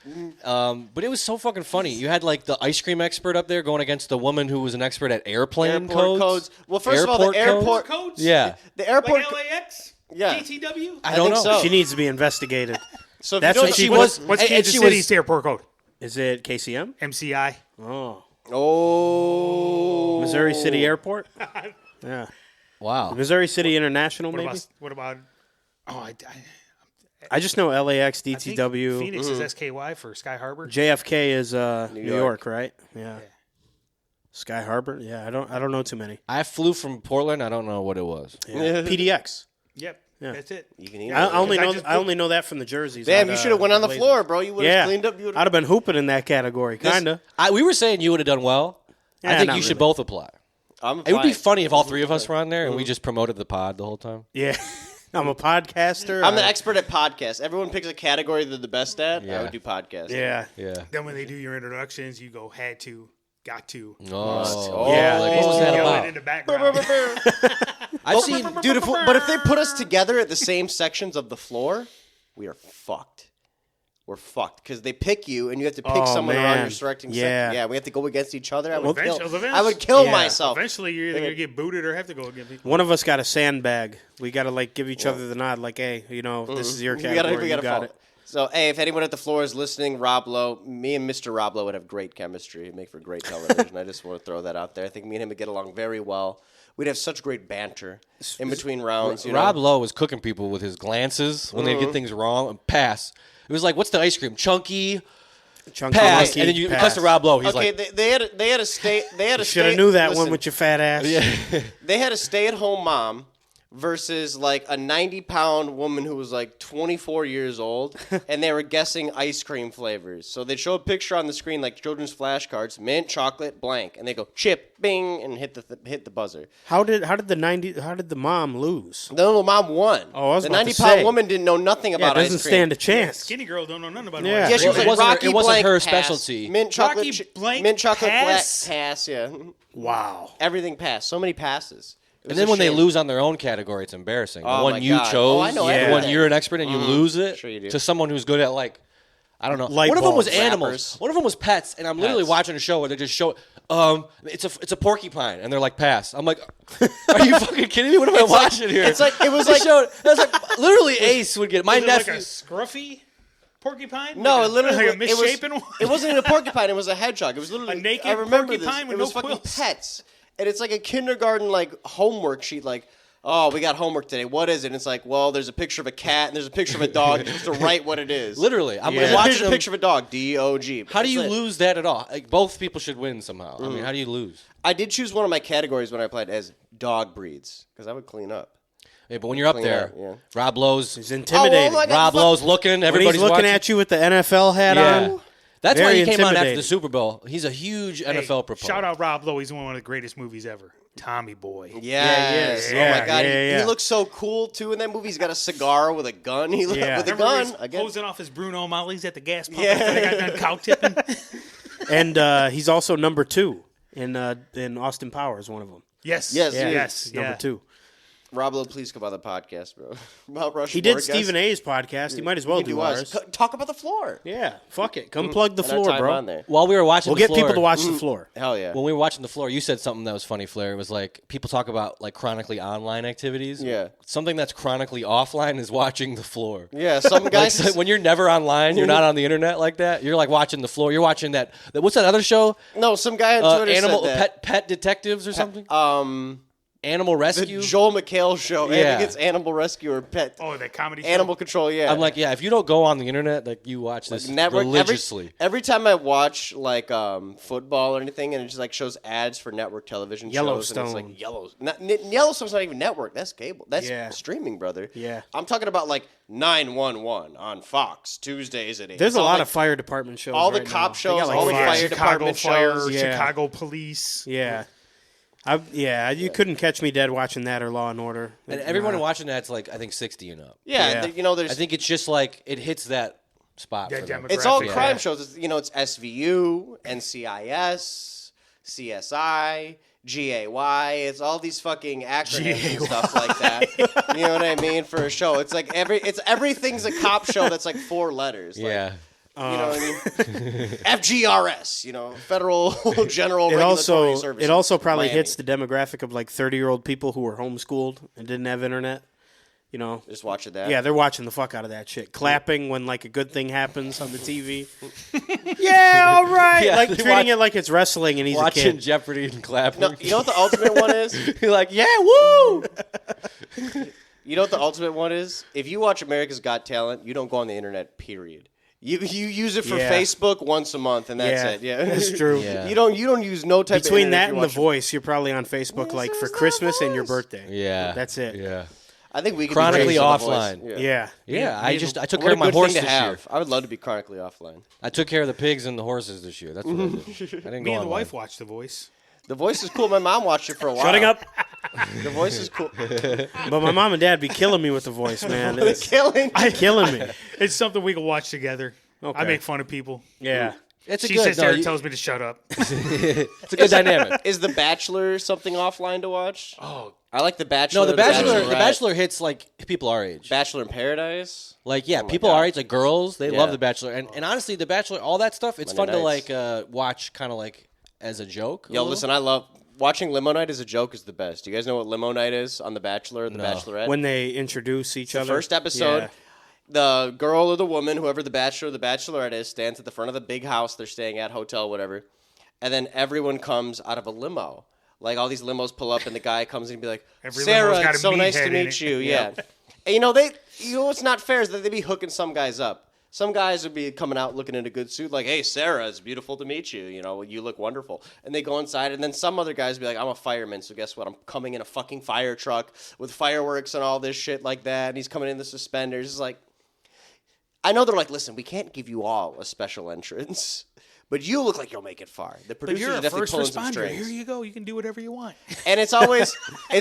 But it was so fucking funny. You had like the ice cream expert up there going against the woman who was an expert at airplane Airport codes. Well, first of all, the airport Codes? Yeah. The airport. Like LAX? Yeah. GTW? I don't think know. so. She needs to be investigated. So if That's you what don't- she was. What's and Kansas she City's was. airport code? Is it KCM? MCI. Oh. Missouri City Airport? Yeah. Wow. Missouri City International, maybe? What about? Oh, I just know LAX, I think DTW. Phoenix is SKY for Sky Harbor. JFK is New York. York, right? Yeah. Sky Harbor? Yeah, I don't know too many. I flew from Portland. I don't know what it was. Yeah. PDX. Yep, Yeah. that's it. You can eat I it. only know that from the jerseys. Damn, on, you should have went on the Blazers. floor, bro. You would have Yeah, cleaned up. I'd have been hooping in that category, kinda. We were saying you would have done well. I Yeah, think not you should really. both apply. I'm It would be fine. funny if all three of us were on there and we just promoted the pod the whole time. Yeah, I'm a podcaster. I'm the expert at podcasts. Everyone picks a category they're the best at. I Yeah. would do podcasts. Yeah, Yeah. Then when they do your introductions, you go had to, got to. Oh. Yeah. Like, what was that Yell it about? in the background. I've seen. Dude, but if they put us together at the same sections of the floor, we are fucked. We're fucked because they pick you and you have to pick Oh, someone around man. your selecting Yeah. section. Yeah, we have to go against each other. I would eventually- kill Yeah. myself. Eventually, you're either gonna get booted or have to go against people. one of us got a sandbag. We got to like give each other the nod, like, hey, this is your We category. gotta you got follow. it. So, hey, if anyone at the floor is listening, Rob Lowe, me and Mr. Rob Lowe would have great chemistry. It'd make for great television. I just want to throw that out there. I think me and him would get along very well. We'd have such great banter in between rounds. Rob Lowe was cooking people with his glances when they get things wrong and pass. It was like, what's the ice cream? Chunky, Chunky pass, monkey, and then you pass. cuss to Rob Lowe. He's Okay, like, they had a stay. They had a Should have stay. knew that listen, one with your fat ass. They had a stay-at-home mom versus like a 90-pound woman who was like 24 years old, and they were guessing ice cream flavors. So they'd show a picture on the screen like children's flashcards: mint, chocolate, blank, and they go chip, bing, and hit the buzzer. How did the mom lose? The mom won. Oh, I was the about to 90-pound say. woman didn't know nothing Yeah, about it ice doesn't cream. stand a chance. Skinny girl don't know nothing about Yeah. Yeah, she was Well, like it wasn't her- Rocky it wasn't blank her pass, specialty. Mint chocolate, Rocky blank mint chocolate pass? black pass. Yeah, Wow. everything passed. So many passes. It and was then a when they shame. lose on their own category, it's embarrassing. The Oh, one my you God. chose, Oh, I know the everything. one you're an expert in, you lose it Sure you do. to someone who's good at like, I don't know. Light One of them was bulbs. animals. Rappers. One of them was pets, and I'm literally Pets. watching a show where they just show. It's a porcupine, and they're like pass. I'm like, are you fucking kidding me? What am I watching here? It's like it was They like showed, it was like literally Ace would get my Was it like nephew. a scruffy porcupine? no, Like it literally like a misshapen one. It wasn't even a porcupine. It was a hedgehog. It was literally A naked I remember porcupine this. with It was no fucking quills. pets, and it's like a kindergarten like homework sheet. Like, oh, we got homework today. What is it? And it's like, well, there's a picture of a cat and there's a picture of a dog. You're supposed to write what it is. Literally, I'm There's watching a them. picture of a dog. DOG. How do you That's it. lose that at all? Like, both people should win somehow. I mean, how do you lose? I did choose one of my categories when I applied as dog breeds because I would clean up. Yeah, but when you're up Clean there, up, yeah. Rob Lowe's He's intimidating. Oh, my God. Rob Lowe's looking. when Everybody's he's looking watching. at you with the NFL hat Yeah. on. That's why Very he came on after intimidating. the Super Bowl. He's a huge Hey, NFL proponent. Shout out Rob Lowe. He's one of the greatest movies ever. Tommy Boy. Yes. Yeah, Oh my God. yeah. He looks so cool too in that movie. He's got a cigar with a gun. He with a Remember gun he's again. closing off his Bruno O'Malley's at the gas pump Yeah. after they got done cow tipping. And he's also number 2 in Austin Powers, one of them. Yes. Yes, Yeah, Yes. he's number 2. Rob Lowe, please come on the podcast, bro. Mount Rushmore. He did guys. Stephen A's podcast. He might as well He do was. ours. Talk about the floor. Yeah, fuck it. Come plug the And our floor, time bro. on there. While we were watching We'll the get floor, people to watch the floor. Hell yeah. When we were watching the floor, you said something that was funny, Flair. It was like people talk about like chronically online activities. Yeah. Something that's chronically offline is watching the floor. Yeah, some Like, guys. so when you're never online, you're not on the internet like that. You're like watching the floor. You're watching that. What's that other show? no, some guy on Twitter Animal said that. pet detectives or something. Animal The rescue. Joel McHale show. I Yeah. think it's Animal Rescue or Pet. Oh, that comedy show. Animal Control, yeah. I'm like, yeah. If you don't go on the internet, like you watch this Network religiously. Every time I watch like football or anything, and it just like shows ads for network television shows, and it's Yellowstone. like Yellowstone's not even network. That's cable. That's Yeah. streaming, brother. Yeah. I'm talking about like 911 on Fox Tuesdays at 8. There's It's a all lot like, of fire department shows. all the right cop now. They shows, got, like, all the five. fire Chicago department Fire, shows. Yeah. Chicago Police. Yeah. You couldn't catch me dead watching that or Law and Order. And everyone watching that's like I think 60 and up. Yeah, Yeah. you know, there's I think it's just like it hits that spot. That for them. demographic. it's all Yeah. crime shows. It's, you know, it's SVU, NCIS, CSI, GAY. It's all these fucking acronyms and stuff like that. You know what I mean? For a show, it's like everything's a cop show that's like 4 letters. Like, Yeah. you know what I mean? FGRS, you know, Federal General It Regulatory Services. also probably Miami. hits the demographic of like 30-year-old people who were homeschooled and didn't have internet. You know, Just watching that. yeah, they're watching the fuck out of that shit. Clapping when like a good thing happens on the TV. Yeah, all right. Yeah, like they treating it like it's wrestling and he's Watching a kid. Jeopardy and clapping. No, you know what the ultimate one is? You're like, yeah, woo! You know what the ultimate one is? If you watch America's Got Talent, you don't go on the internet, period. You use it for Yeah. Facebook once a month, and that's it. Yeah, that's true. Yeah. You don't use no type Between of that internet and if The you watch Voice, you're probably on Facebook like for it's not Christmas The and your Voice. birthday. Yeah. That's it. Yeah. it. I think we could Chronically be praised on The offline. Voice. Yeah. Yeah, I took What care a of my good horse thing this to year. have. I would love to be chronically offline. I took care of the pigs and the horses this year. That's what I did. I didn't Me go and the online. wife watched The Voice. The Voice is cool. My mom watched it for a while. Shutting up. The Voice is cool. But my mom and dad be killing me with The Voice, man. It's Killing. killing me. It's something we can watch together. Okay. I make fun of people. Yeah. It's a She good. sits No, there and you- tells me to shut up. it's a good dynamic. Is The Bachelor something offline to watch? Oh, I like The Bachelor. No, the Bachelor. The Bachelorette. Bachelor hits like people our age. Bachelor in Paradise. Like yeah, my people God. our age, like girls, they Yeah. love The Bachelor, and honestly, The Bachelor, all that stuff, it's Monday fun nights. to like watch, kind of like as a joke. a Yo, little. listen, I love watching Limo Night as a joke is the best. Do you guys know what Limo Night is on The Bachelor or The No. Bachelorette? When they introduce each other. First episode, Yeah. the girl or the woman, whoever the Bachelor or the Bachelorette is, stands at the front of the big house they're staying at, hotel, whatever, and then everyone comes out of a limo. Like all these limos pull up, and the guy comes in and be like, Every "Sarah, limo's got it's a so meathead nice to in meet it." you." Yeah, and you know what's not fair is that they be hooking some guys up. Some guys would be coming out looking in a good suit, like, "Hey, Sarah, it's beautiful to meet you. You know, you look wonderful." And they go inside, and then some other guys be like, "I'm a fireman, so guess what? I'm coming in a fucking fire truck with fireworks and all this shit like that." And he's coming in the suspenders. It's like, I know they're like, "Listen, we can't give you all a special entrance, but you look like you'll make it far." The but producers you're are a definitely first pulling some responder. strings, Here you go. You can do whatever you want. and it's always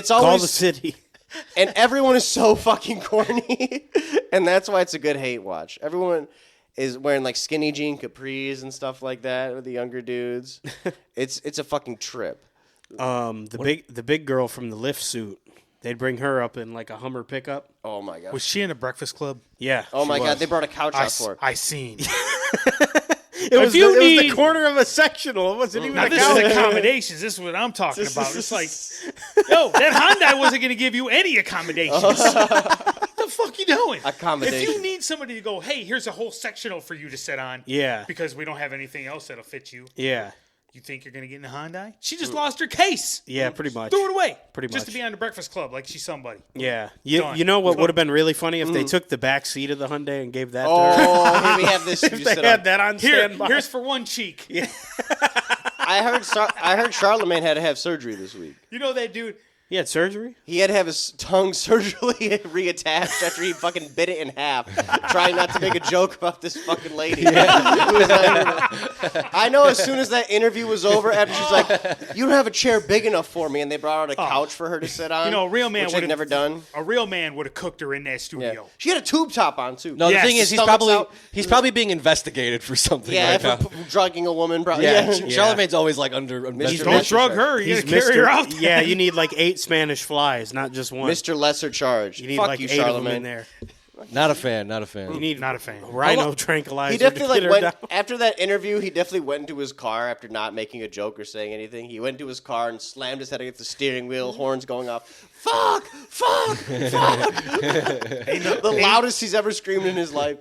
Call the city. and everyone is so fucking corny, and that's why it's a good hate watch. Everyone is wearing like skinny jean capris and stuff like that with the younger dudes. It's a fucking trip. The big girl from the lift suit. They'd bring her up in like a Hummer pickup. Oh my god. Was she in the Breakfast Club? Yeah. Oh she my was. god, they brought a couch out for her. I seen. It was, you it was the need- corner of a sectional. It wasn't even Now a this couch. is accommodations. This is what I'm talking about. It's like, yo, that Hyundai wasn't going to give you any accommodations. What the fuck you doing? If Accommodation. you need somebody to go, hey, here's a whole sectional for you to sit on. Yeah. Because we don't have anything else that'll fit you. Yeah. You think you're going to get in a Hyundai? She just lost her case. Yeah, pretty much. Threw it away. Pretty Just much. to be on the Breakfast Club like she's somebody. Yeah. Done. You know what would have been really funny if they took the back seat of the Hyundai and gave that to her? Oh, here we have this. If they had that on Here, standby. here's for one cheek. I heard Charlemagne had to have surgery this week. You know that dude? He had surgery? He had to have his tongue surgically reattached after he fucking bit it in half, trying not to make a joke about this fucking lady. Who was not- I know as soon as that interview was over, after she's like, "You don't have a chair big enough for me," and they brought out a couch for her to sit on. You know, a real man which would they'd never done. A real man would have cooked her in that Yeah. studio. She had a tube top on too. No, Yes. the thing is, Stomach's he's out. probably being investigated for something Yeah, right for now. drugging a woman. Probably. Yeah, Yeah. Charlemagne's always like under investigation. Don't drug her. You He's gotta carry her out. Yeah, you need like 8 Spanish flies, not just one. Mr. Lesser Charge. You need Fuck like you, 8 of them Charlemagne. in there. Not a fan. Not a fan. You need Not a fan. rhino tranquilizer He to definitely get like her went down. after that interview. He definitely went into his car after not making a joke or saying anything. He went into his car and slammed his head against the steering wheel, horns going off. Fuck! Fuck! Fuck! The loudest he's ever screamed in his life.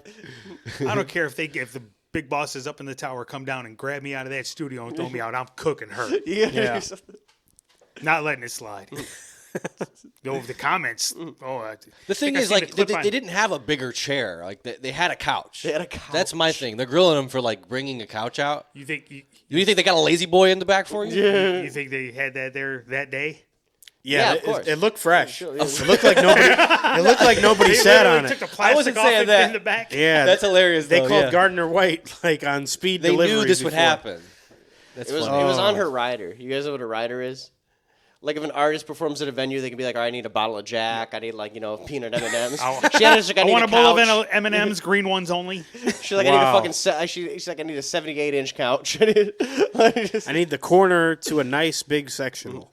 I don't care if the big boss is up in the tower, come down and grab me out of that studio and throw me out. I'm cooking her. Yeah. Not letting it slide. Yo, the comments. Oh, The thing is, like, they didn't have a bigger chair. Like, they had a couch. They had a couch. That's my thing. They're grilling them for like bringing a couch out. You think You think they got a lazy boy in the back for you? you think they had that there that day? Yeah, of it, course. it looked fresh. Sure, It looked like nobody. It looked like nobody They sat literally on took it. the plastic wasn't off saying in that. the back. Yeah, That's hilarious. They though, called yeah. Gardner White like on speed They delivery. knew this would before. happen. That's It was funny. it was on her rider. You guys know what a rider is? Like if an artist performs at a venue, they can be like, "Oh, I need a bottle of Jack. I need peanut M&Ms." She had like, I want a bowl of couch. M&M's, green ones only. She's like, I need a Wow. fucking. She's like, I need a 78-inch couch. I need the corner to a nice big sectional.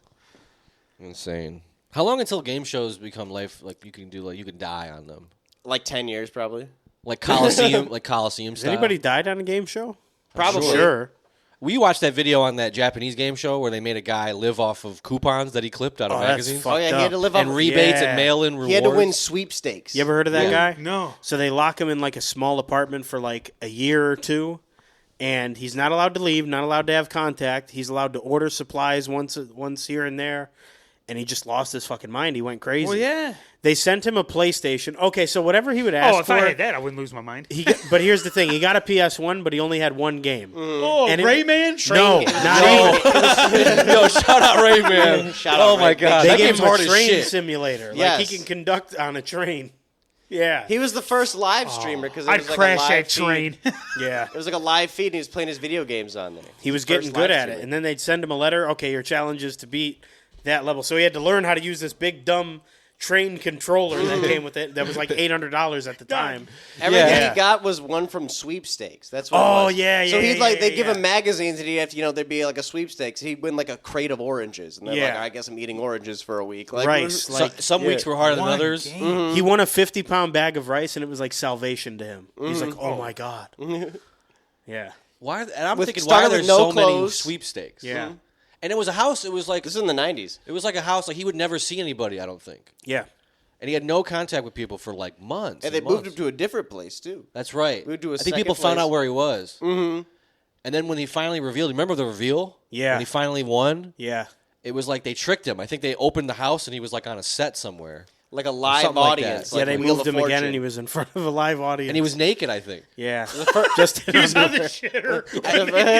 Insane. How long until game shows become life? Like you can die on them. Like 10 years, probably. Like Coliseum, Coliseum Has style. anybody died on a game show? Probably. Sure. We watched that video on that Japanese game show where they made a guy live off of coupons that he clipped out of Oh, that's magazines. fucked Oh, yeah, he up. had to live And off. rebates Yeah. and mail-in rewards. He had to win sweepstakes. You ever heard of that guy? No. So they lock him in like a small apartment for like a year or two, and he's not allowed to leave, not allowed to have contact. He's allowed to order supplies once here and there, and he just lost his fucking mind. He went crazy. Well, yeah. They sent him a PlayStation. Okay, so whatever he would ask Oh, if for, I had that, I wouldn't lose my mind. but here's the thing: he got a PS1, but he only had one game. Oh, And it- Rayman? No, not even. Yo, shout out Rayman. Shout oh out my Rayman. god, They that gave game's him hard a as train shit. simulator. Yes. Like he can conduct on a train. Yeah, He was the first live streamer because it I'd was like crash a live that feed. train. yeah. It was like a live feed, and he was playing his video games on there. He was First getting good live at it, streamer. and then they'd send him a letter. Okay, your challenge is to beat that level. So he had to learn how to use this big dumb train controller that came with it. That was like $800 at the time. Everything Yeah. he got was one from sweepstakes. That's what. Oh, it was. yeah, So yeah, he'd yeah, like yeah, they'd give yeah. him magazines, and he'd have to, there'd be like a sweepstakes. He'd win like a crate of oranges, and they're like, Yeah. I guess I'm eating oranges for a week. Like, Rice, So- like some weeks were harder than One others. game. he won a 50-pound bag of rice, and it was like salvation to him. He's like, oh my god. Yeah, Why? And I'm With- thinking, why started are there with no so many clothes. sweepstakes? yeah, And it was a house. It was like This is in the '90s. it was like a house. Like he would never see anybody. I don't think. yeah. And he had no contact with people for like months. And they months. moved him to a different place too. That's right. moved to a I think people second found place. out where he was. Mm-hmm. And then when he finally revealed, remember the reveal? Yeah. When he finally won, Yeah. it was like they tricked him. I think they opened the house and he was like on a set somewhere. Like a live Something like audience. that. like Yeah, they Wheel moved of him again, Fortune. and he was in front of a live audience. And he was naked, I think. yeah, just He was on the shitter. I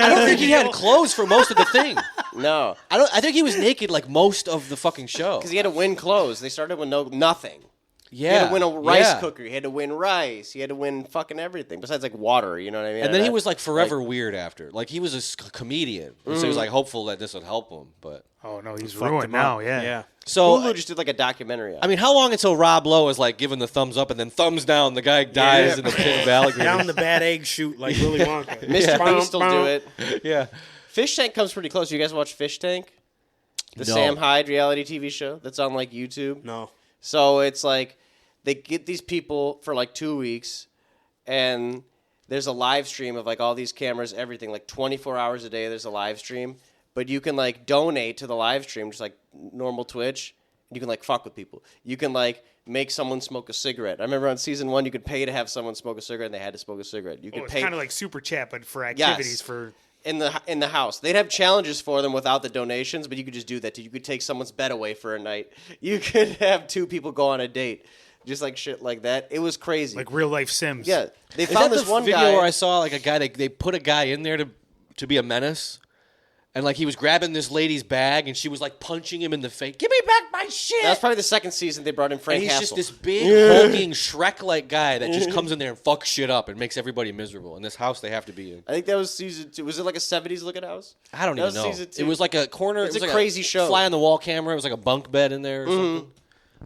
don't think he had clothes for most of the thing. No, I think he was naked like most of the fucking show. because he had to win clothes. They started with nothing. Yeah. He had to win a rice yeah. cooker. He had to win rice. He had to win fucking everything besides like water. You know what I mean? And then he was like forever weird after. Like he was a comedian. And so he was like hopeful that this would help him. But Oh, no, he's fucked ruined him now, up. yeah. Yeah. so Hulu just did like a documentary. I mean, how long until Rob Lowe is like giving the thumbs up and then thumbs down? The guy dies in the pit of Valley. Down the bad egg chute like Willy Wonka. Mr. Beast will do it. Yeah. Fish Tank comes pretty close. You guys watch Fish Tank? The No. Sam Hyde reality TV show that's on like YouTube. No. So it's like they get these people for like 2 weeks, and there's a live stream of like all these cameras, everything, like 24 hours a day. There's a live stream, but you can like donate to the live stream, just like normal Twitch. And you can like fuck with people. You can like make someone smoke a cigarette. I remember on season 1, you could pay to have someone smoke a cigarette, and they had to smoke a cigarette. You Oh, could it's pay kind of like Super Chat, but for activities for... in the house. They'd have challenges for them without the donations, but you could just do that too. You could take someone's bed away for a night. You could have 2 people go on a date. Just like shit like that. It was crazy. Like real-life Sims. Yeah. They Is found that this the one video guy. where I saw like a guy they put a guy in there to be a menace, and like he was grabbing this lady's bag and she was like punching him in the face. Give me back my shit. That was probably the second season they brought in and Frank he's Castle. just this big hulking Shrek-like guy that just comes in there and fucks shit up and makes everybody miserable in this house they have to be in. I think that was season 2. Was it like a 70s looking house? I don't That even was know. season 2. It was like a corner. It's it was a like crazy show. Fly on the wall camera. It was like a bunk bed in there or something.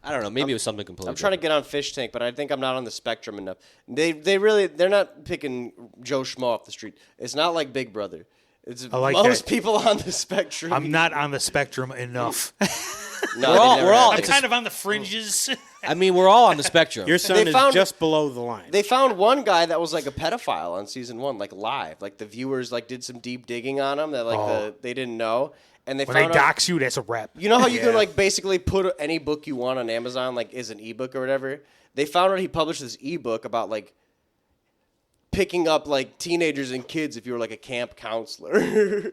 I don't know. Maybe it was something completely. I'm trying to get on Fish Tank, but I think I'm not on the spectrum enough. They're not picking Joe Schmo off the street. It's not like Big Brother. It's I like most that. people on the spectrum. I'm not on the spectrum enough. No, We're all- they never we're all- have. I'm kind of on the fringes. I mean, we're all on the spectrum. Your son They is found- just below the line. They found one guy that was like a pedophile on season 1, like live. Like the viewers like did some deep digging on him that like they didn't know, and they When they found out. dox you, that's a rap. You know how you can like basically put any book you want on Amazon like as an ebook or whatever. They found out he published this ebook about like picking up like teenagers and kids if you were like a camp counselor.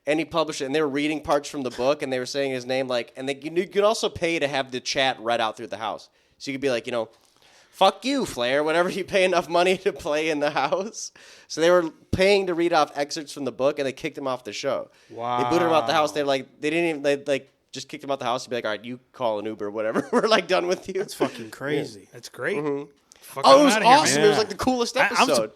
And he published it, and they were reading parts from the book, and they were saying his name, like, and you could also pay to have the chat read out through the house. So you could be like, fuck you, Flair, whatever you pay enough money to play in the house. So they were paying to read off excerpts from the book, and they kicked him off the show. Wow. They booted him out the house. They didn't even, just kicked him out the house and be like, all right, you call an Uber, whatever. We're, like, done with you. That's fucking crazy. That's great. Fuck Oh, on it was outta here, man. awesome. It was, like, the coolest I'm episode.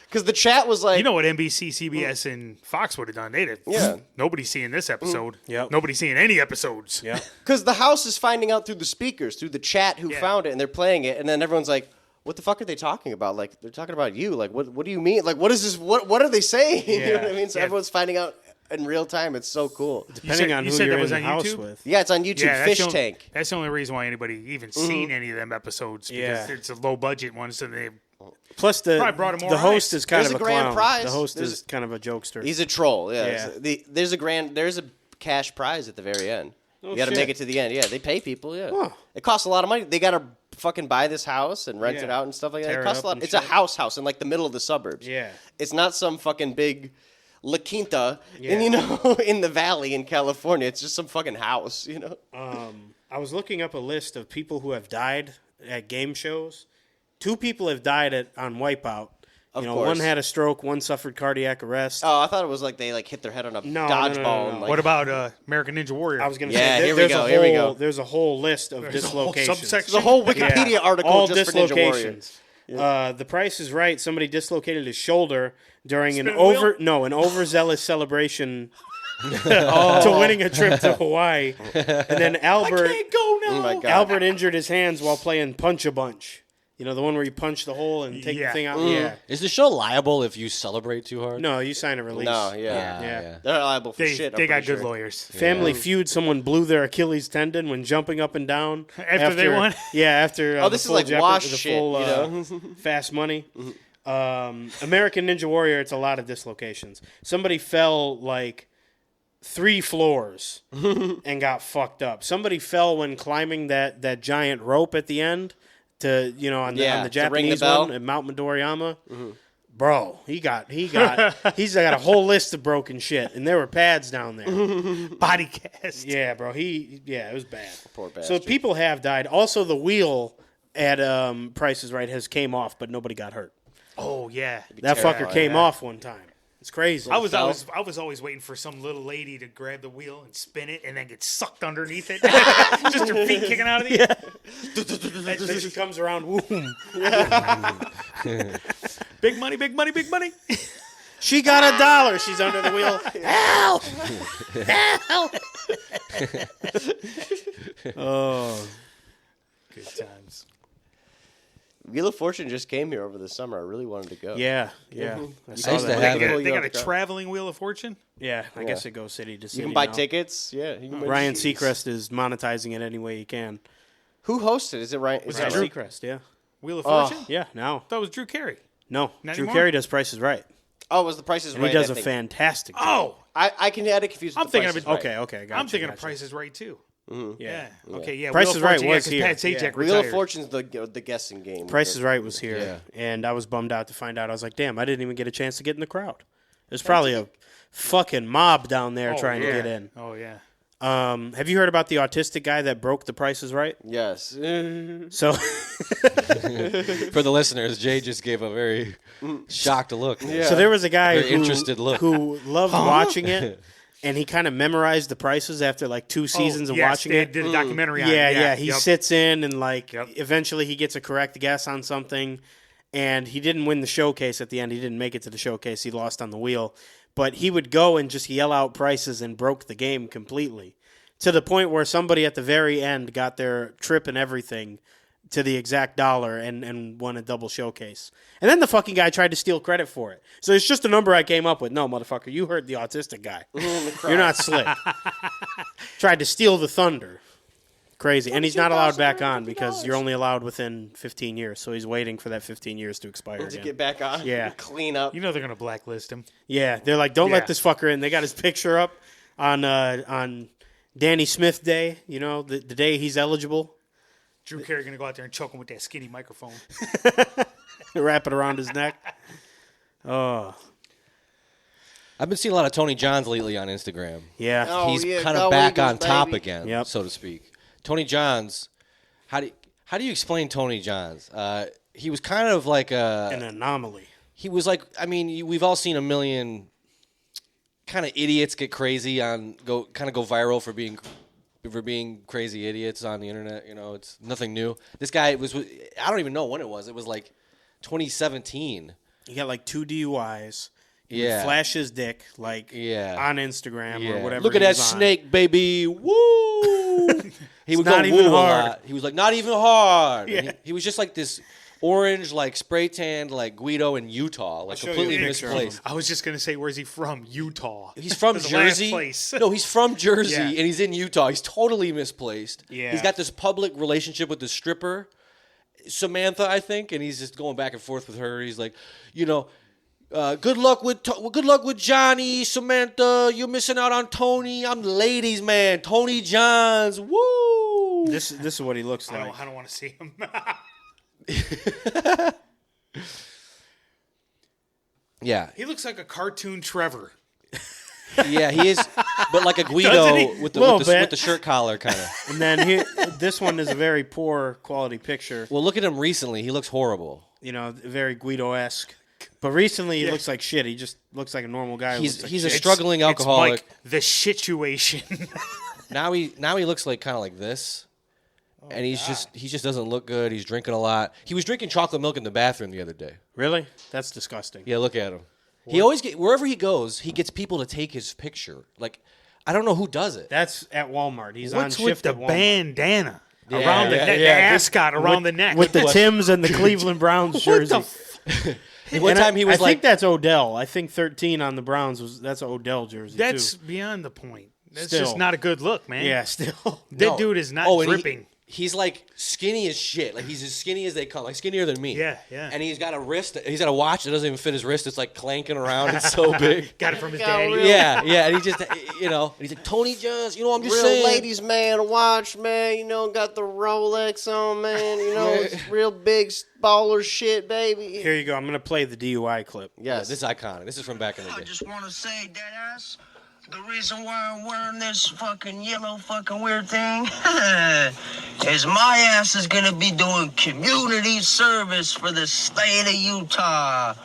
Because the chat was like... You know what NBC, CBS, and Fox would have done? They'd have. Yeah. Nobody's seeing this episode. Yep. Nobody's seeing any episodes. Yeah. Because the house is finding out through the speakers, through the chat who Yeah. found it, and they're playing it, and then everyone's like, what the fuck are they talking about? Like, they're talking about you. Like, what do you mean? Like, what is this? What are they saying? You know what I mean? So Yeah. everyone's finding out in real time. It's so cool. Depending on you who said you're that was in on the house YouTube? with. Yeah, it's on YouTube. Yeah, Fish the only, Tank. That's the only reason why anybody even seen any of them episodes. Because Yeah. it's a low budget one, so Plus, Probably brought him more the host eyes. is kind There's of a a grand clown. prize. The host There's- is kind of a jokester. He's a troll. Yeah. Yeah. There's a cash prize at the very end. Oh, You got to shit. make it to the end. Yeah, they pay people. Yeah. Huh. It costs a lot of money. They got to fucking buy this house and rent Yeah. it out and stuff like that. Tear It it costs up a lot. and It's a shit. house in like the middle of the suburbs. Yeah. It's not some fucking big La Quinta Yeah. in the valley in California. It's just some fucking house, I was looking up a list of people who have died at game shows. 2 people have died on Wipeout. Of One course. had a stroke, one suffered cardiac arrest. Oh, I thought it was like they like hit their head on a No, dodgeball. no. And, like, What about American Ninja Warrior? I was going to Yeah, say, here we there's go, a here we whole- go. There's a whole list of whole dislocations. subsection. There's a whole Wikipedia article all just for Ninja Warrior. dislocations. The Price is Right. Somebody dislocated his shoulder during an Spin wheel? overzealous celebration to winning a trip to Hawaii. And then Albert go now. Oh my god. Albert injured his hands while playing Punch a Bunch. The one where you punch the hole and take the Yeah. thing out. Yeah. Is the show liable if you celebrate too hard? No, you sign a release. No, yeah. Yeah. They're not liable for They, shit. they I'm got pretty good sure. lawyers. Family Feud. Someone blew their Achilles tendon when jumping up and down After they won? Yeah, after. Oh, this is like wash the shit, full, Fast Money. American Ninja Warrior. It's a lot of dislocations. Somebody fell like 3 floors and got fucked up. Somebody fell when climbing that giant rope at the end to on the to ring the Japanese bell. one at Mount Midoriyama. Bro, he's got a whole list of broken shit, and there were pads down there. Body cast. Yeah, bro. It was bad. Poor So bastard. people have died. Also, the wheel at Price is Right has came off, but nobody got hurt. Oh yeah. That fucker terrifying, came yeah. off one time. It's crazy. I was always waiting for some little lady to grab the wheel and spin it and then get sucked underneath it. Just her feet kicking out of the air. Then she comes around. Boom. Big money, big money, big money. She got $1. She's under the wheel. Help! Help! Oh, Good times. Wheel of Fortune just came here over the summer. I really wanted to go. yeah. I saw used to that. have They it. pull you They up got a the car. traveling Wheel of Fortune. Yeah, I guess it goes city to city. You can buy now. tickets. Yeah. You can win Ryan shoes. Seacrest is monetizing it any way he can. Who hosted? Is it Ryan? Is Ryan that Drew? Seacrest, yeah. Wheel of Fortune. Yeah, now. That was Drew Carey. No, Not Drew anymore? Carey does Price is Right. Oh, it was the prices And right? he does I a think. fantastic job. Oh, I can add it confused. I'm with the thinking Price of is it- Right. Okay, gotcha. I'm thinking gotcha. of Price is Right too. Yeah. Okay. Yeah. Price Wheel is of Right Fortune, was 'cause here. Pat Sajak Yeah. Wheel of retired. Fortune's the guessing game. Price is Right was here, Yeah. and I was bummed out to find out. I was like, damn, I didn't even get a chance to get in the crowd. There's probably a fucking mob down there Oh, trying yeah. to get in. Oh yeah. Have you heard about the autistic guy that broke the Price is Right? Yes. So For the listeners, Jay just gave a very shocked look. So there was a guy Very interested look. who loved watching it, and he kind of memorized the prices after like 2 seasons of yes, watching they it. did a documentary on it. Yeah. He Yep. sits in and like Yep. eventually he gets a correct guess on something, and he didn't win the showcase at the end. He didn't make it to the showcase. He lost on the wheel, but he would go and just yell out prices and broke the game completely to the point where somebody at the very end got their trip and everything to the exact dollar and won a double showcase. And then the fucking guy tried to steal credit for it. So it's just a number I came up with. No, motherfucker, you heard the autistic guy. You're not slick. Tried to steal the thunder. Crazy. And he's not allowed back on because you're only allowed within 15 years. So he's waiting for that 15 years to expire To again. get back on. Yeah. Clean up. You know they're gonna blacklist him. Yeah, they're like, don't Yeah. let this fucker in. They got his picture up on Danny Smith Day, the day he's eligible. Drew Carey gonna go out there and choke him with that skinny microphone. Wrap it around his neck. Oh, I've been seeing a lot of Tony Johns lately on Instagram. yeah. Oh, He's yeah, kind go of back Eagles, on top baby. again, Yep. so to speak. Tony Johns, how do you explain Tony Johns? He was kind of like An anomaly. he was like, I mean, we've all seen a million kind of idiots get crazy go viral for being crazy idiots on the internet. It's nothing new. This guy I don't even know when it was. It was like 2017. He got like 2 DUIs. He would Yeah. flash his dick like Yeah. on Instagram or whatever. Look at he that was on. snake, baby. Woo! He would not go even woo a hard. lot. He was like, not even hard. And Yeah. he was just like this orange, like spray tanned, like Guido in Utah, like show you a completely picture of misplaced. I was just gonna say, where's he from? Utah. He's from That's the last Jersey. place. No, he's from Jersey, Yeah. and he's in Utah. He's totally misplaced. Yeah. He's got this public relationship with this stripper. Samantha, I think, and he's just going back and forth with her. He's like, you know, good luck with Johnny, Samantha. You're missing out on Tony. I'm the ladies' man, Tony Johns. Woo! This is what he looks like. I don't want to see him. Yeah, He looks like a cartoon Trevor. yeah, he is, but like a Doesn't Guido he? with Little the bit. shirt collar kind of. And then this one is a very poor quality picture. Well, look at him recently. He looks horrible. You know, very Guido-esque. But recently, he looks like shit. He just looks like a normal guy. who He's looks like he's a shit. struggling It's alcoholic. Mike, the situation. Now he looks like kind of like this, and he just doesn't look good. He's drinking a lot. He was drinking chocolate milk in the bathroom the other day. Really? That's disgusting. Yeah, look at him. He always wherever he goes, he gets people to take his picture. Like I don't know who does it. That's at Walmart. He's What's on with shift the at Walmart. bandana Yeah, around the yeah, neck, yeah. the ascot around the neck? With the Timbs and the Cleveland Browns jersey. One time he was I like, think that's Odell. I think 13 on the Browns that's an Odell jersey That's too. beyond the point. That's Still. just not a good look, man. Yeah, still. That dude is not and dripping. He's like skinny as shit. Like he's as skinny as they come. Like skinnier than me. Yeah, yeah. And he's got a wrist. He's got a watch that doesn't even fit his wrist. It's like clanking around. It's so big. Got it from his Got daddy. real- Yeah, yeah. And he just, and he's like Tony Johns. You know, I'm just Real saying. ladies man watch, man. You know, got the Rolex on, man. You know, it's real big baller shit, baby. Here you go. I'm going to play the DUI clip. Yeah, Yes. this is iconic. This is from back in the I day. just want to say, deadass, the reason why I'm wearing this fucking yellow fucking weird thing is my ass is going to be doing community service for the state of Utah.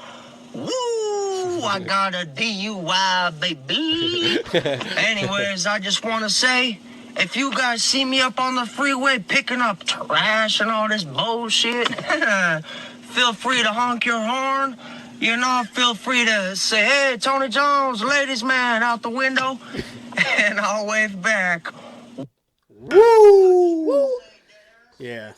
Woo! I got a DUI, baby. Anyways, I just want to say, if you guys see me up on the freeway picking up trash and all this bullshit, feel free to honk your horn. You know, feel free to say, hey, Tony Jones, ladies man, out the window, and I'll wave back. Yeah.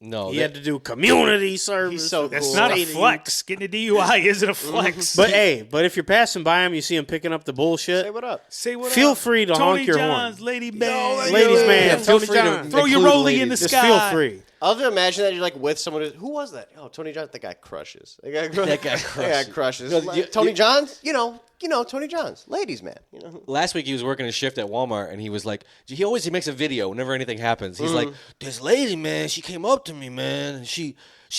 No, He had to do community service. He's so That's cool. not a State of flex. Getting a DUI isn't a flex. But hey, if you're passing by him, you see him picking up the bullshit. Say what up. Say what Feel up. free to Tony honk your Johns, horn. lady man. Ladies man, Yeah, feel Tony free to John. Throw your include rollie in the ladies. Just sky. feel free. I love to imagine that you're like with someone who was that? Oh, Tony Johns. That guy crushes. That guy crushes. No, you- Tony Johns. You know, Tony Johns, ladies man. You know. Last week he was working a shift at Walmart, and he was like, he makes a video whenever anything happens. He's like, this lady, man, she came up to me, man, and she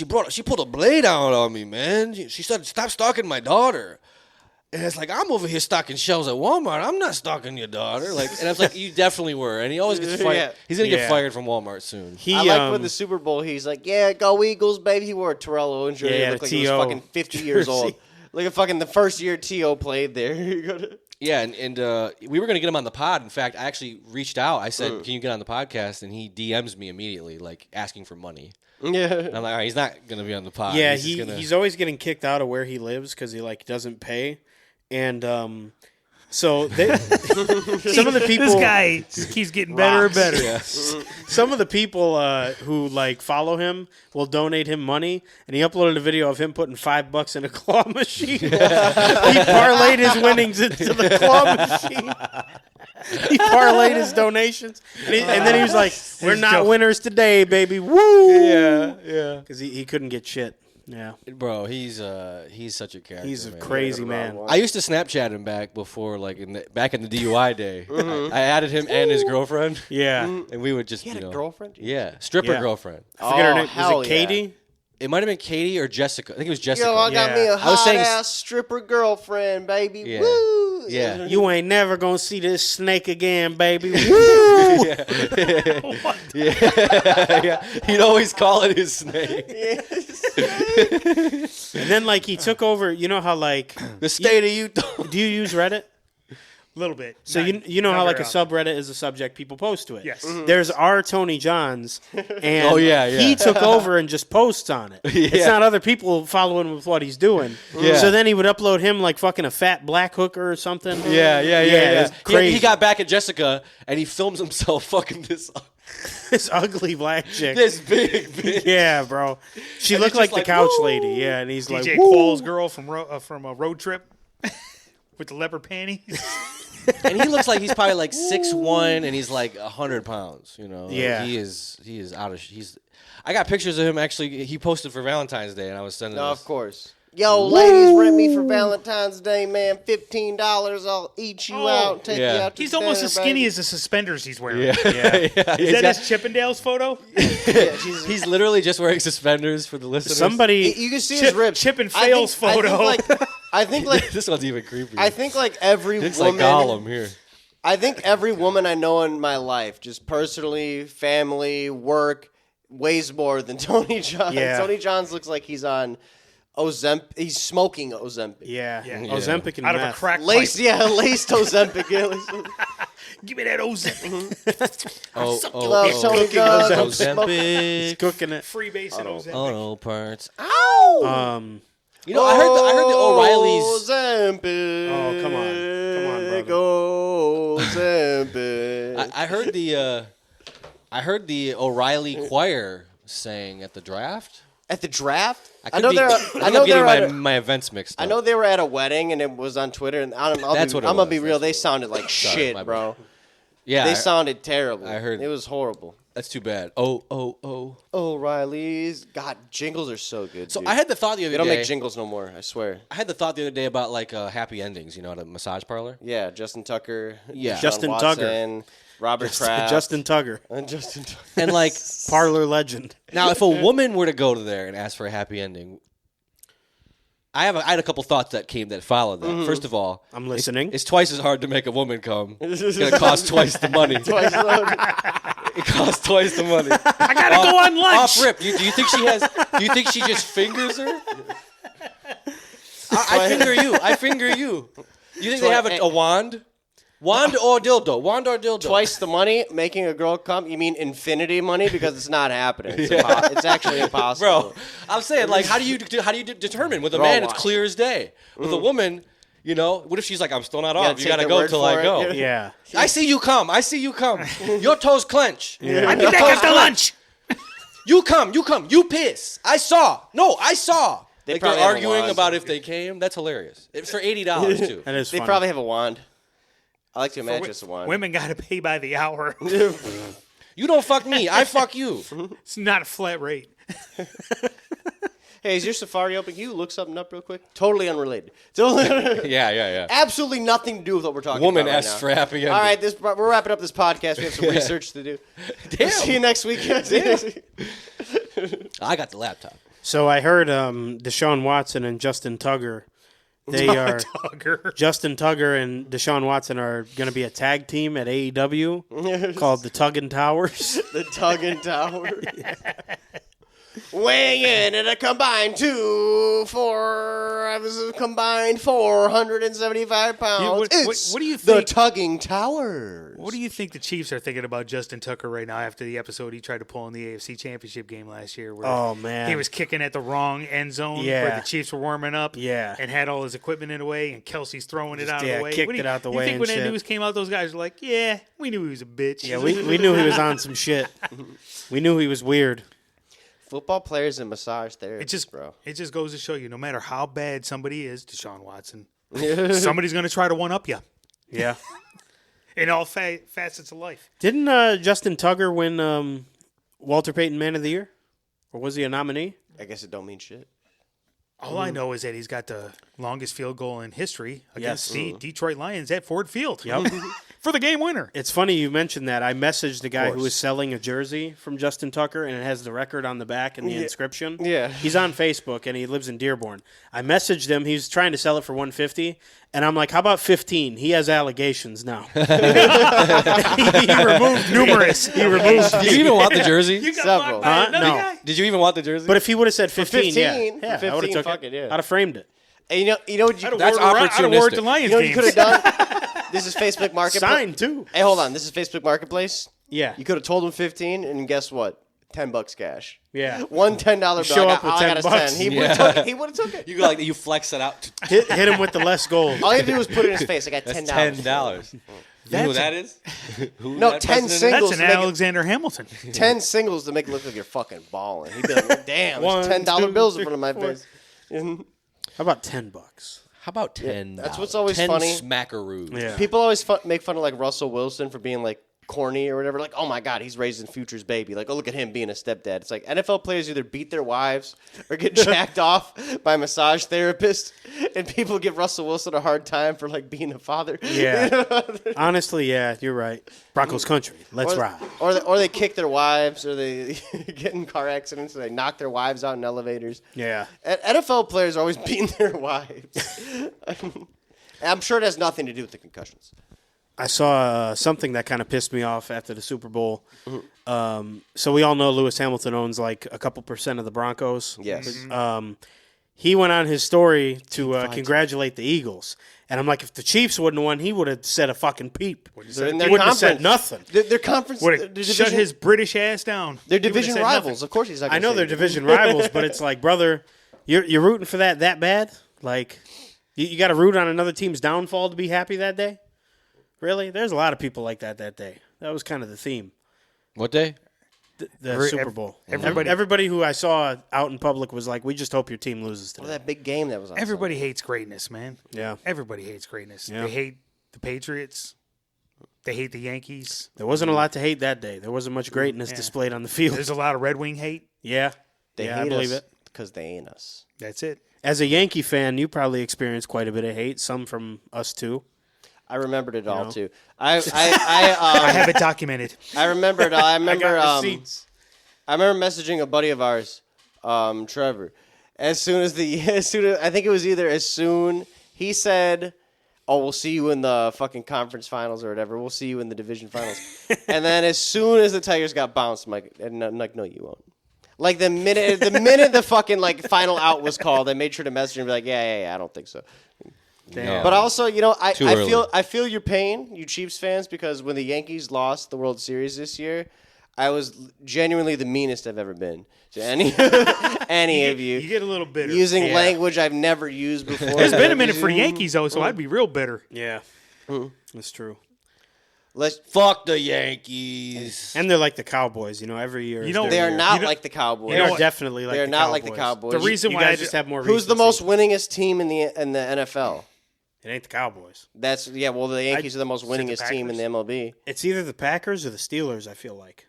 pulled a blade out on me, man. She said, stop stalking my daughter. And it's like, I'm over here stocking shelves at Walmart. I'm not stalking your daughter. Like, and I was like, you definitely were. And he always gets fired. Yeah. He's gonna get Yeah. fired from Walmart soon. He, I like when the Super Bowl, he's like, yeah, go Eagles, baby. He wore a Terrell Owens jersey. Yeah, It looked the like he was T.O. fucking 50 years old. Like a fucking the first year T.O. played there. Yeah, and we were gonna get him on the pod. In fact, I actually reached out. I said, "Can you get on the podcast?" And he DMs me immediately, like asking for money. Yeah. And I'm like, all right, he's not gonna be on the pod. Yeah, he's, just gonna... he's always getting kicked out of where he lives because he like doesn't pay, and so some of the people. This guy just keeps getting better and better. Some of the people who like follow him will donate him money, and he uploaded a video of him putting $5 in a claw machine. He parlayed his winnings into the claw machine. He parlayed his donations, and then he was like, "We're not winners today, baby." Woo! Yeah, because he couldn't get shit. Yeah, Bro, he's such a character. he's a man. crazy man. I used to Snapchat him back before, like back in the DUI day. I added him and his girlfriend, Yeah, and we would just He had you a know, girlfriend? Yeah, stripper Yeah. girlfriend. I forget her name. hell Was it yeah. Katie? It might have been Katie or Jessica. I think it was Jessica. Yo, I got me a Yeah. I was hot saying- ass stripper girlfriend, baby. Yeah. Woo! Yeah. You ain't never gonna see this snake again, baby. Woo! Yeah, he'd always call it his snake. And then like he took over. You know how like The state of Utah. do you use Reddit? A little bit. So Not- you know not how like very a often. subreddit is a subject people post to it. Yes. There's our Tony Johns, and Oh, yeah, yeah. he took over and just posts on it. It's Yeah. not other people following with what he's doing. Yeah. So then he would upload him like fucking a fat black hooker or something. Yeah. it's crazy. He got back at Jessica and he films himself fucking this This ugly black chick. big. Yeah, bro. She And looked it's like just the like, couch woo! lady. Yeah, and he's DJ like, woo! Qual's girl from a road trip with the leopard panties. and he looks like he's probably like 6'1", and he's like 100 pounds. You know, Yeah. he is out of. I got pictures of him actually. He posted for Valentine's Day, and I was sending. No, this. of course. Yo, ladies, rent me for Valentine's Day, man. $15. I'll eat you out and take you out to He's almost dinner, as skinny baby. as the suspenders he's wearing. Yeah, yeah. Is that his Chippendales photo? He's literally just wearing suspenders for the listeners. Somebody. You can see his ribs. Chip and I Fail's think- photo. I think like This one's even creepier. I think like every Looks like woman. Gollum here. I think every woman I know in my life, just personally, family, work, weighs more than Tony Johns. Yeah. Tony Johns looks like he's on Ozempic. He's smoking Ozempic. Yeah. Yeah. Ozempic and Out of a meth. crack Laced, pipe. yeah, laced Ozempic. Yeah, Give me that Ozempic. Well, Oh, Tony cooking Johns, Ozempic. He's cooking it. Freebase and Ozempic. Auto parts. You know, I heard the O'Reillys. Ozempic. Oh, come on, brother. Ozempic. I heard the O'Reilly choir sang at the draft. At the draft? I know they're. I know getting my events mixed up. I know they were at a wedding and it was on Twitter. And I'm gonna be real. They sounded like shit, my bro. Yeah, They sounded terrible. I heard- it was horrible. that's too bad. Oh. O'Reilly's. God, jingles are so good. So dude. I had the thought the other They don't day. make jingles no more. I swear. I had the thought the other day about like happy endings. You know, at a massage parlor. Yeah, Justin Tucker. Yeah. Deshaun Justin Watson, Robert Kraft. Justin Tugger, and Justin Tucker. And like parlor legend. now, if a woman were to go to there and ask for a happy ending, I had a couple thoughts that followed that. Mm-hmm. First of all, I'm listening. it's twice as hard to make a woman come. It's gonna cost twice the money. It costs twice the money. I gotta go on lunch. Off rip. Do you think she has? Do you think she just fingers her? I finger you. I finger you. You think they have a wand? Wand or dildo? Wand or dildo? Twice the money making a girl come? You mean infinity money? Because it's not happening. It's actually impossible. Bro, I'm saying like, how do you determine? With a They're all man, it's wild. clear as day. With a woman, you know, what if she's like, I'm still not gotta off. You take gotta their go word till for I it. go. Yeah. I see you come. I see you come. Your toes clench. I'll be back after lunch. You come. You piss. I saw. No, I saw. They Like probably they're have a arguing wand. about if they came. That's hilarious. It's for $80 too. That is They funny. probably have a wand. I like to imagine it's a wand. Women gotta pay by the hour. You don't fuck me. I fuck you. It's not a flat rate. Hey, is your Safari open? Can you look something up real quick? Totally unrelated. Totally, Yeah. absolutely nothing to do with what we're talking Woman about right asks now. for happy ending. All right, we're wrapping up this podcast. We have some research to do. Damn. See you next week. I got the laptop. So I heard Deshaun Watson and Justin Tugger. They are Tugger. Justin Tugger and Deshaun Watson are going to be a tag team at AEW called the Tuggin' Towers. The Tuggin' Tower. Weighing in at a combined 475 pounds. Yeah, It's what do you the think? Tugging Towers. What do you think the Chiefs are thinking about Justin Tucker right now after the episode he tried to pull in the AFC Championship game last year? Where Oh, man. he was kicking at the wrong end zone where Yeah. the Chiefs were warming up, Yeah. and had all his equipment in the way, and Kelsey's throwing it out of the way. kicked What do you- it out the you way think and when that shit. news came out, those guys were like, "Yeah, we knew he was a bitch." Yeah, we knew he was on some shit. We knew he was weird. Football players and massage therapists, bro. It just goes to show you, no matter how bad somebody is, Deshaun Watson, somebody's going to try to one up you Yeah. in all facets of life. Didn't Justin Tugger win Walter Payton Man of the Year? Or was he a nominee? I guess it don't mean shit. All I know is that he's got the longest field goal in history against Yes. the Detroit Lions at Ford Field. Yep. For the game winner. It's funny you mentioned that. I messaged the guy who was selling a jersey from Justin Tucker, and it has the record on the back and the inscription. Yeah. He's on Facebook, and he lives in Dearborn. I messaged him. He was trying to sell it for $150, and I'm like, how about 15? He has allegations now. He removed numerous. He removed. Did you even want the jersey? You got Several. blocked by another No. guy? Did you even want the jersey? But if he would have said 15, 15, yeah, for I would have 15, took fuck it. it, yeah. I'd have framed it. And you know what you, That's I'd have wore it to opportunistic. Lions you know what you games. could have done? This is Facebook Marketplace. Signed too. Hey, hold on. This is Facebook Marketplace. Yeah. You could have told him 15, and guess what? $10 cash. Yeah. One $10 bill. show up with I got a $10. 10. He would have took it. He would have took it. You go like you flex it out. Hit him with the less gold. All you had to do was put it in his face. I got That's $10. $10. You know who that is? Who No, that 10 president is? singles. That's an to make it- Alexander Hamilton. 10 singles to make it look like you're fucking balling. He'd be like, damn, One, there's $10 two, bills in three, front of my four. face. How about $10? How about 10? That's what's always 10 funny. smackaroos. Yeah. People always make fun of like Russell Wilson for being like corny or whatever. Like, oh my God, he's raising Future's baby. Like, oh, look at him being a stepdad. It's like NFL players either beat their wives or get jacked off by massage therapists, and people give Russell Wilson a hard time for like being a father. Yeah. Honestly, yeah, you're right. Broncos country. Let's ride. Or they kick their wives, or they get in car accidents, or they knock their wives out in elevators. Yeah. NFL players are always beating their wives. I'm sure it has nothing to do with the concussions. I saw something that kind of pissed me off after the Super Bowl. So we all know Lewis Hamilton owns like a couple % of the Broncos. Yes. He went on his story to congratulate the Eagles. And I'm like, if the Chiefs wouldn't have won, he would have said a fucking peep. They're in He their wouldn't have conference. said nothing. Their conference. Would their have division, shut his British ass down. Their He would've division said rivals. nothing. Of course, he's not. I Gonna know say they're it. division rivals, but it's like, brother, you're rooting for that bad? Like, you got to root on another team's downfall to be happy that day? Really? There's a lot of people like that day. That was kind of the theme. What day? The Super Bowl. everybody- Everybody who I saw out in public was like, we just hope your team loses today. Well, that big game that was on. Everybody hates greatness, man. Yeah. Everybody hates greatness. Yeah. They hate the Patriots. They hate the Yankees. There wasn't a lot to hate that day. There wasn't much greatness displayed on the field. There's a lot of Red Wing hate. Yeah. They yeah, hate I believe us it. because they ain't us. That's it. As a Yankee fan, you probably experienced quite a bit of hate, some from us too. I remembered it all know? too. I have it documented. I remember it all. I remember. receipts. I remember messaging a buddy of ours, Trevor. As soon as I think it was either as soon he said, "Oh, we'll see you in the fucking conference finals or whatever. We'll see you in the division finals." And then as soon as the Tigers got bounced, I'm like, no, you won't. Like the minute the fucking like final out was called, I made sure to message him and be like, yeah, I don't think so. Damn. But also, I Too early. feel your pain, you Chiefs fans, because when the Yankees lost the World Series this year, I was genuinely the meanest I've ever been to any of you. You get a little bitter. Using language I've never used before. It's been a minute for Yankees, though, so I'd be real bitter. Yeah. That's true. Fuck the Yankees. And they're like the Cowboys, every year. You know, They are year. not like the Cowboys. They are definitely like They are the not Cowboys. like the Cowboys. The reason You why guys I just have more Who's the recency. most winningest team in the NFL? It ain't the Cowboys. That's the Yankees are the most Is it the winningest team in the MLB. It's either the Packers or the Steelers, I feel like.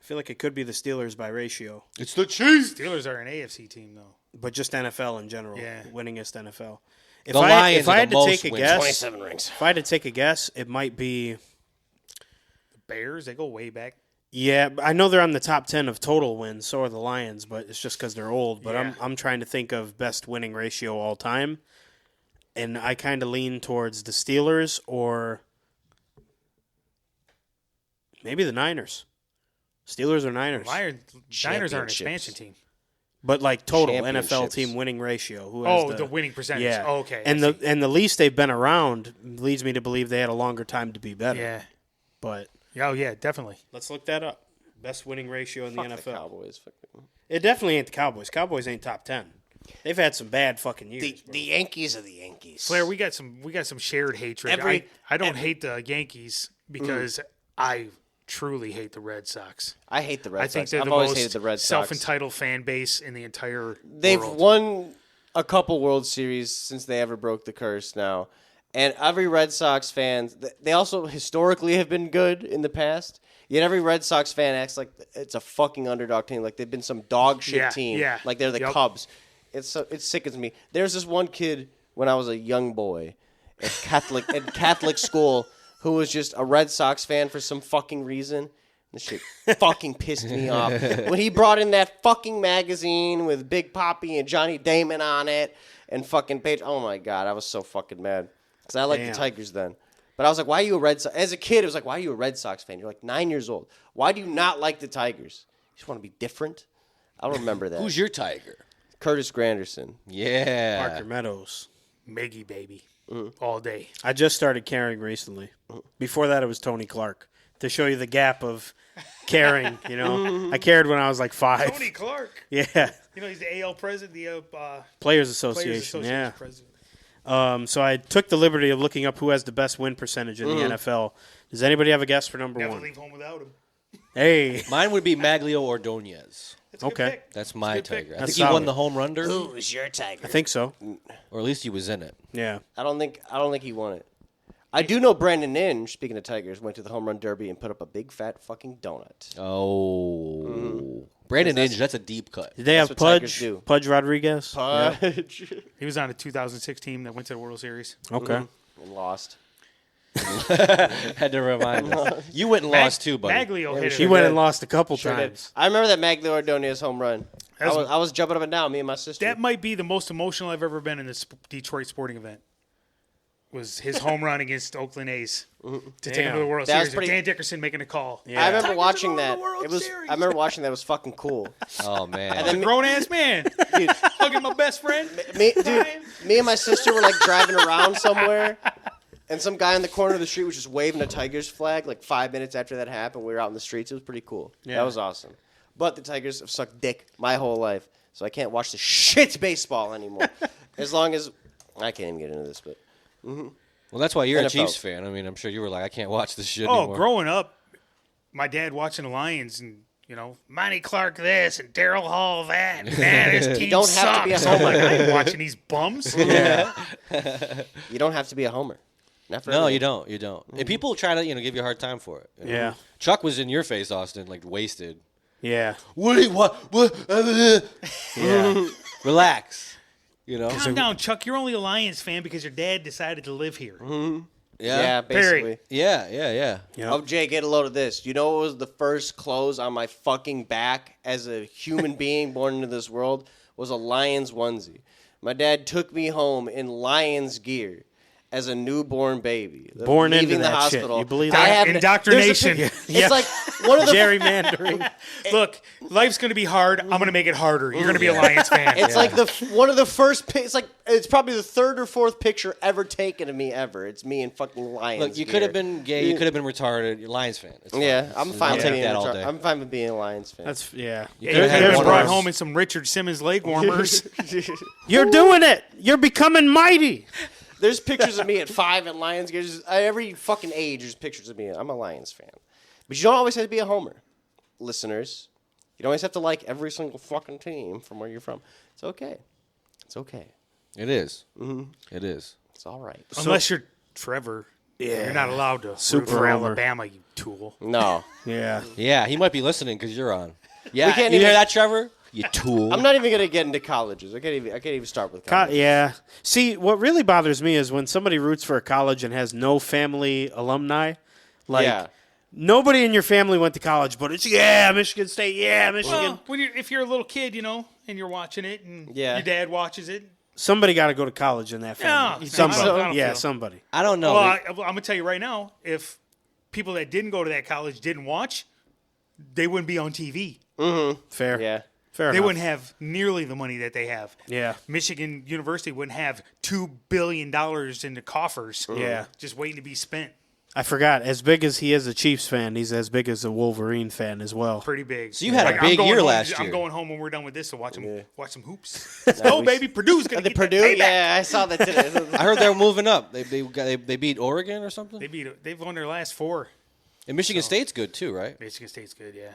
I feel like it could be the Steelers by ratio. It's the Chiefs. Steelers are an AFC team, though. But just NFL in general. Yeah. Winningest NFL. If The I Lions are had the to most take a wins. guess, 27 rings. if I had to take a guess, it might be. The Bears, they go way back. Yeah, I know they're on the top 10 of total wins. So are the Lions, but it's just because they're old. But Yeah. I'm trying to think of best winning ratio all time, and I kind of lean towards the Steelers or maybe the Niners. Steelers or Niners, Niners are an Championships. expansion team. but like total NFL Championships. team winning ratio. Who has The winning percentage. Yeah. Oh, okay. And I the least they've been around leads me to believe they had a longer time to be better. see. Yeah. But Oh, yeah, definitely. let's look that up. Best winning ratio in Fuck the the NFL. Cowboys. It definitely ain't the Cowboys. Cowboys ain't top 10. They've had some bad fucking years. The Yankees are the Yankees. Flair, we got some shared hatred. I don't hate the Yankees because I truly hate the Red Sox. I hate the Red I Sox. think they're I've the always most hated the Red Sox. self-entitled fan base in the entire They've world. won a couple World Series since they ever broke the curse now. And every Red Sox fan, they also historically have been good in the past. Yet every Red Sox fan acts like it's a fucking underdog team, like they've been some dog shit team, yeah. like they're the Yep. Cubs. It sickens me. There's this one kid when I was a young boy at Catholic school who was just a Red Sox fan for some fucking reason. This shit fucking pissed me off. When he brought in that fucking magazine with Big Papi and Johnny Damon on it and fucking Page. Oh my God, I was so fucking mad. Because I liked the Damn. Tigers then. But I was like, why are you a Red Sox? As a kid, it was like, why are you a Red Sox fan? You're like 9 years old. Why do you not like the Tigers? You just want to be different? I don't remember that. Who's your Tiger? Curtis Granderson. Yeah. Parker Meadows. Miggy baby, all day. I just started caring recently. Before that, it was Tony Clark. To show you the gap of caring, I cared when I was like 5. Tony Clark. Yeah. He's the AL president, the Players Association. Players Association Yeah. president. So I took the liberty of looking up who has the best win percentage in the NFL. Does anybody have a guess for number Never one? leave home without him. Hey. Mine would be Maglio Ordonez. Okay. That's my good pick. tiger. I That's think he won solid. the home run derby, Who's your tiger? I think so. or at least he was in it. Yeah. I don't think he won it. I do know Brandon Inge, speaking of Tigers, went to the home run derby and put up a big fat fucking donut. Oh. Brandon Inge, that's a deep cut. Did they have what Tigers Pudge? do. Pudge Rodriguez? Pudge. He was on a 2006 team that went to the World Series. Okay. And lost. Had to remind us. You went and lost too, buddy. Maglio hit He it. went and lost a couple Sure did. times. I remember that Maglio Ordonez home run. I That's- was jumping up and down, me and my sister. That might be the most emotional I've ever been in this Detroit sporting event. Was his home run against Oakland A's to take him to the World That was Series. pretty- Dan Dickerson making a call. I remember Tigers watching are going that. to the World It was. Series. I remember watching that. It was fucking cool. Oh man. And then me, Grown ass man hugging my best friend. me and my sister were like driving around somewhere, and some guy on the corner of the street was just waving a Tigers flag. Like 5 minutes after that happened, we were out in the streets. It was pretty cool. Yeah. That was awesome. But the Tigers have sucked dick my whole life, so I can't watch the shit baseball anymore. As long as I can't even get into this, but. Well, that's why you're a NFL. Chiefs fan. I mean, I'm sure you were like, I can't watch this shit Oh, anymore. growing up, my dad watching the Lions and, Monty Clark this and Daryl Hall that. And man, his team don't have to be a sucks. I'm like, homer. I ain't watching these bums. You don't have to be a homer. Not for No, everyone. you don't. You don't. And people try to, give you a hard time for it. you know? Yeah. Chuck was in your face, Austin, like wasted. Yeah. What? Yeah. Relax. Calm down, Chuck. You're only a Lions fan because your dad decided to live here. Yeah, basically. Yeah. Oh, Jay, get a load of this. You know what was the first clothes on my fucking back as a human being born into this world? Was a Lions onesie. My dad took me home in Lions gear as a newborn baby. Born into leaving the that shit. hospital. You believe I that? have Indoctrination. there's a pic- It's like one of the. Gerrymandering. Look, life's going to be hard. I'm going to make it harder. You're going to be a Lions fan. It's like one of the first. It's probably the third or fourth picture ever taken of me ever. It's me in fucking Lions. Look, you gear. could have been gay. You could have been retarded. You're a Lions fan. It's fine. Yeah, I'm fine. I'll with take being that a all retard- day. I'm fine with being a Lions fan. That's yeah. Yeah, you could've could had have one brought of those. home in some Richard Simmons leg warmers. You're doing it. You're becoming mighty. There's pictures of me at 5 at Lions games. Every fucking age, there's pictures of me. I'm a Lions fan. But you don't always have to be a homer, listeners. You don't always have to like every single fucking team from where you're from. It's okay. It's okay. It is. It is. It's all right. Unless you're Trevor. Yeah. You're not allowed to Super root for homer. Alabama, you tool. No. Yeah. Yeah, he might be listening because you're on. Yeah, We can't you even- hear that, Trevor? You tool. I'm not even going to get into colleges. I can't even start with college. Yeah. See, what really bothers me is when somebody roots for a college and has no family alumni. Like, Yeah. nobody in your family went to college, but it's, Michigan State, Michigan. Well, if you're a little kid, and you're watching it, and Yeah. your dad watches it. Somebody got to go to college in that family. No, somebody. I don't feel. Somebody. I don't know. Well, I'm going to tell you right now, if people that didn't go to that college didn't watch, they wouldn't be on TV. Fair. Yeah. Fair They enough. wouldn't have nearly the money that they have. Yeah. Michigan University wouldn't have $2 billion in the coffers. Yeah. Just waiting to be spent. I forgot. As big as he is a Chiefs fan, he's as big as a Wolverine fan as well. Pretty big. So you had a I'm big going year home- last I'm year. going home when we're done with this to watch some hoops. Let's go, baby. Purdue's going to The get Purdue? that payback. Yeah, I saw that today. I heard they're moving up. They beat Oregon or something. They've won their last 4. And Michigan State's good too, right? Michigan State's good, yeah.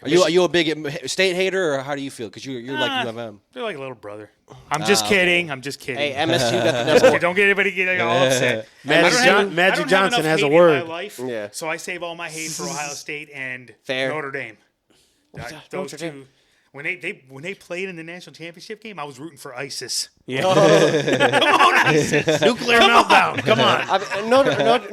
Are you a big state hater, or how do you feel? Because you're like UMM. They're like a little brother. I'm just kidding. I'm just kidding. Hey, MSU got the number one. Don't get anybody getting all upset. Magic I don't have Johnson enough has a hate in word. my life, Yeah. so I save all my hate for Ohio State and Fair. Notre Dame. Those Notre two. Dame. When they played in the national championship game, I was rooting for ISIS. Yeah. Come on, ISIS! Nuclear meltdown. Come on.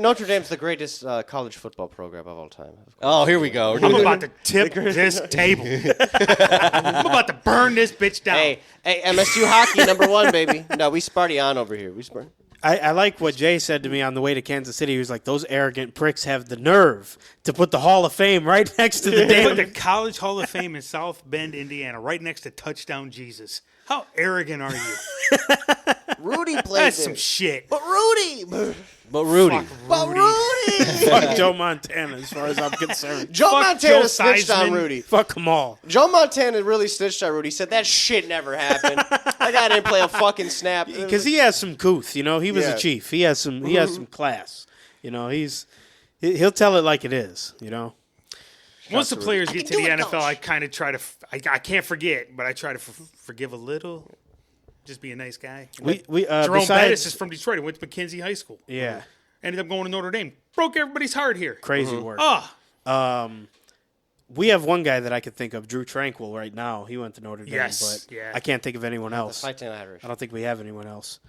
Notre Dame's the greatest college football program of all time. Oh, here we go. I'm about to tip this table. I'm about to burn this bitch down. Hey, MSU hockey #1, baby. No, we Sparty on over here. We Sparty. I like what Jay said to me on the way to Kansas City. He was like, those arrogant pricks have the nerve to put the Hall of Fame right next to the They put damn... the College Hall of Fame in South Bend, Indiana, right next to Touchdown Jesus. How arrogant are you? Rudy played That's there. some shit. But Rudy. But Rudy. Fuck But Rudy. Rudy. Fuck Joe Montana as far as I'm concerned. Joe Fuck Montana Joe snitched on Theismann. Rudy. Fuck them all. Joe Montana really snitched on Rudy. He said that shit never happened. That guy didn't play a fucking snap. Because he has some couth, you know. He was Yeah. a chief. He has some class. You know, he'll tell it like it is, you know. Once the Rudy. players get to the do it, NFL, coach. I kind of try to. I can't forget, but I try to forgive a little. Just be a nice guy. We Jerome besides, Bettis is from Detroit. He went to McKinsey High School. yeah, Ended up going to Notre Dame. Broke everybody's heart here. crazy work. Oh, We have one guy that I could think of, Drew Tranquil, right now. He went to Notre Dame, Yes, but yeah. I can't think of anyone else. Fighting Irish. I don't think we have anyone else.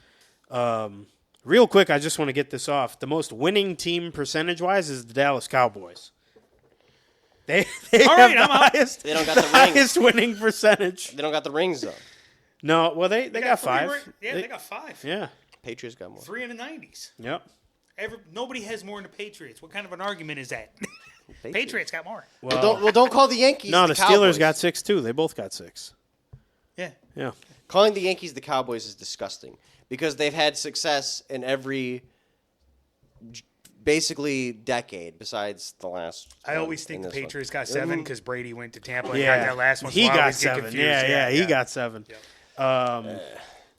Real quick, I just want to get this off. The most winning team percentage-wise is the Dallas Cowboys. They All have right, the I'm out. highest, They don't got the rings. highest winning percentage. They don't got the rings though. No, well, they got three 5. Yeah, they got 5. Yeah, Patriots got more. 3 in the 90s. yep. Nobody has more than the Patriots. What kind of an argument is that? Patriots got more. Well, don't call the Yankees. No, the Cowboys. Steelers got 6 too. They both got 6. Yeah. Yeah. Calling the Yankees the Cowboys is disgusting because they've had success in every basically decade besides the last. I one always think in the this one. Patriots got 7 because Brady went to Tampa and Yeah, got that last one. he so I got always get 7. confused. Yeah, he got 7.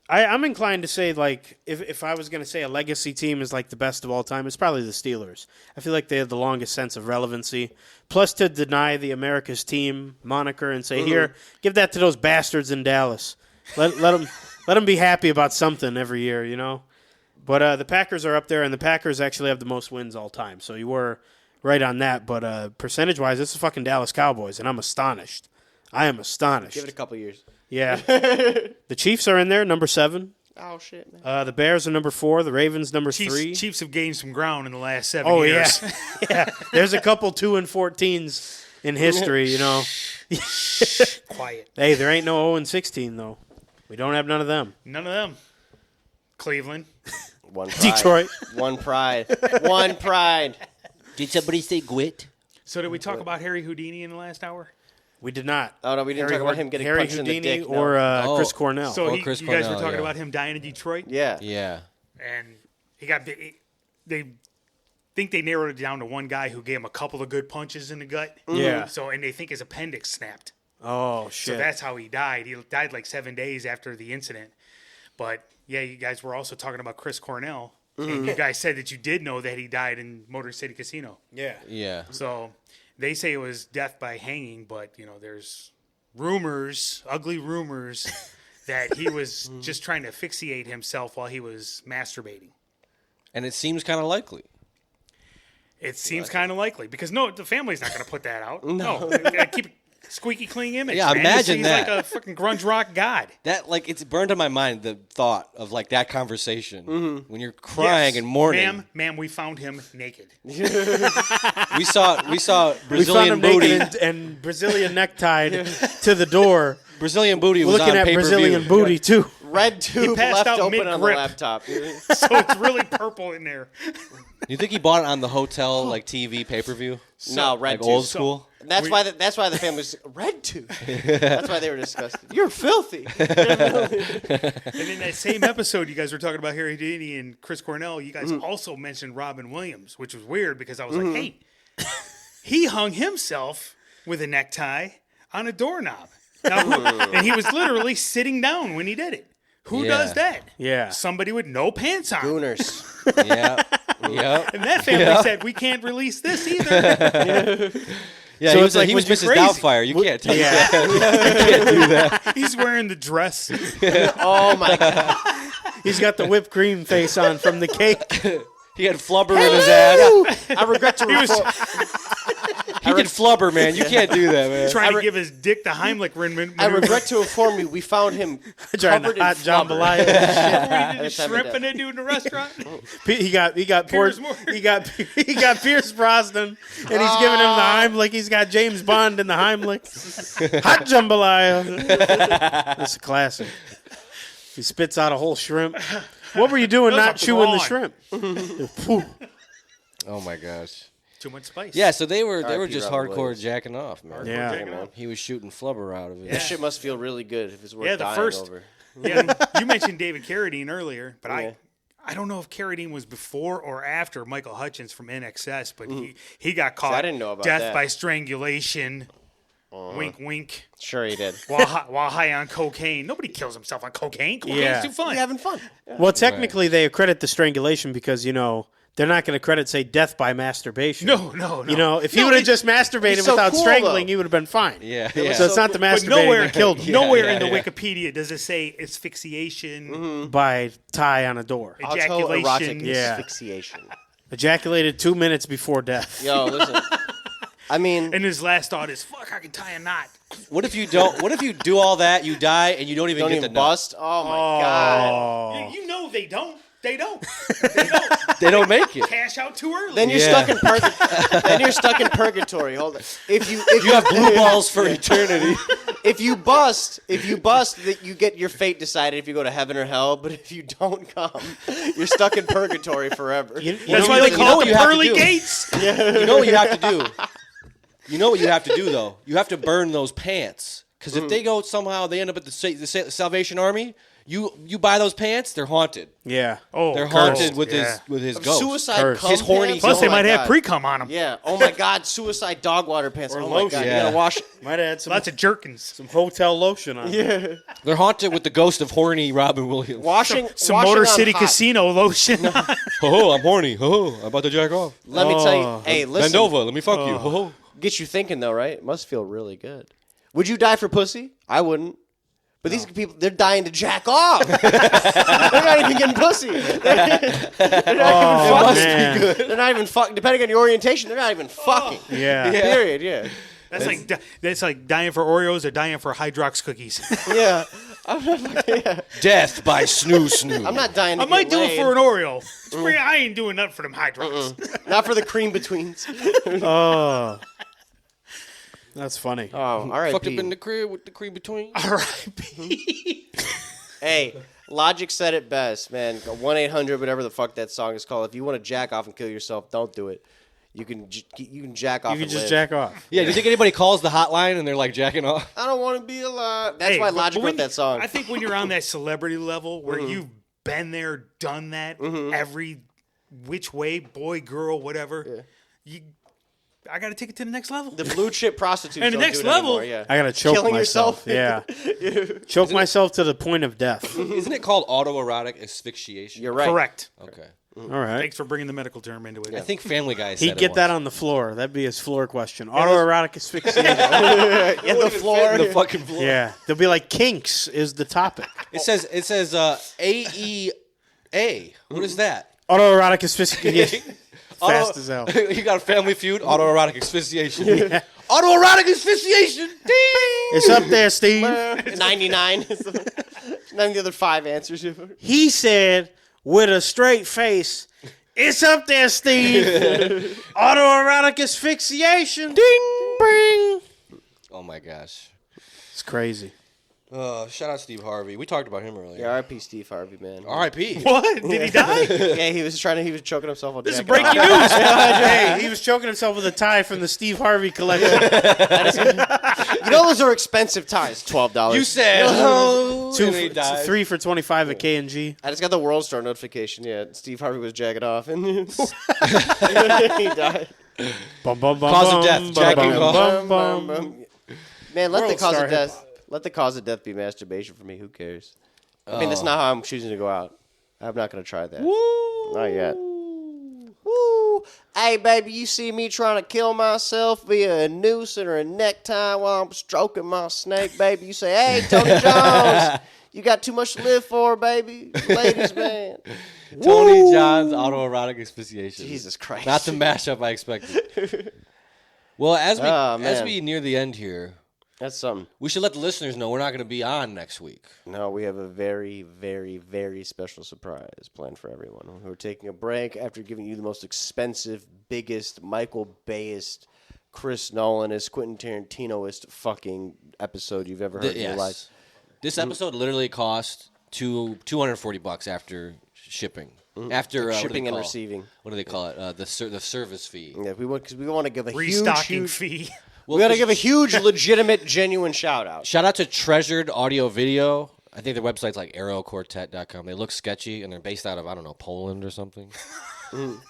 I'm inclined to say, like, if I was going to say a legacy team is like the best of all time, it's probably the Steelers. I feel like they have the longest sense of relevancy. Plus, to deny the America's team moniker and say, here, give that to those bastards in Dallas. Let them be happy about something every year, you know. But the Packers are up there, and the Packers actually have the most wins all time. So you were right on that. But percentage-wise, this is fucking Dallas Cowboys, and I'm astonished. I am astonished. Give it a couple years. Yeah. The Chiefs are in there, number 7. Oh shit, man. The Bears are number 4. The Ravens number 3. Chiefs have gained some ground in the last 7 Oh years. yeah, yeah. There's a couple 2-14s in history, you know. Quiet. Hey, there ain't no 0-16 though. We don't have none of them. None of them. Cleveland. One pride. Detroit. One pride. One pride. Did somebody say gwit? So did we talk about Harry Houdini in the last hour? We did not. Oh no, we didn't talk about him getting Harry punched Houdini in the dick. No. or Chris Cornell. So Chris you guys were Cornell, talking yeah. about him dying in Detroit? Yeah. Yeah. And he got they think they narrowed it down to one guy who gave him a couple of good punches in the gut. Yeah. So and they think his appendix snapped. Oh So shit. that's how he died. He died like 7 days after the incident. But yeah, you guys were also talking about Chris Cornell. And you guys said that you did know that he died in Motor City Casino. yeah. Yeah. So they say it was death by hanging, but you know, there's rumors, ugly rumors, that he was just trying to asphyxiate himself while he was masturbating. And it seems kind of likely. It seems kind of likely because the family's not going to put that out. No, they gotta keep a squeaky clean image. Yeah, man. imagine He's that. like a fucking grunge rock god. That it's burned in my mind the thought of like that conversation when you're crying and mourning. Ma'am, we found him naked. We saw We found Brazilian him booty. naked and Brazilian necktied to the door. Brazilian booty was Looking on at pay-per-view. Brazilian booty too. Red tube passed left out open on the mid-grip. laptop. So it's really purple in there. You think he bought it on the hotel like TV pay-per-view? No, red Like tube. old school? That's why the family's red tube. That's why they were disgusted. You're filthy. And in that same episode, you guys were talking about Harry Houdini and Chris Cornell. You guys also mentioned Robin Williams, which was weird because I was like, hey, he hung himself with a necktie on a doorknob. Now, and he was literally sitting down when he did it. Who Yeah. does that? Yeah. Somebody with no pants on. Gooners. Yeah. Yeah. And that family said, we can't release this either. Yeah, So he it's was, like he when was you're Mrs. crazy- Doubtfire. You can't tell Yeah. that. He's wearing the dress. Oh my god. He's got the whipped cream face on from the cake. He had flubber in his ass. I regret to report. He did flubber, man. You can't do that, man. Trying to give his dick the Heimlich maneuver. I regret to inform you, we found him Trying covered to in hot flubber. jambalaya. He did At the time of shrimp death. and a dude in a restaurant. He got Piers Port, Morgan. he got Pierce Brosnan, and he's giving him the Heimlich. He's got James Bond in the Heimlich. Hot jambalaya. That's a classic. He spits out a whole shrimp. What were you doing? Those Not are chewing the prawn. shrimp. Phew. Oh my gosh. Too much spice. Yeah, so they were R.I.P. just Robert hardcore Williams. jacking off, man. Yeah. Jacking off. He was shooting flubber out of it. This shit must feel really good if it's worth Yeah, the dying first- over. Yeah, you mentioned David Carradine earlier, but Yeah. I don't know if Carradine was before or after Michael Hutchins from NXS, but he got caught. I didn't know about death that. by strangulation. Wink, wink. Sure he did. While high on cocaine. Nobody kills himself on cocaine. Cocaine's Yeah. too fun. Having fun. Well, technically, they accredit the strangulation because, you know, they're not going to credit say death by masturbation. No. You know, if he would have just masturbated He's so without cool, strangling, though. he would have been fine. Yeah. So yeah. it's not the But masturbating that killed him. nowhere in the Wikipedia does it say asphyxiation, By tie on a door. ejaculation. Autoerotic Yeah. asphyxiation. Ejaculated 2 minutes before death. Yo, listen. I mean, And his last thought is, "Fuck, I can tie a knot." What if you don't? What if you do all that, you die, and you don't even don't get even the nut? bust. Oh my god. You know they don't. They don't. They don't make it. Cash out too early. Then you're Yeah. stuck in purgatory. Hold on. If you You have blue balls for eternity. if you bust, that you get your fate decided if you go to heaven or hell. But if you don't come, you're stuck in purgatory forever. That's why they call it the pearly gates. You know what you have to do. You know what you have to do though. You have to burn those pants because if they go somehow, they end up at the Salvation Army. You buy those pants, they're haunted. Yeah. Oh, They're cursed. haunted with Yeah. his ghost. Suicide Cursed. cum His horny- pants? Plus, Oh they my might have God. pre-cum on them. Yeah. Oh my God. Suicide dog water pants. Oh my lotion. God. You Yeah. gotta wash. Might have had some, Lots of jerkins. some hotel lotion on. Yeah. They're haunted with the ghost of horny Robin Williams. Washing. Some washing Motor on City hot. Casino lotion. Oh, I'm horny. Oh, I'm about to jack off. Let me tell you. Hey, listen. Bend over. Let me fuck you. Oh. Get you thinking though, right? It must feel really good. Would you die for pussy? I wouldn't. But these people, they're dying to jack off. They're not even getting pussy. They're not even man. fucking. They're not even fucking. Depending on your orientation, they're not even fucking. Yeah. Period. Yeah. That's like dying for Oreos or dying for Hydrox cookies. Yeah. Death by snoo. I'm not dying. To I might get do laid. it for an Oreo. I ain't doing nothing for them Hydrox. Not for the cream betweens. Oh. That's funny. Oh, all right. Fucked up in the crib with the cream between. R.I.P. Hey, Logic said it best, man. 1-800, whatever the fuck that song is called. If you want to jack off and kill yourself, don't do it. You can jack off. You can and just live. jack off. Yeah, do you think anybody calls the hotline and they're like jacking off? I don't want to be alive. That's Hey, why but Logic when wrote that song. I think when you're on that celebrity level where you've been there, done that, every which way, boy, girl, whatever, I got to take it to the next level. The blue chip prostitutes. And the don't next do it level- anymore, yeah. I gotta choke Killing myself. yourself? Yeah. Choke myself to the point of death. Isn't it called autoerotic asphyxiation? You're right. Correct. Okay. All right. Thanks for bringing the medical term into it. I think Family Guy said He'd it get that once. on the floor. That'd be his floor question. Autoerotic asphyxiation. In the floor. the fucking floor. Yeah. They'll be like kinks is the topic. It says AEA. What is that? Autoerotic asphyxiation. Fast as hell. You got a Family Feud. Autoerotic asphyxiation. Autoerotic asphyxiation. Ding! It's up there, Steve. 99. None of the other 5 answers. He said with a straight face, it's up there, Steve. Autoerotic asphyxiation. Ding, bing. Oh my gosh. It's crazy. Shout out Steve Harvey. We talked about him earlier. Yeah, R.I.P. Steve Harvey, man. R.I.P. What? Did he die? Yeah, he was choking himself on This is jack breaking off. news. Hey, he was choking himself with a tie from the Steve Harvey collection. You know those are expensive ties. $12. You said oh, Two and he for, died. 3 for $25 at K&G. I just got the World Star notification. Yeah, Steve Harvey was jacking off, and he died. Bum, bum, bum, Cause of bum, death, bum, jacking bum, off. bum, bum. Man, let the World cause Star of death. Let the cause of death be masturbation for me. Who cares? I mean, that's not how I'm choosing to go out. I'm not gonna try that. Not yet. Woo! Hey, baby, you see me trying to kill myself via a noose or a necktie while I'm stroking my snake, baby? You say, "Hey, Tony Jones, you got too much to live for, baby." Ladies, man. Tony John's autoerotic asphyxiation. Jesus Christ. Not the mashup I expected. Well, as Oh, we man. near the end here, That's something. we should let the listeners know we're not going to be on next week. No, we have a very, very, very special surprise planned for everyone. We're taking a break after giving you the most expensive, biggest, Michael Bayest, Chris Nolanist, Quentin Tarantinoist fucking episode you've ever heard in your life. This episode literally cost $240 after shipping. After what do Shipping they and call- receiving. What do they call it? The service fee. Yeah, because we want to give a Restocking huge fee. we got to give a huge, legitimate, genuine shout out. Shout out to Treasured Audio Video. I think their website's like aeroquartet.com. They look sketchy, and they're based out of, I don't know, Poland or something.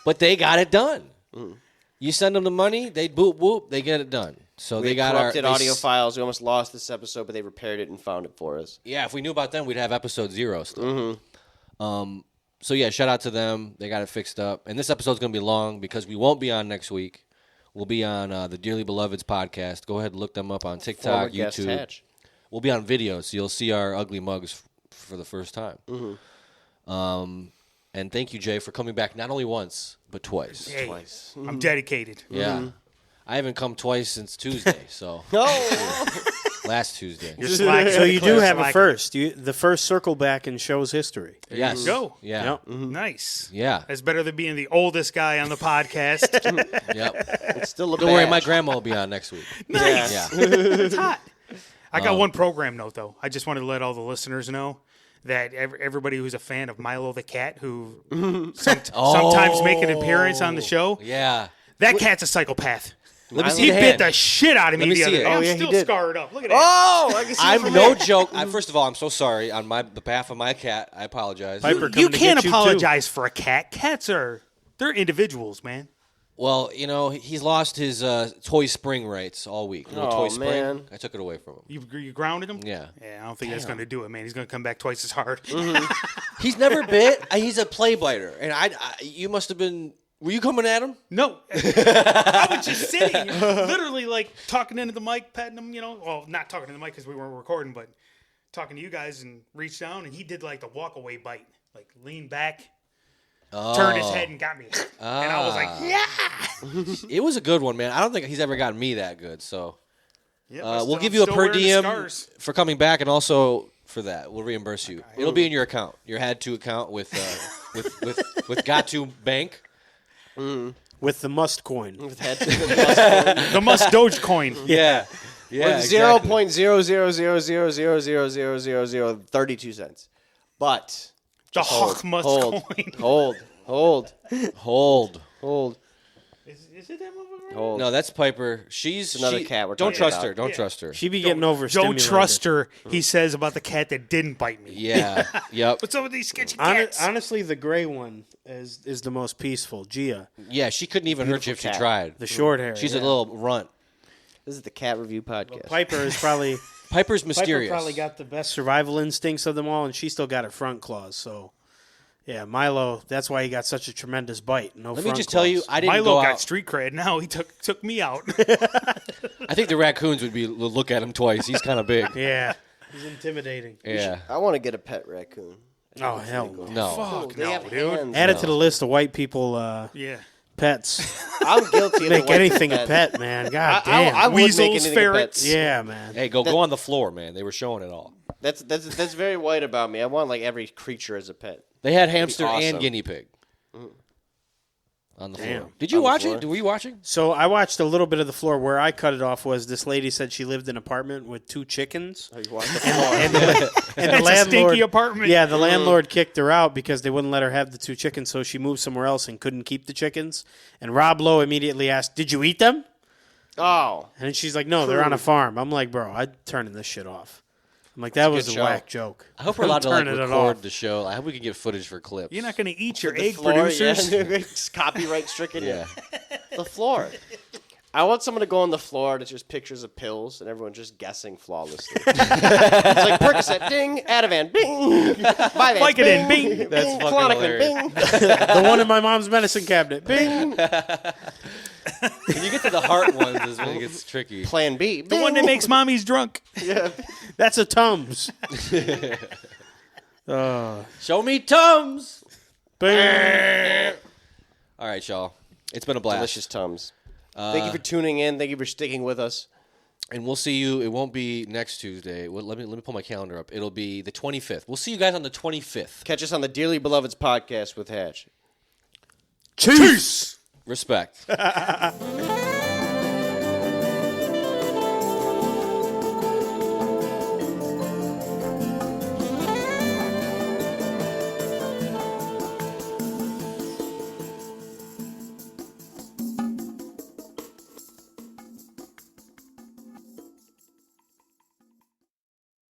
But they got it done. You send them the money, they boop, boop, they get it done. So We they got our... corrupted audio files. We almost lost this episode, but they repaired it and found it for us. Yeah, if we knew about them, we'd have episode 0 still. So yeah, shout out to them. They got it fixed up. And this episode's gonna be long because we won't be on next week. We'll be on the Dearly Beloveds podcast. Go ahead and look them up on TikTok, Former guest YouTube. Hatch. We'll be on video, so you'll see our ugly mugs for the first time. And thank you, Jay, for coming back not only once but twice. Hey, Twice. I'm dedicated. Yeah, I haven't come twice since Tuesday. So last Tuesday. You're slacking. So you do have a Slacking. first. The first circle back in show's history. Yes. Go. Yeah. Yep. Nice. Yeah. That's better than being the oldest guy on the podcast. Yep. It's still a Don't worry, badge. my grandma will be on next week. Nice. Yeah. It's hot. I got one program note, though. I just wanted to let all the listeners know that everybody who's a fan of Milo the cat, who sometimes make an appearance on the show, Yeah. that cat's a psychopath. Let me see He the bit hand. the shit out of me Let me the see other it. day. Oh, I'm yeah, he still did. scarred up. Look at that. Oh, I can see it I'm from no here. joke. First of all, I'm so sorry on the behalf of my cat. I apologize. Piper You coming to can't get you, too. apologize for a cat. Cats they're individuals, man. Well, he's lost his toy spring rights all week. Little Oh, toy spring. man. I took it away from him. You grounded him? Yeah. Yeah, I don't think that's going to do it, man. He's going to come back twice as hard. He's never bit. He's a play biter, and you must have been. Were you coming at him? No. I was just sitting, literally like talking into the mic, patting him, well, not talking to the mic because we weren't recording, but talking to you guys and reached down and he did like the walk away bite, like leaned back, turned his head and got me. And I was like, yeah. It was a good one, man. I don't think he's ever gotten me that good. So Yep, we'll I'm give you a still per wearing the diem scars. for coming back, and also for that, we'll reimburse you. It'll be in your account, your had to account with Got To Bank. With the must coin. The must Dogecoin. Yeah. Yeah. With exactly. 0.000000032 cents. But The Hawk must hold, coin. hold. Is it that motherfucker? Hold. No, that's Piper. She's another cat we're Don't talking trust about. her. Don't trust her. She be getting overstimulated. Don't trust her, he says about the cat that didn't bite me. Yeah. Yep. What's up with these sketchy cats? Honestly, the gray one is the most peaceful. Gia, Yeah. She couldn't even hurt you if she cat. tried. the short hair. She's yeah. a little runt. This is the Cat Review Podcast. Piper is probably Piper's mysterious. Piper probably got the best survival instincts of them all, and she still got her front claws. So, yeah, Milo. That's why he got such a tremendous bite. No. Let me front just tell you, claws. I didn't Milo go got out. street cred. Now he took me out. I think the raccoons would look at him twice. He's kind of big. Yeah, he's intimidating. Yeah. I want to get a pet raccoon. Oh hell no. No. Fuck They no, have dude. hands. Add it to the list of white people Yeah. pets. I'm guilty of Make the white anything a pet. pet, man. God I damn. would make Weasels, anything a ferrets. pet. Yeah, man. Hey, go on the floor, man. They were showing it all. That's very white about me. I want like every creature as a pet. They had hamster awesome. and guinea pig on the Damn. floor. Did you On the watch floor? it? Were you watching? So I watched a little bit of the floor. Where I cut it off was this lady said she lived in an apartment with 2 chickens. Oh, you want the floor. And the That's a stinky apartment. Yeah, the landlord kicked her out because they wouldn't let her have the 2 chickens, so she moved somewhere else and couldn't keep the chickens. And Rob Lowe immediately asked, "Did you eat them?" Oh, And she's like, "No, they're on a farm." I'm like, "Bro, I'm turning this shit off." I'm like, "That was a good show. whack joke." I hope we're allowed to like turning it record off. the show. I hope we can get footage for clips. You're not going to eat your the egg floor, producers. Yeah. It's copyright stricken. Yeah. The floor. I want someone to go on the floor and it's just pictures of pills and everyone's just guessing flawlessly. It's like Percocet, ding, Ativan, bing, Vyvanse, Vicodin, bing. That's fucking Clonopin, hilarious. bing. The one in my mom's medicine cabinet. Bing. When you get to the heart ones is when it gets tricky. Plan B, The one that makes mommies drunk. That's a Tums. Show me Tums. Bing. All right, y'all. It's been a blast. Delicious Tums. Thank you for tuning in. Thank you for sticking with us. And we'll see you. It won't be next Tuesday. Well, let me pull my calendar up. It'll be the 25th. We'll see you guys on the 25th. Catch us on the Dearly Beloveds podcast with Hatch. Cheese. Respect.